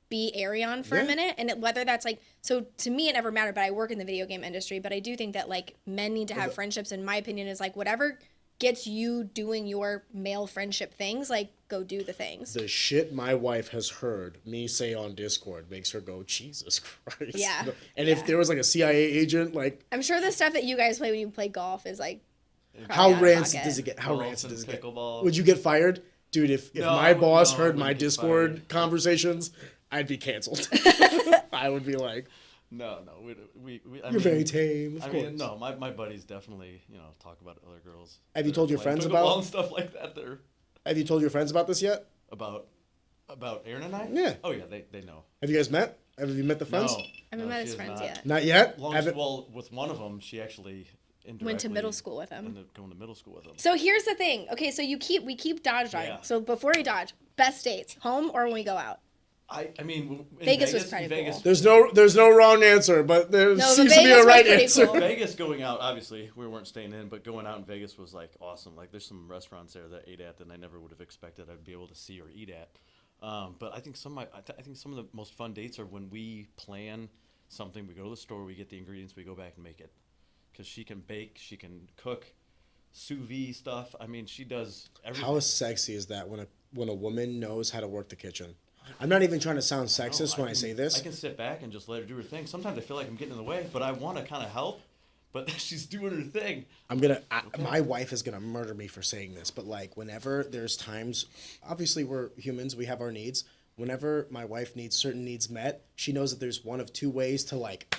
be Arion for a minute, and whether that's like, so to me it never mattered, but I work in the video game industry, but I do think that like men need to have friendships. In my opinion is like whatever gets you doing your male friendship things, like go do the things. The shit my wife has heard me say on Discord makes her go, Jesus Christ. Yeah. And if there was like a CIA agent, like I'm sure the stuff that you guys play when you play golf is like how probably out of rancid pocket. does it get? How Golf rancid and does it get? pickleball. Would you get fired? Dude, if No, my boss I heard my wouldn't get Discord fired. conversations, I'd be canceled. I would be like, No, we I you're mean, very tame, of I course. mean, no, my buddies definitely, talk about other girls. Have you that told are your playing friends pickleball about- and stuff like that? They're Have you told your friends about this yet? about Aaron and I? Yeah. Oh yeah, they know. Have you guys met? Have you met the friends? No, I haven't no, met she his has friends not. yet. Not yet? Well, with one of them, she actually indirectly Went to middle school with him. ended up going to middle school with him. So here's the thing. Okay, so we keep dodging. Yeah. So before we dodge, best dates, home or when we go out? I mean, in Vegas was pretty Vegas, cool. There's no wrong answer, but there No, seems but to be Vegas a was right pretty answer. cool. Vegas going out, obviously, we weren't staying in, but going out in Vegas was like awesome. Like there's some restaurants there that I ate at that I never would have expected I'd be able to see or eat at. But I think some of the most fun dates are when we plan something. We go to the store, we get the ingredients, we go back and make it. Because she can bake, she can cook, sous vide stuff. I mean, she does everything. How sexy is that when a woman knows how to work the kitchen? I'm not even trying to sound No, sexist when I say this. I can sit back and just let her do her thing. Sometimes I feel like I'm getting in the way, but I want to kind of help. But she's doing her thing. My wife is gonna murder me for saying this, but like whenever there's times, obviously we're humans, we have our needs. Whenever my wife needs certain needs met, she knows that there's one of two ways to like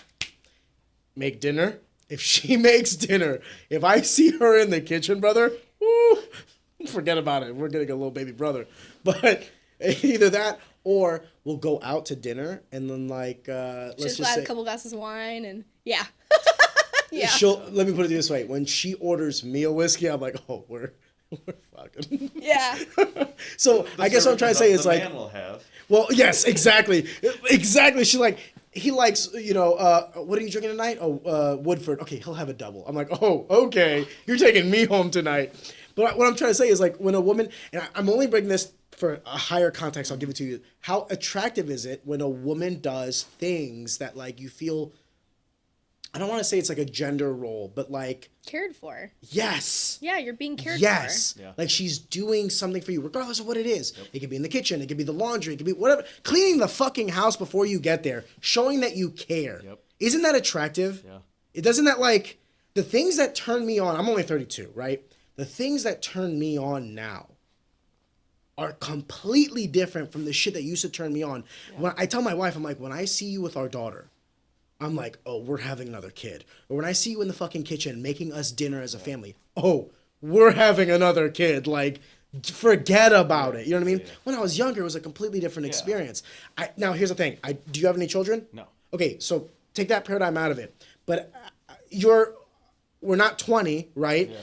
make dinner. If she makes dinner, if I see her in the kitchen, brother, woo, forget about it. We're getting a little baby brother. But either that or we'll go out to dinner and then like let's Just just say a couple glasses of wine and yeah. Yeah. let me put it this way. When she orders me a whiskey, I'm like, oh, we're fucking. Yeah. So I guess what I'm trying to say is the like, man will have. well, yes, exactly. Exactly. She like, he likes, what are you drinking tonight? Oh, Woodford. Okay, he'll have a double. I'm like, oh, okay. You're taking me home tonight. But what I'm trying to say is like when a woman, and I'm only bringing this for a higher context, I'll give it to you. How attractive is it when a woman does things that like you feel, I don't want to say it's like a gender role, but like, Cared for. yes. Yeah, you're being cared Yes. for. Yeah. Like she's doing something for you, regardless of what it is. It could be in the kitchen, it could be the laundry, it could be whatever. Cleaning the fucking house before you get there, showing that you care. Yep. Isn't that attractive? Yeah. It doesn't that like the things that turn me on, I'm only 32, right? The things that turn me on now are completely different from the shit that used to turn me on. When I tell my wife, I'm like, when I see you with our daughter, I'm like, oh, we're having another kid. Or when I see you in the fucking kitchen making us dinner as a family, oh, we're having another kid. Like, forget about it. You know what I mean? Yeah. When I was younger, it was a completely different experience. Now, here's the thing. Do you have any children? No. Okay, so take that paradigm out of it. But we're not 20, right? Yeah.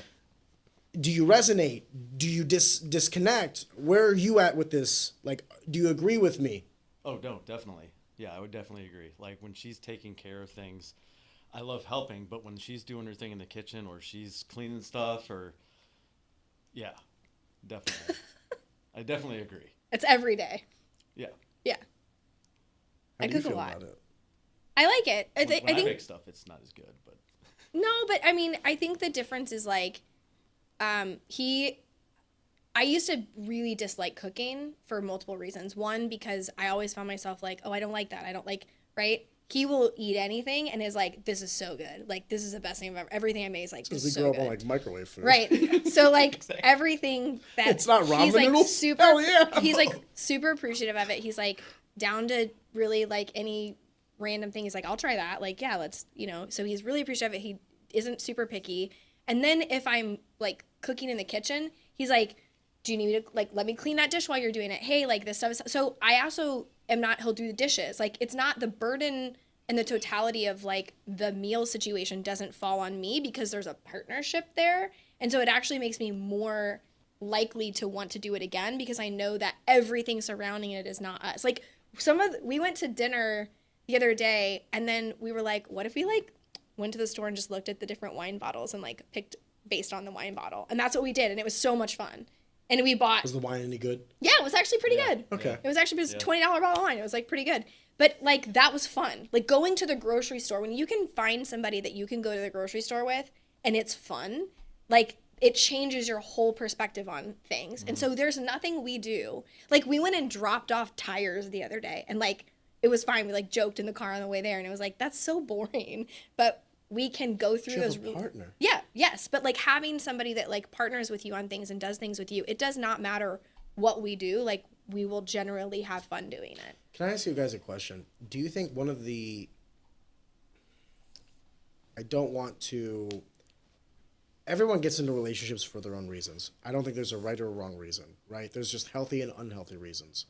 Do you resonate? Do you disconnect? Where are you at with this? Like, do you agree with me? Oh, no, definitely. Yeah, I would definitely agree. Like when she's taking care of things, I love helping, but when she's doing her thing in the kitchen or she's cleaning stuff or, yeah, definitely. I definitely agree. It's every day. Yeah. Yeah. How I do you cook a feel lot. about it? I like it. When I I think make stuff, it's not as good, but no, but I mean, I think the difference is like, I used to really dislike cooking for multiple reasons. One, because I always found myself like, oh, I don't like that. I don't like, right? He will eat anything and is like, this is so good. Like, this is the best thing I've ever, everything I made is like, Because this we is grew so up good. on like microwave food. Right. So like everything that It's not ramen he's like noodles? super, Hell yeah. he's like super appreciative of it. He's like down to really like any random thing. He's like, I'll try that. Like, yeah, let's, so he's really appreciative of it. He isn't super picky. And then if I'm like cooking in the kitchen, He's like, do you need me to, like, let me clean that dish while you're doing it? Hey, like, this stuff is, so I also am not, he'll do the dishes. Like, it's not the burden and the totality of, like, the meal situation doesn't fall on me because there's a partnership there. And so it actually makes me more likely to want to do it again because I know that everything surrounding it is not us. Like, we went to dinner the other day and then we were like, what if we, like, went to the store and just looked at the different wine bottles and, like, picked based on the wine bottle? And that's what we did. And it was so much fun. And we bought... Was the wine any good? Yeah, it was actually pretty good. Okay. It was actually a $20 bottle of wine. It was, like, pretty good. But, like, that was fun. Like, going to the grocery store, when you can find somebody that you can go to the grocery store with and it's fun, like, it changes your whole perspective on things. Mm-hmm. And so there's nothing we do. Like, we went and dropped off tires the other day and, like, it was fine. We, like, joked in the car on the way there and it was like, that's so boring. But we can go through those. You have a partner. Yeah, yes. But, like, having somebody that, like, partners with you on things and does things with you, it does not matter what we do. Like, we will generally have fun doing it. Can I ask you guys a question? Do you think one of the... I don't want to... Everyone gets into relationships for their own reasons. I don't think there's a right or a wrong reason, right? There's just healthy and unhealthy reasons.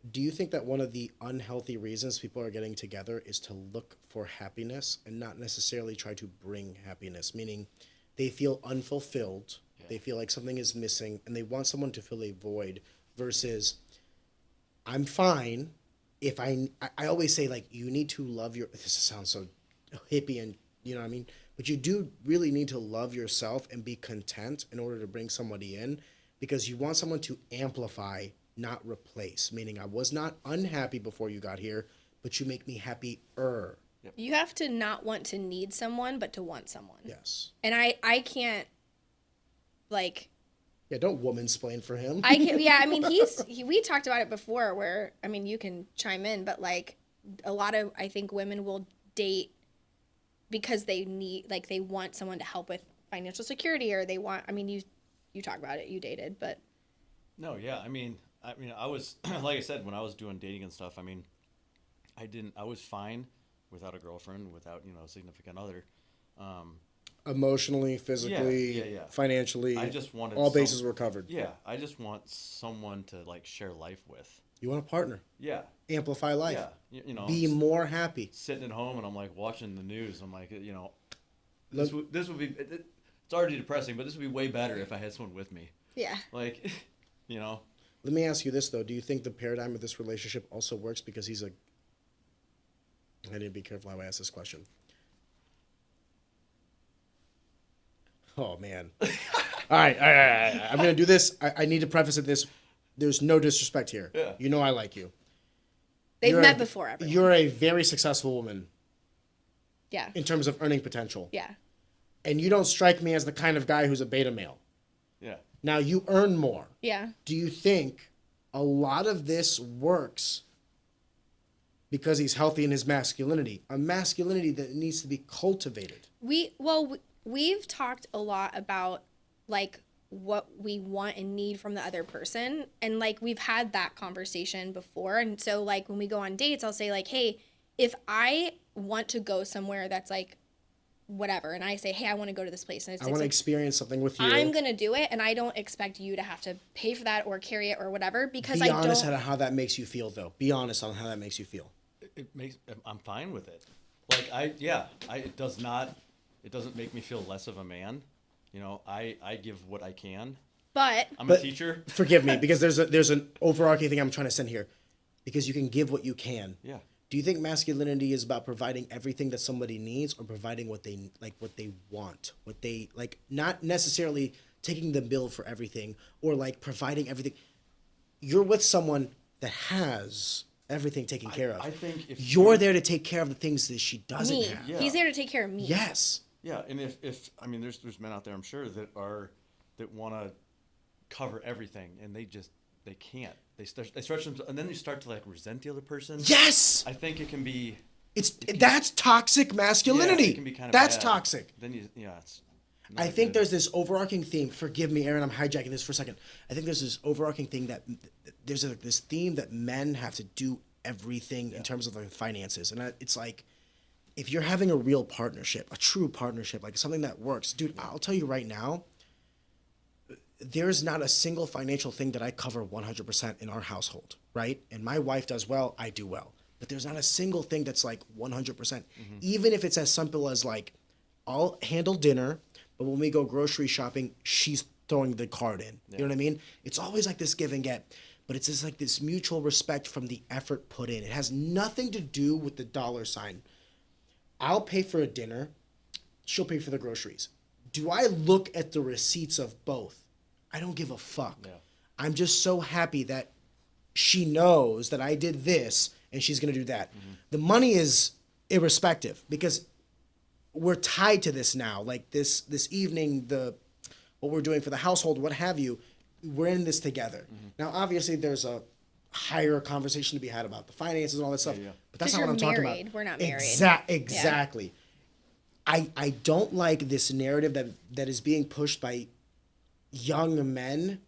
Do you think that one of the unhealthy reasons people are getting together is to look for happiness and not necessarily try to bring happiness? Meaning they feel unfulfilled, they feel like something is missing, and they want someone to fill a void versus I'm fine if I always say, like, you need to love this sounds so hippie and, you know what I mean? But you do really need to love yourself and be content in order to bring somebody in because you want someone to amplify, not replace. Meaning I was not unhappy before you got here, but you make me happier. Yep. You have to not want to need someone, but to want someone. Yes. And I can't, like... Yeah, don't woman-splain for him. I can, yeah, I mean, we talked about it before where, I mean, you can chime in, but, like, a lot of, I think women will date because they need, like, they want someone to help with financial security or they want, I mean, you talk about it, you dated, but. No, yeah, I mean, I was, like I said, when I was doing dating and stuff, I mean, I was fine without a girlfriend, without, a significant other. Emotionally, physically, financially, I just wanted all bases were covered. Yeah, I just want someone to, like, share life with. You want a partner. Yeah. Amplify life. Yeah. Be more happy. Sitting at home and I'm, like, watching the news. I'm like, this would be, it's already depressing, but this would be way better if I had someone with me. Yeah. Like, Let me ask you this, though. Do you think the paradigm of this relationship also works because he's I need to be careful how I ask this question. Oh, man. All right. I'm going to do this. I need to preface it this. There's no disrespect here. Yeah. You know I like you. They've met before, everyone. You're a very successful woman. Yeah. In terms of earning potential. Yeah. And you don't strike me as the kind of guy who's a beta male. Yeah. Now, you earn more. Yeah. Do you think a lot of this works because he's healthy in his masculinity? A masculinity that needs to be cultivated. We've talked a lot about, like, what we want and need from the other person. And, like, we've had that conversation before. And so, like, when we go on dates, I'll say, like, hey, if I want to go somewhere that's, like, whatever, and I say, hey, I want to go to this place. And I want to experience something with you. I'm going to do it, and I don't expect you to have to pay for that or carry it or whatever because I don't... Be honest on how that makes you feel, though. Be honest on how that makes you feel. I'm fine with it. Like, it doesn't make me feel less of a man. I give what I can. But I'm a teacher. Forgive me, because there's an overarching thing I'm trying to send here. Because you can give what you can. Yeah. Do you think masculinity is about providing everything that somebody needs or providing what they want, what they like, not necessarily taking the bill for everything or like providing everything? You're with someone that has everything taken care of. I think if you're there to take care of the things that she doesn't have. Yeah. He's there to take care of me. Yes. Yeah, and if there's men out there, I'm sure, that want to cover everything and they can't. They stretch them, and then you start to like resent the other person. Yes. I think it can be. That's toxic masculinity. Yeah, it can be kind of that's bad. toxic. Then it's. I think there's this overarching theme. Forgive me, Aaron. I'm hijacking this for a second. I think there's this overarching thing that there's this theme that men have to do everything in terms of their finances, and it's like, if you're having a real partnership, a true partnership, like something that works, dude. I'll tell you right now. there's not a single financial thing that I cover 100% in our household, right? And my wife does well, I do well. But there's not a single thing that's like 100%. Even if it's as simple as like, I'll handle dinner, but when we go grocery shopping, she's throwing the card in. You know what I mean? It's always like this give and get. But it's just like this mutual respect from the effort put in. It has nothing to do with the dollar sign. I'll pay for a dinner. She'll pay for the groceries. Do I look at the receipts of both? I don't give a fuck. Yeah. I'm just so happy that she knows that I did this and she's going to do that. The money is irrespective because we're tied to this now. Like this evening, what we're doing for the household, what have you, we're in this together. Now, obviously, there's a higher conversation to be had about the finances and all that stuff. But that's not what I'm talking about. We're not married. Exactly. Yeah. I don't like this narrative that is being pushed by young men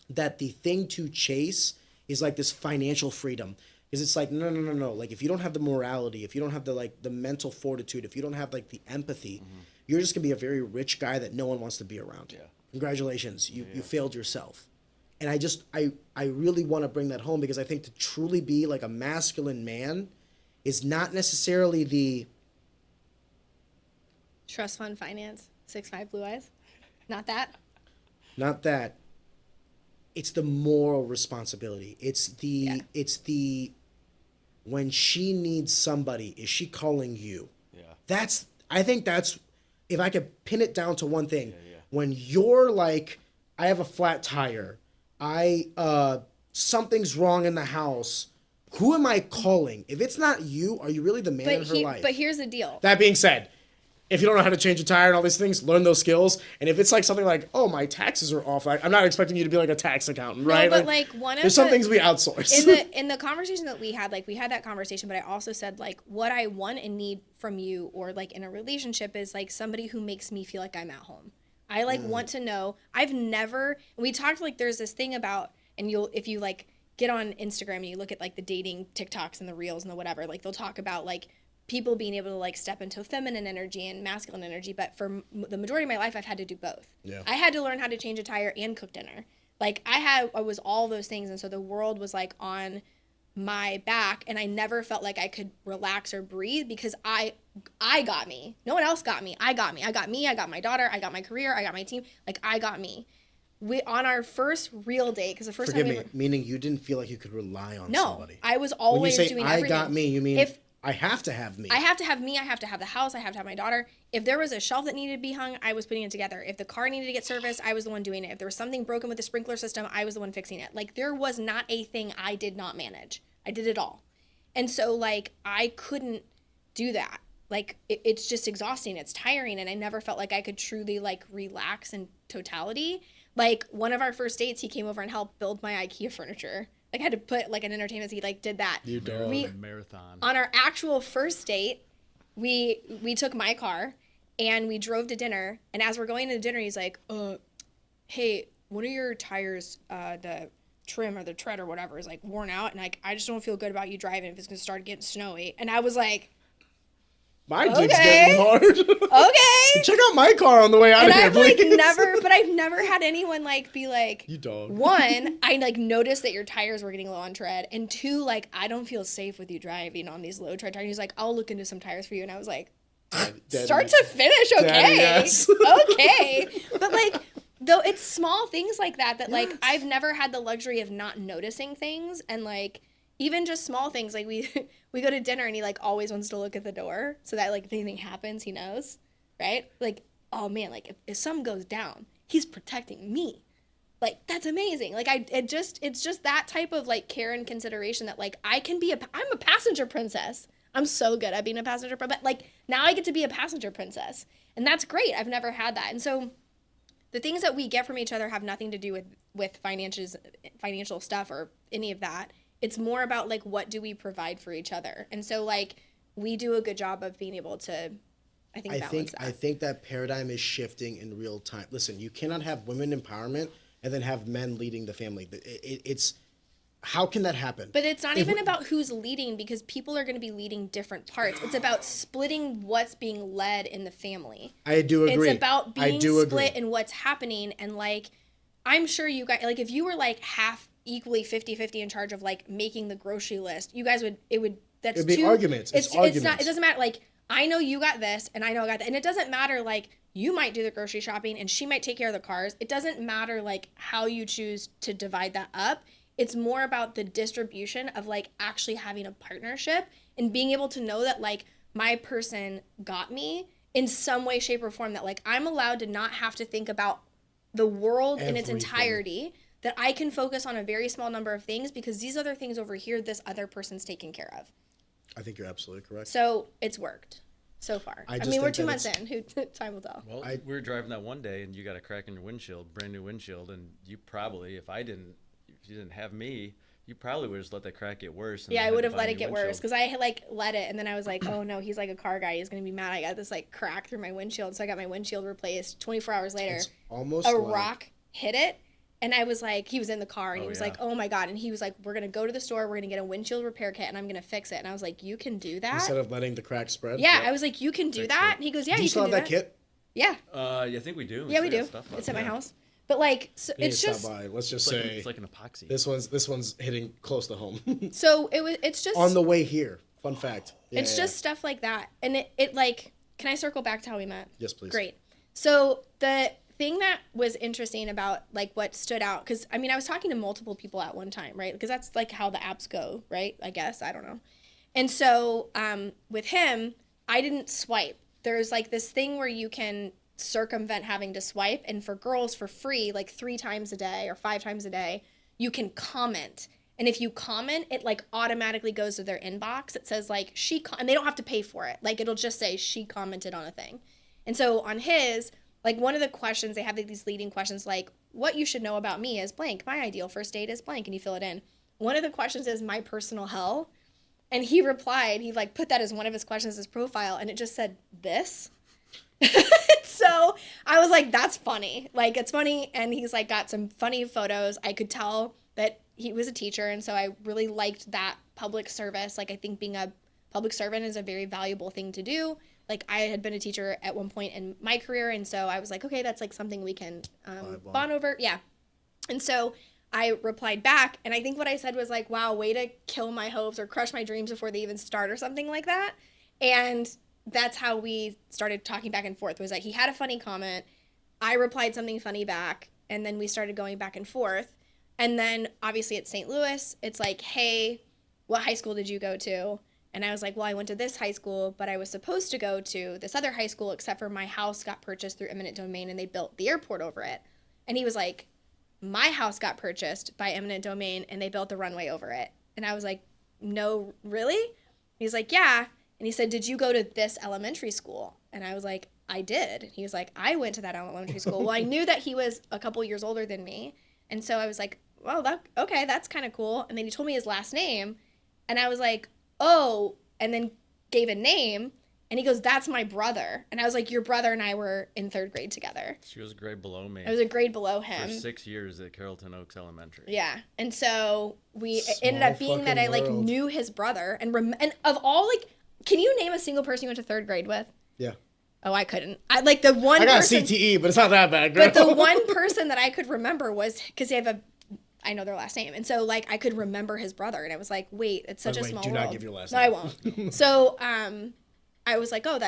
that the thing to chase is like this financial freedom. Because it's like, no. Like, if you don't have the morality, if you don't have the mental fortitude, if you don't have like the empathy, you're just gonna be a very rich guy that no one wants to be around. Yeah. Congratulations, you failed yourself. And I really want to bring that home because I think to truly be like a masculine man is not necessarily the trust fund finance, 6'5" blue eyes. Not that. It's the moral responsibility. It's the when she needs somebody, is she calling you? Yeah. I think that's if I could pin it down to one thing. Yeah. When you're like, I have a flat tire, something's wrong in the house, who am I calling? If it's not you, are you really the man in her life? But here's the deal. That being said, if you don't know how to change a tire and all these things, learn those skills. And if it's like something like, oh, my taxes are off, I'm not expecting you to be like a tax accountant, right? No, but like one of there's some things we outsource. In the conversation that we had that conversation, but I also said like what I want and need from you or like in a relationship is like somebody who makes me feel like I'm at home. I like want to know. We talked like there's this thing about, and if you like get on Instagram and you look at like the dating TikToks and the reels and the whatever, like they'll talk about like people being able to like step into feminine energy and masculine energy. But for the majority of my life, I've had to do both. Yeah. I had to learn how to change a tire and cook dinner. Like I was all those things. And so the world was like on my back and I never felt like I could relax or breathe because I got me. No one else got me. I got me. I got my daughter, I got my career, I got my team. Like I got me. We on our first real date, because the first time meaning you didn't feel like you could rely on somebody. No, I was always doing everything. When you say I got me, you mean I have to have me. I have to have me. I have to have the house. I have to have my daughter. If there was a shelf that needed to be hung, I was putting it together. If the car needed to get serviced, I was the one doing it. If there was something broken with the sprinkler system, I was the one fixing it. Like there was not a thing I did not manage. I did it all. And so like I couldn't do that. Like it's just exhausting. It's tiring. And I never felt like I could truly like relax in totality. Like one of our first dates, he came over and helped build my IKEA furniture. Like I had to put like an entertainment, he like did that. You dog. Marathon. On our actual first date, we took my car and we drove to dinner. And as we're going to dinner, he's like, hey, one of your tires, the trim or the tread or whatever is like worn out. And like, I just don't feel good about you driving if it's going to start getting snowy. And I was like, my dick's getting hard. Okay. Check out my car on the way out of here, please. I've never had anyone like be like, you dog. One, I like noticed that your tires were getting low on tread, and two, like I don't feel safe with you driving on these low tread tires. He's like, I'll look into some tires for you, and I was like, start to finish, okay, Daddy, yes. Okay, but like. Though it's small things like that like I've never had the luxury of not noticing things, and like even just small things like we go to dinner and he like always wants to look at the door so that like if anything happens he knows, right? Like, oh man, like if something goes down, he's protecting me. Like that's amazing. Like it's just that type of like care and consideration that like I'm a passenger princess. I'm so good at being a passenger princess, but like now I get to be a passenger princess, and that's great. I've never had that. And so the things that we get from each other have nothing to do with financial stuff or any of that. It's more about like what do we provide for each other. And so like we do a good job of being able to balance that. I think that paradigm is shifting in real time. Listen, you cannot have women empowerment and then have men leading the family. It's how can that happen? But it's not even about who's leading, because people are going to be leading different parts. It's about splitting what's being led in the family. I do agree. It's about being split in what's happening, and like I'm sure you guys, like, if you were like half equally 50-50 in charge of like making the grocery list, you guys would, It'd be arguments. It's arguments. It's not, it doesn't matter. Like, I know you got this and I know I got that. And it doesn't matter, like, you might do the grocery shopping and she might take care of the cars. It doesn't matter, like, how you choose to divide that up. It's more about the distribution of, like, actually having a partnership and being able to know that, like, my person got me in some way, shape, or form, that, like, I'm allowed to not have to think about the world in its entirety, that I can focus on a very small number of things because these other things over here, this other person's taken care of. I think you're absolutely correct. So it's worked so far. I mean, we're 2 months in. Time will tell. Well, we were driving that one day, and you got a crack in your windshield, brand new windshield, and you probably, if you didn't have me, you probably would have just let that crack get worse. Yeah, I would have let it get worse because I had, like, let it, and then I was like, oh no, he's like a car guy. He's gonna be mad. I got this, like, crack through my windshield, so I got my windshield replaced. 24 hours later, it's almost a rock hit it. And I was like, he was in the car, and he was like, oh my God. And he was like, we're going to go to the store, we're going to get a windshield repair kit, and I'm going to fix it. And I was like, you can do that? Instead of letting the crack spread? Yeah, I was like, you can do that? And he goes, yeah, you can do that. Do you still have that kit? Yeah. I think we do. Yeah, we do. It's at my house. But, like, so it's just... Stop by. Let's just say... It's like an epoxy. This one's hitting close to home. So it's just... On the way here. Fun fact. It's just stuff like that. And it, like... Can I circle back to how we met? Yes, please. Great. So the thing that was interesting about, like, what stood out, because I mean, I was talking to multiple people at one time, right? Because that's like how the apps go, right? I guess, I don't know. And so with him, I didn't swipe. There's like this thing where you can circumvent having to swipe, and for girls for free, like 3 times a day or 5 times a day, you can comment. And if you comment, it like automatically goes to their inbox. It says like and they don't have to pay for it. Like, it'll just say she commented on a thing. And so on his, like, one of the questions, they have like these leading questions, like, what you should know about me is blank. My ideal first date is blank. And you fill it in. One of the questions is my personal hell. And he replied, he like put that as one of his questions, his profile. And it just said this. So I was like, that's funny. Like, it's funny. And he's like got some funny photos. I could tell that he was a teacher. And so I really liked that public service. Like, I think being a public servant is a very valuable thing to do. Like, I had been a teacher at one point in my career, and so I was like, okay, that's like something we can bond over. Yeah. And so I replied back, and I think what I said was like, wow, way to kill my hopes or crush my dreams before they even start or something like that. And that's how we started talking back and forth, was like, he had a funny comment, I replied something funny back, and then we started going back and forth. And then obviously at St. Louis, it's like, hey, what high school did you go to? And I was like, well, I went to this high school, but I was supposed to go to this other high school, except for my house got purchased through eminent domain and they built the airport over it. And he was like, my house got purchased by eminent domain and they built the runway over it. And I was like, no, really? He's like, yeah. And he said, did you go to this elementary school? And I was like, I did. He was like, I went to that elementary school. Well, I knew that he was a couple years older than me. And so I was like, well, okay, that's kind of cool. And then he told me his last name. And I was like, oh, and then gave a name, and he goes, that's my brother. And I was like, your brother and I were in 3rd grade together. She was a grade below me. I was a grade below him. For 6 years at Carrollton Oaks Elementary. Yeah. And so it ended up being that I like knew his brother, and of all, like, can you name a single person you went to 3rd grade with? Yeah. Oh, I couldn't. I like the one I got person, CTE, but it's not that bad, girl. But the one person that I could remember was, because they have I know their last name. And so, like, I could remember his brother. And I was like, wait, it's such a small world. Do not give your last name. No, I won't. So, I was like, oh,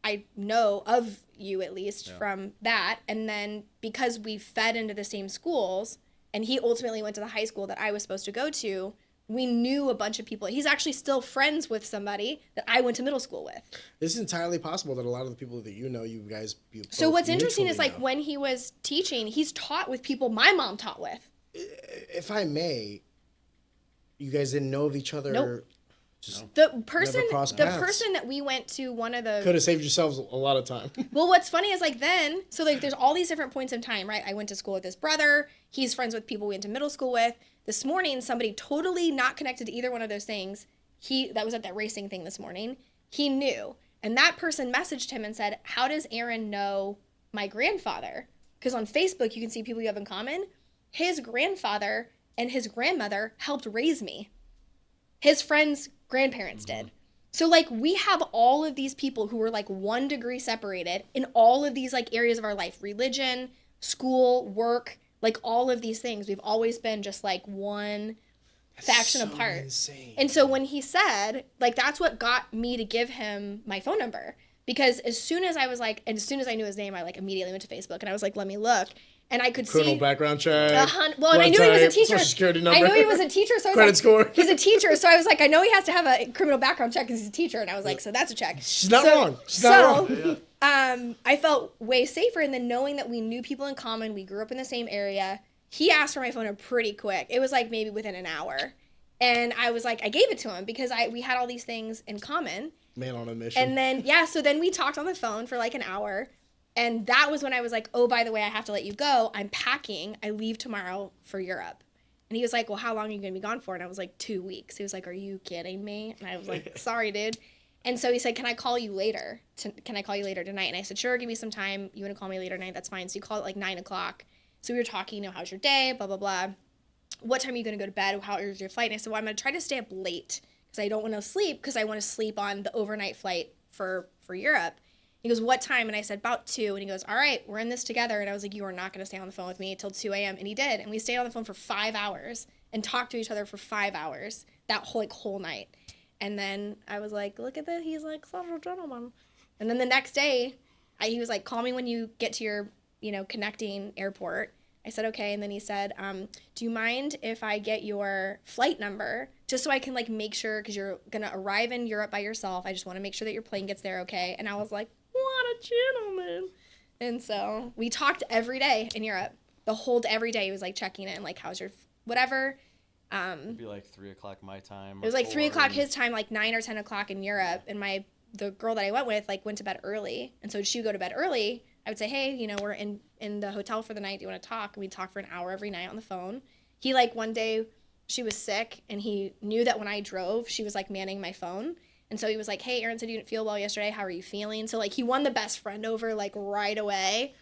I know of you at least from that. And then because we fed into the same schools, and he ultimately went to the high school that I was supposed to go to, we knew a bunch of people. He's actually still friends with somebody that I went to middle school with. It's entirely possible that a lot of the people that you know, you guys... So what's interesting is, like, when he was teaching, he's taught with people my mom taught with. If I may, you guys didn't know of each other. Nope. The person that we went to, one of the... Could have saved yourselves a lot of time. Well, what's funny is, like, then, so, like, there's all these different points in time, right? I went to school with his brother. He's friends with people we went to middle school with. This morning, somebody totally not connected to either one of those things, that was at that racing thing this morning, he knew. And that person messaged him and said, how does Aaron know my grandfather? Because on Facebook, you can see people you have in common. His grandfather and his grandmother helped raise me. His friends' grandparents did. So, like, we have all of these people who were, like, 1 degree separated in all of these, like, areas of our life. Religion, school, work, Like all of these things, we've always been just like one faction so apart. Insane. And so when he said, like, that's what got me to give him my phone number. Because as soon as I was like, and as soon as I knew his name, I like immediately went to Facebook and I was like, let me look. And I could Criminal see background check. well, and I knew he was a teacher. Social security number. I knew he was a teacher, so I was Credit like, score. he's a teacher, so I was like, I know he has to have a criminal background check because he's a teacher, and I was like, so that's a check. She's not wrong. She's not wrong. I felt way safer, and then knowing that we knew people in common, we grew up in the same area. He asked for my phone number pretty quick. It was like maybe within an hour, and I was like, I gave it to him because we had all these things in common. Man on a mission. And then so then we talked on the phone for like an hour. And that was when I was like, oh, by the way, I have to let you go. I'm packing. I leave tomorrow for Europe. And he was like, well, how long are you going to be gone for? And I was like, 2 weeks. He was like, are you kidding me? And I was like, sorry, dude. And so he said, can I call you later? Can I call you later tonight? And I said, sure, give me some time. You want to call me later tonight? That's fine. So you call it like 9 o'clock. So we were talking, how's your day? Blah, blah, blah. What time are you going to go to bed? How is your flight? And I said, well, I'm going to try to stay up late because I don't want to sleep because I want to sleep on the overnight flight for Europe. He goes, what time? And I said, about 2. And he goes, all right, we're in this together. And I was like, you are not going to stay on the phone with me until 2 a.m. And he did. And we stayed on the phone for 5 hours and talked to each other for 5 hours that whole night. And then I was like, look at that. He's like, such a gentleman. And then the next day, he was like, call me when you get to your, connecting airport. I said, okay. And then he said, do you mind if I get your flight number just so I can like make sure, because you're going to arrive in Europe by yourself. I just want to make sure that your plane gets there okay. And I was like, what a gentleman. And so we talked every day in Europe. Every day he was like checking in, like, how's your whatever. It'd be like 3 o'clock my time. It was like 3 o'clock his time, like 9 or 10 o'clock in Europe. And the girl that I went with like went to bed early. And so she would go to bed early. I would say, hey, we're in the hotel for the night. Do you want to talk? And we'd talk for an hour every night on the phone. He like one day she was sick and he knew that when I drove, she was like manning my phone. And so he was like, hey, Erin said you didn't feel well yesterday. How are you feeling? So, like, he won the best friend over, like, right away.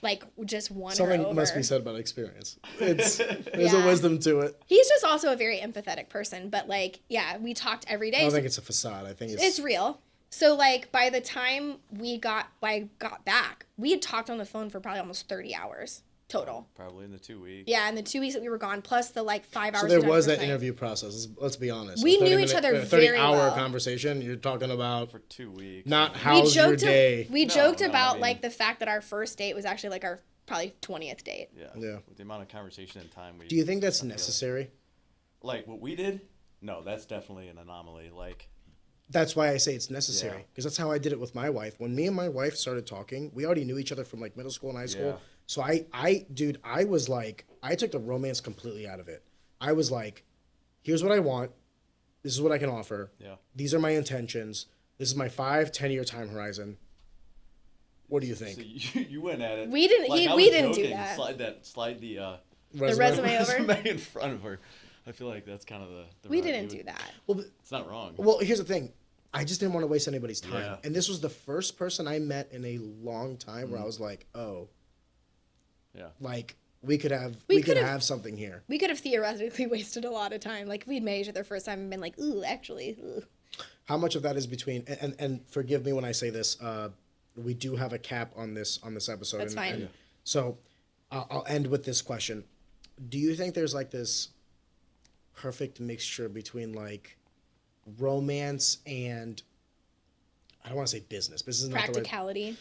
Like, just won her over. Something must be said about experience. There's a wisdom to it. He's just also a very empathetic person. But, like, yeah, we talked every day. I don't think it's a facade. I think it's real. So, like, by the time I got back, we had talked on the phone for probably almost 30 hours. Total. Probably in the 2 weeks. Yeah, in the 2 weeks that we were gone, plus the like 5 hours. So there was that interview process. Let's be honest. We knew each other very well. 30-hour conversation. You're talking about for 2 weeks. Not how's your day. We joked about like the fact that our first date was actually like our probably 20th date. Yeah. With the amount of conversation and time we. Do you think that's necessary? Like what we did? No, that's definitely an anomaly. Like. That's why I say it's necessary because that's how I did it with my wife. When me and my wife started talking, we already knew each other from like middle school and high school. Yeah. So I was like, I took the romance completely out of it. I was like, here's what I want. This is what I can offer. Yeah. These are my intentions. This is my 5-10-year time horizon. What do you think? So you went at it. We didn't. Like, we didn't do that. Slide the resume over in front of her. I feel like that's kind of the we didn't do that. Well, it's not wrong. Well, here's the thing. I just didn't want to waste anybody's time. Yeah. And this was the first person I met in a long time where I was like, oh. Yeah. Like we could have something here. We could have theoretically wasted a lot of time. Like if we'd met each other the first time and been like, ooh, actually. Ooh. How much of that is between and forgive me when I say this, we do have a cap on this episode. That's fine. And so I'll end with this question. Do you think there's like this perfect mixture between like romance and I don't want to say business. Business is not practicality. The right...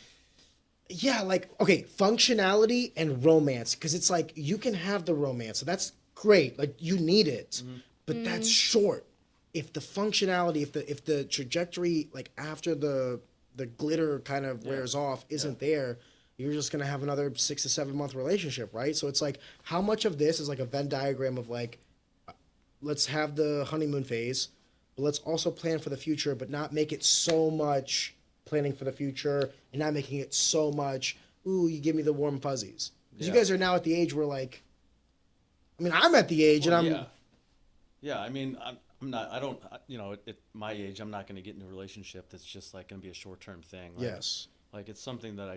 Yeah, like okay, functionality and romance because it's like you can have the romance, so that's great. Like you need it, but that's short. If the functionality, if the trajectory, like after the glitter kind of wears off, isn't there, you're just gonna have another 6 to 7 month relationship, right? So it's like how much of this is like a Venn diagram of like, let's have the honeymoon phase. But let's also plan for the future, but not make it so much planning for the future and not making it so much, ooh, you give me the warm fuzzies. Because you guys are now at the age where, like, I mean, I'm at the age and I'm... Yeah, I mean, at my age, I'm not going to get in a relationship that's just, like, going to be a short-term thing. Like, yes. Like, it's something that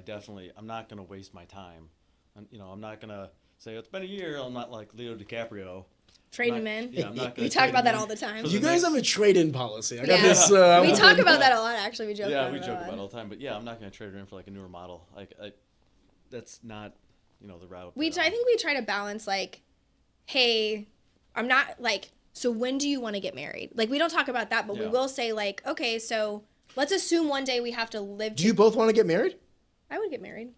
I'm not going to waste my time. I'm not going to say, it's been a year, I'm not like Leo DiCaprio. Trade him in. Yeah, I'm not we talk about that all the time. You guys have a trade-in policy. I got this. We talk about that a lot, actually. We joke about it. Yeah, we joke about it all the time. But yeah, I'm not going to trade her in for like a newer model. Like, that's not. the route. I think we try to balance like, hey, I'm not like, so when do you want to get married? Like we don't talk about that, but we will say like, okay, so let's assume one day we have to live. Do you both want to get married? I would get married.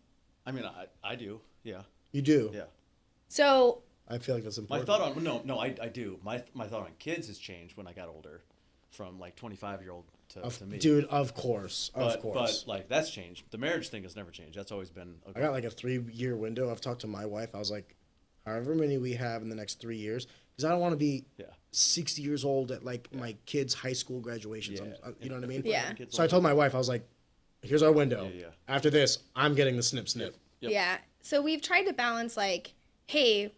I mean, I do. Yeah. You do? Yeah. So I feel like that's important. My thought on I do. My thought on kids has changed when I got older, from like 25-year-old to me. Dude, of course. But like that's changed. The marriage thing has never changed. That's always been. I got like a 3-year window. I've talked to my wife. I was like, however many we have in the next 3 years, because I don't want to be 60 years old at like my kids' high school graduations. You know what I mean? Yeah. So I told my wife, I was like, here's our window. Yeah. After this, I'm getting the snip. Yep. Yeah. So we've tried to balance like, hey,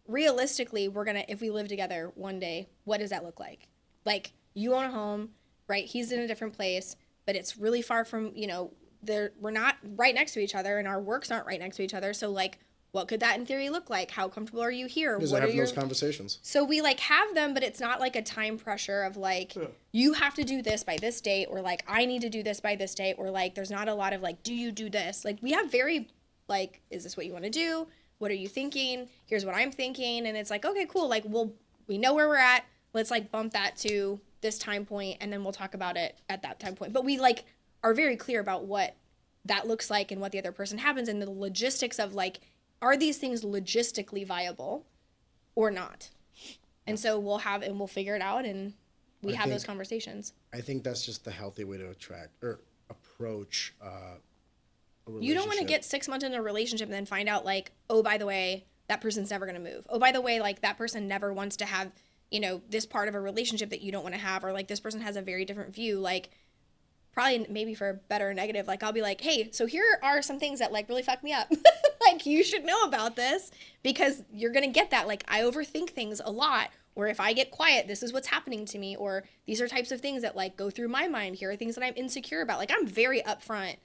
realistically, if we live together one day, what does that look like? Like you own a home, right? He's in a different place, but it's really far from, we're not right next to each other and our works aren't right next to each other. So like, what could that in theory look like? How comfortable are you here? Because I have those conversations. So we like have them, but it's not like a time pressure of like, you have to do this by this date, or like, I need to do this by this date, or like, there's not a lot of like, do you do this? Like we have very like, is this what you want to do? What are you thinking? Here's what I'm thinking. And it's like, okay, cool. Like we know where we're at. Let's like bump that to this time point and then we'll talk about it at that time point. But we like are very clear about what that looks like and what the other person happens and the logistics of like, are these things logistically viable or not? And so we'll figure it out and we have those conversations. I think that's just the healthy way to approach a relationship. You don't want to get 6 months into a relationship and then find out like, oh, by the way, that person's never going to move. Oh, by the way, like that person never wants to have, this part of a relationship that you don't want to have, or like this person has a very different view. Like probably maybe for better or negative, like I'll be like, hey, so here are some things that like really fuck me up. Like you should know about this because you're going to get that. Like I overthink things a lot, or if I get quiet, this is what's happening to me. Or these are types of things that like go through my mind. Here are things that I'm insecure about. Like I'm very upfront,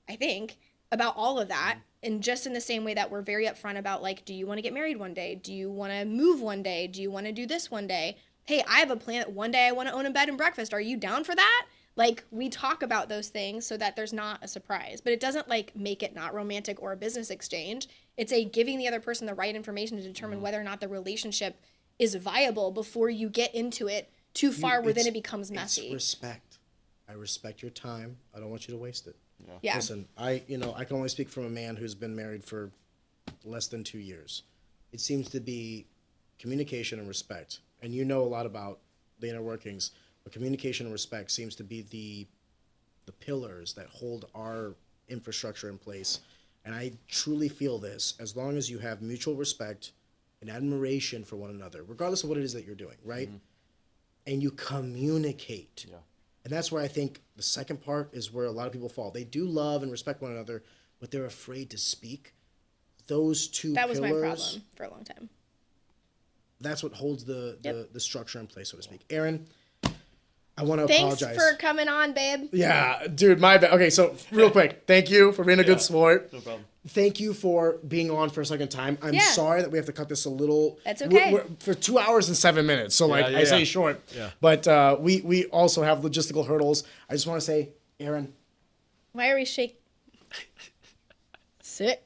I think, about all of that. And just in the same way that we're very upfront about like, do you want to get married one day? Do you want to move one day? Do you want to do this one day? Hey, I have a plan that one day I want to own a bed and breakfast. Are you down for that? Like we talk about those things so that there's not a surprise, but it doesn't like make it not romantic or a business exchange. It's a giving the other person the right information to determine whether or not the relationship is viable before you get into it too far where then it becomes messy. It's respect. I respect your time. I don't want you to waste it. Yeah. Listen, I can only speak from a man who's been married for less than 2 years. It seems to be communication and respect. And you know a lot about the inner workings, but communication and respect seems to be the pillars that hold our infrastructure in place. And I truly feel this, as long as you have mutual respect and admiration for one another, regardless of what it is that you're doing, right? Mm-hmm. And you communicate. Yeah. And that's where I think the second part is where a lot of people fall. They do love and respect one another, but they're afraid to speak. Those two That pillars, was my problem for a long time. That's what holds the structure in place, so to speak. Aaron, I want to apologize. Thanks for coming on, babe. Yeah, dude, my bad. Okay, so real quick, thank you for being a good sport. No problem. Thank you for being on for a second time. I'm sorry that we have to cut this a little. That's okay. We're for 2 hours and 7 minutes, so I say short. Yeah. But we also have logistical hurdles. I just want to say, Aaron. Why are we shaking? Sit.